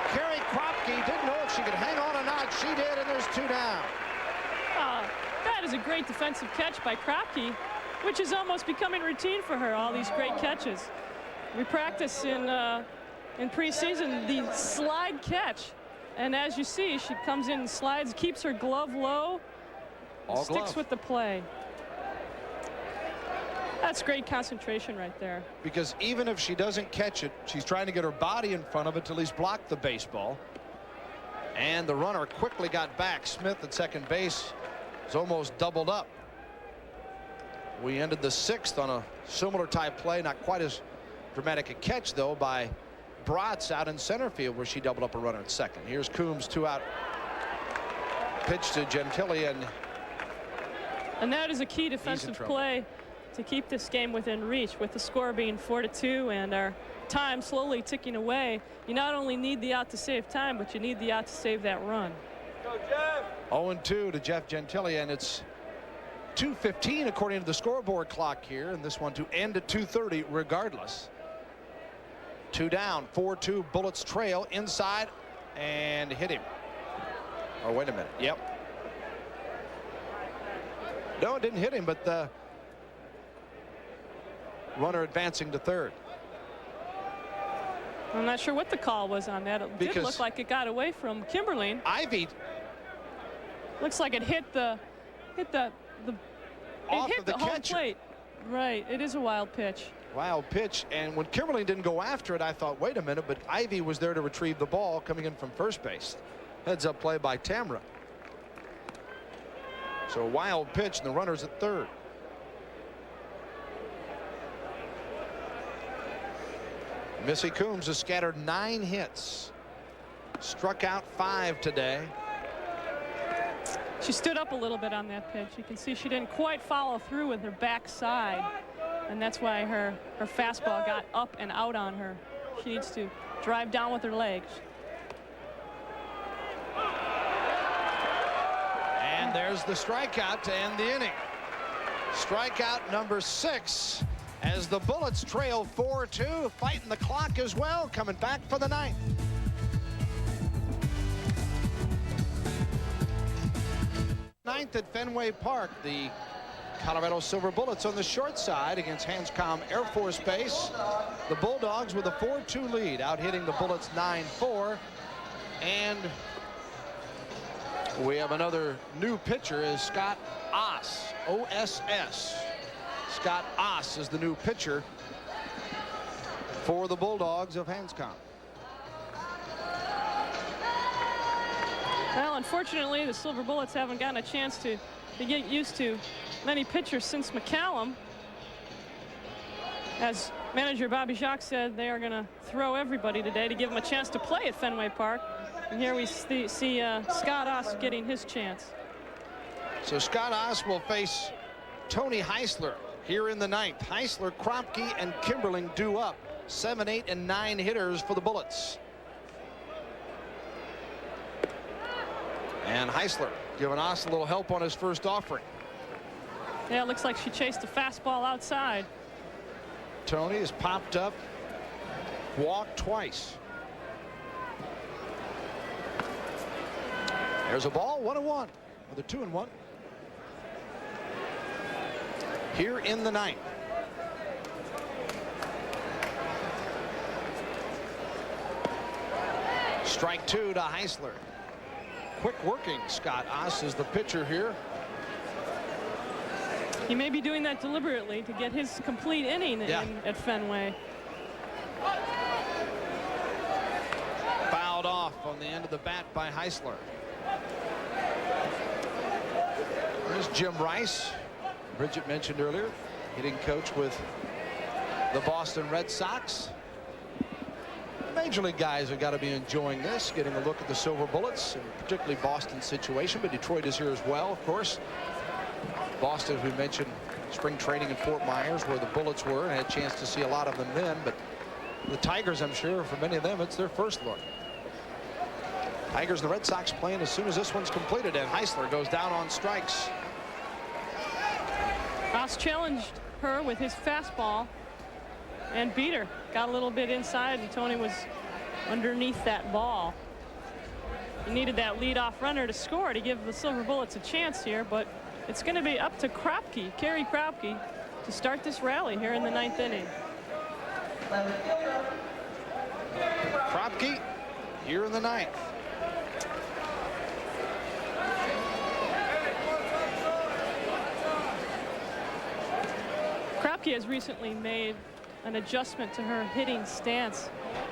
[SPEAKER 1] Carrie Kropke didn't know if she could hang on or not. She did, and there's 2 down.
[SPEAKER 2] That is a great defensive catch by Kropke, which is almost becoming routine for her, all these great catches. We practice in preseason the slide catch, and as you see, she comes in and slides, keeps her glove low, sticks with the play. That's great concentration right there. Because
[SPEAKER 1] even if she doesn't catch it, she's trying to get her body in front of it to at least block the baseball. And the runner quickly got back. Smith at second base is almost doubled up. We ended the 6th on a similar type play, not quite as dramatic a catch though by Bratz out in center field where she doubled up a runner at second. Here's Coombs, 2 out. Pitch to Gentili, and
[SPEAKER 2] that is a key defensive play to keep this game within reach. With the score being 4-2 and our time slowly ticking away, you not only need the out to save time, but you need the out to save that run.
[SPEAKER 4] Go, Jeff.
[SPEAKER 1] 0-2 to Jeff Gentili, and it's 2:15 according to the scoreboard clock here, and this one to end at 2:30 regardless. 2 down, 4-2, Bullets trail inside and hit him. Oh, wait a minute. Yep. No, it didn't hit him, but the runner advancing to third.
[SPEAKER 2] I'm not sure what the call was on that. It did look like it got away from Kimberlin.
[SPEAKER 1] Ivy
[SPEAKER 2] looks like it hit the home plate. Right, it is a wild pitch.
[SPEAKER 1] Wild pitch, and when Kimberlin didn't go after it, I thought, wait a minute, but Ivy was there to retrieve the ball coming in from first base. Heads up play by Tamra. So a wild pitch, and the runner's at third. Missy Coombs has scattered 9 hits. Struck out 5 today.
[SPEAKER 2] She stood up a little bit on that pitch. You can see she didn't quite follow through with her backside, and that's why her fastball got up and out on her. She needs to drive down with her legs.
[SPEAKER 1] And there's the strikeout to end the inning. Strikeout number 6 as the Bullets trail 4-2, fighting the clock as well, coming back for the 9th. Ninth at Fenway Park, the Colorado Silver Bullets on the short side against Hanscom Air Force Base. The Bulldogs with a 4-2 lead, out hitting the Bullets 9-4. And we have another new pitcher, is Scott Oss, O-S-S. Scott Oss is the new pitcher for the Bulldogs of Hanscom.
[SPEAKER 2] Well, unfortunately, the Silver Bullets haven't gotten a chance to get used to many pitchers since McCallum. As manager Bobby Jacques said, they are going to throw everybody today to give them a chance to play at Fenway Park. And here we see Scott Oss getting his chance.
[SPEAKER 1] So Scott Oss will face Tony Heisler here in the ninth. Heisler, Kropke, and Kimberling due up. 7, 8, and 9 hitters for the Bullets. And Heisler giving Oss a little help on his first offering.
[SPEAKER 2] Yeah, it looks like she chased a fastball outside.
[SPEAKER 1] Tony has popped up, walked twice. There's a ball, 1-1 with a 2-1. Here in the ninth. Strike 2 to Heisler. Quick working Scott Oss is the pitcher here.
[SPEAKER 2] He may be doing that deliberately to get his complete inning at Fenway.
[SPEAKER 1] Fouled off on the end of the bat by Heisler. There's Jim Rice, Bridget mentioned earlier, hitting coach with the Boston Red Sox. Major league guys have got to be enjoying this, getting a look at the Silver Bullets, and particularly Boston's situation, but Detroit is here as well, of course. Boston, we mentioned spring training in Fort Myers, where the Bullets were, and had a chance to see a lot of them then, but the Tigers, I'm sure, for many of them, it's their first look. Tigers and the Red Sox playing as soon as this one's completed, and Heisler goes down on strikes.
[SPEAKER 2] Oss challenged her with his fastball and beat her. Got a little bit inside, and Tony was underneath that ball. He needed that leadoff runner to score to give the Silver Bullets a chance here, but it's going to be up to Kropke, Kerry Kropke, to start this rally here in the ninth inning.
[SPEAKER 1] Kropke here in the ninth.
[SPEAKER 2] Kropke has recently made an adjustment to her hitting stance.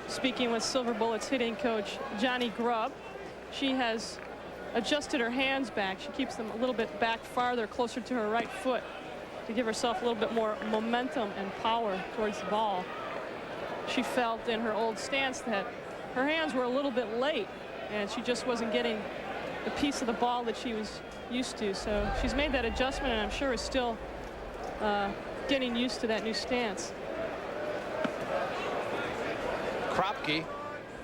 [SPEAKER 2] Speaking with Silver Bullets hitting coach Johnny Grubb, she has adjusted her hands back. She keeps them a little bit back farther, closer to her right foot, to give herself a little bit more momentum and power towards the ball. She felt in her old stance that her hands were a little bit late, and she just wasn't getting the piece of the ball that she was used to. So she's made that adjustment, and I'm sure is still getting used to that new stance.
[SPEAKER 1] Kropke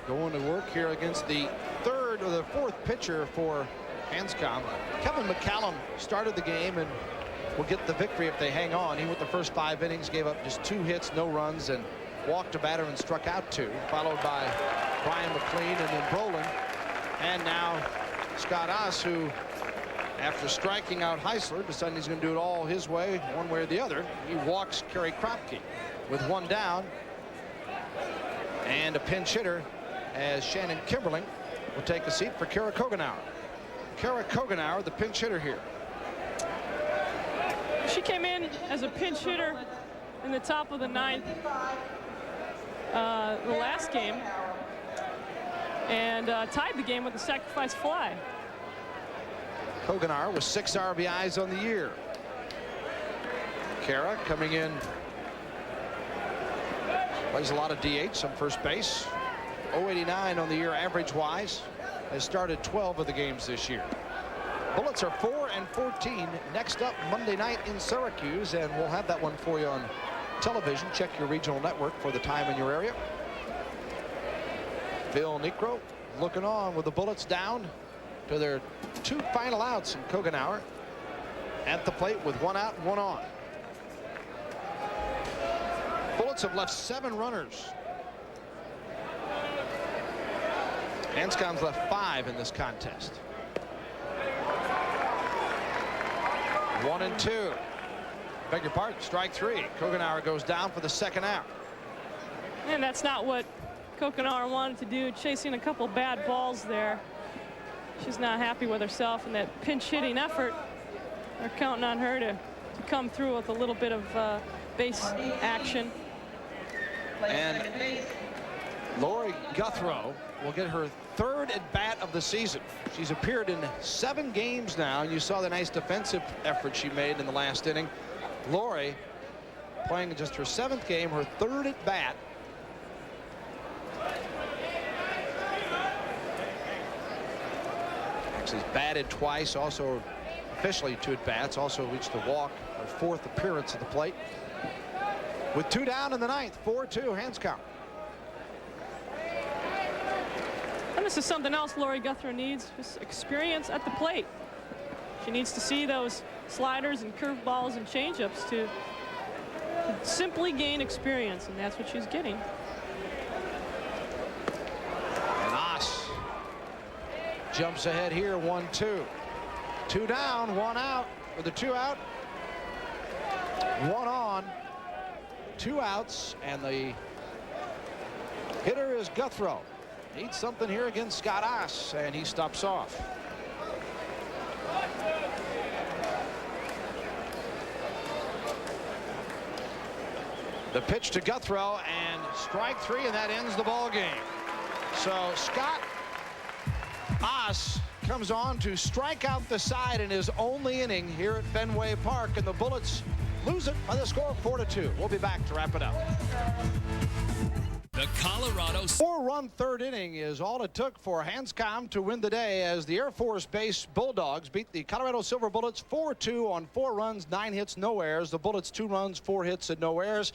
[SPEAKER 1] going to work here against the third or the fourth pitcher for Hanscom. Kevin McCallum started the game and will get the victory if they hang on. He went the first 5 innings, gave up just 2 hits, no runs, and walked a batter and struck out 2, followed by Brian McLean and then Brolin. And now Scott Oss, who, after striking out Heisler, decided he's going to do it all his way, one way or the other. He walks Kerry Kropke with 1 down. And a pinch hitter as Shannon Kimberling will take a seat for Kara Kogenauer. Kara Kogenauer, the pinch hitter here.
[SPEAKER 2] She came in as a pinch hitter in the top of the 9th the last game, and tied the game with a sacrifice fly.
[SPEAKER 1] Kogenauer with 6 RBIs on the year. Kara coming in, plays a lot of DH on first base. 089 on the year average wise. Has started 12 of the games this year. Bullets are 4-14. Next up Monday night in Syracuse, and we'll have that one for you on television. Check your regional network for the time in your area. Phil Niekro looking on with the Bullets down to their 2 final outs, and Kogenauer at the plate with 1 out and 1 on. Bullets have left 7 runners. Hanscom's left 5 in this contest. 1-2. Beg your pardon, strike 3. Kogenauer goes down for the 2nd out.
[SPEAKER 2] And that's not what Kogenauer wanted to do, chasing a couple bad balls there. She's not happy with herself in that pinch hitting effort. They're counting on her to come through with a little bit of base action.
[SPEAKER 1] And Lori Guthrow will get her 3rd at-bat of the season. She's appeared in 7 games now, and you saw the nice defensive effort she made in the last inning. Lori playing just her 7th game, her 3rd at-bat. Actually, she's batted twice, also officially 2 at-bats, also reached the walk, her 4th appearance at the plate. With 2 down in the 9th, 4-2 Hanscom.
[SPEAKER 2] And this is something else Lori Guthrie needs, just experience at the plate. She needs to see those sliders and curveballs and changeups to simply gain experience, and that's what she's getting.
[SPEAKER 1] And Oss jumps ahead here, 1-2. 2 down, 1 out, or the 2 out. 1 on, 2 outs, and the hitter is Guthrie. Needs something here against Scott Oss, and he stops off. The pitch to Guthrie, and strike 3, and that ends the ball game. So Scott Oss comes on to strike out the side in his only inning here at Fenway Park, and the Bullets lose it by the score of 4-2. We'll be back to wrap it up.
[SPEAKER 5] The Colorado
[SPEAKER 1] 4-run 3rd inning is all it took for Hanscom to win the day as the Air Force Base Bulldogs beat the Colorado Silver Bullets 4-2 on 4 runs, 9 hits, no errors. The Bullets 2 runs, 4 hits, and no errors.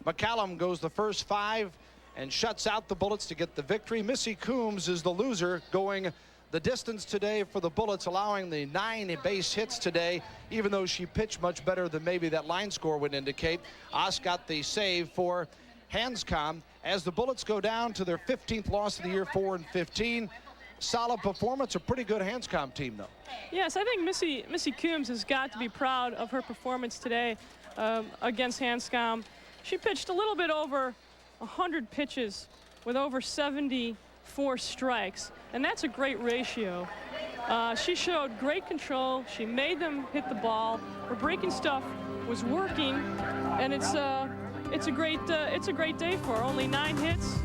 [SPEAKER 1] McCallum goes the first 5 and shuts out the Bullets to get the victory. Missy Coombs is the loser, going the distance today for the Bullets, allowing the 9 base hits today, even though she pitched much better than maybe that line score would indicate. Oss got the save for Hanscom as the Bullets go down to their 15th loss of the year, 4-15. Solid performance, a pretty good Hanscom team, though.
[SPEAKER 2] Yes, I think Missy Coombs has got to be proud of her performance today against Hanscom. She pitched a little bit over 100 pitches with over 74 strikes, and that's a great ratio. She showed great control. She made them hit the ball. Her breaking stuff was working, and it's a great day for her. Only 9 hits.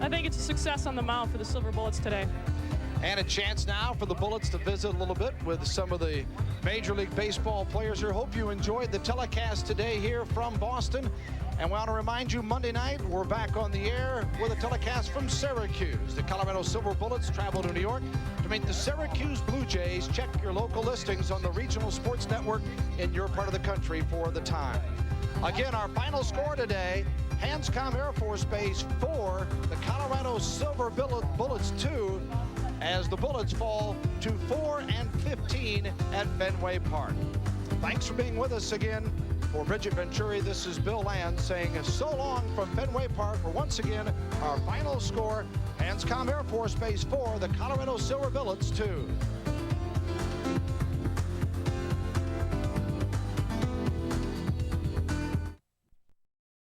[SPEAKER 2] I think it's a success on the mound for the Silver Bullets today.
[SPEAKER 1] And a chance now for the Bullets to visit a little bit with some of the Major League Baseball players here. Hope you enjoyed the telecast today here from Boston. And we want to remind you, Monday night, we're back on the air with a telecast from Syracuse. The Colorado Silver Bullets travel to New York to meet the Syracuse Blue Jays. Check your local listings on the regional sports network in your part of the country for the time. Again, our final score today, Hanscom Air Force Base 4, the Colorado Silver Bullets 2, as the Bullets fall to 4-15 at Fenway Park. Thanks for being with us again. For Bridget Venturi, this is Bill Land saying so long from Fenway Park, where once again our final score, Hanscom Air Force Base 4, the Colorado Silver Bullets 2.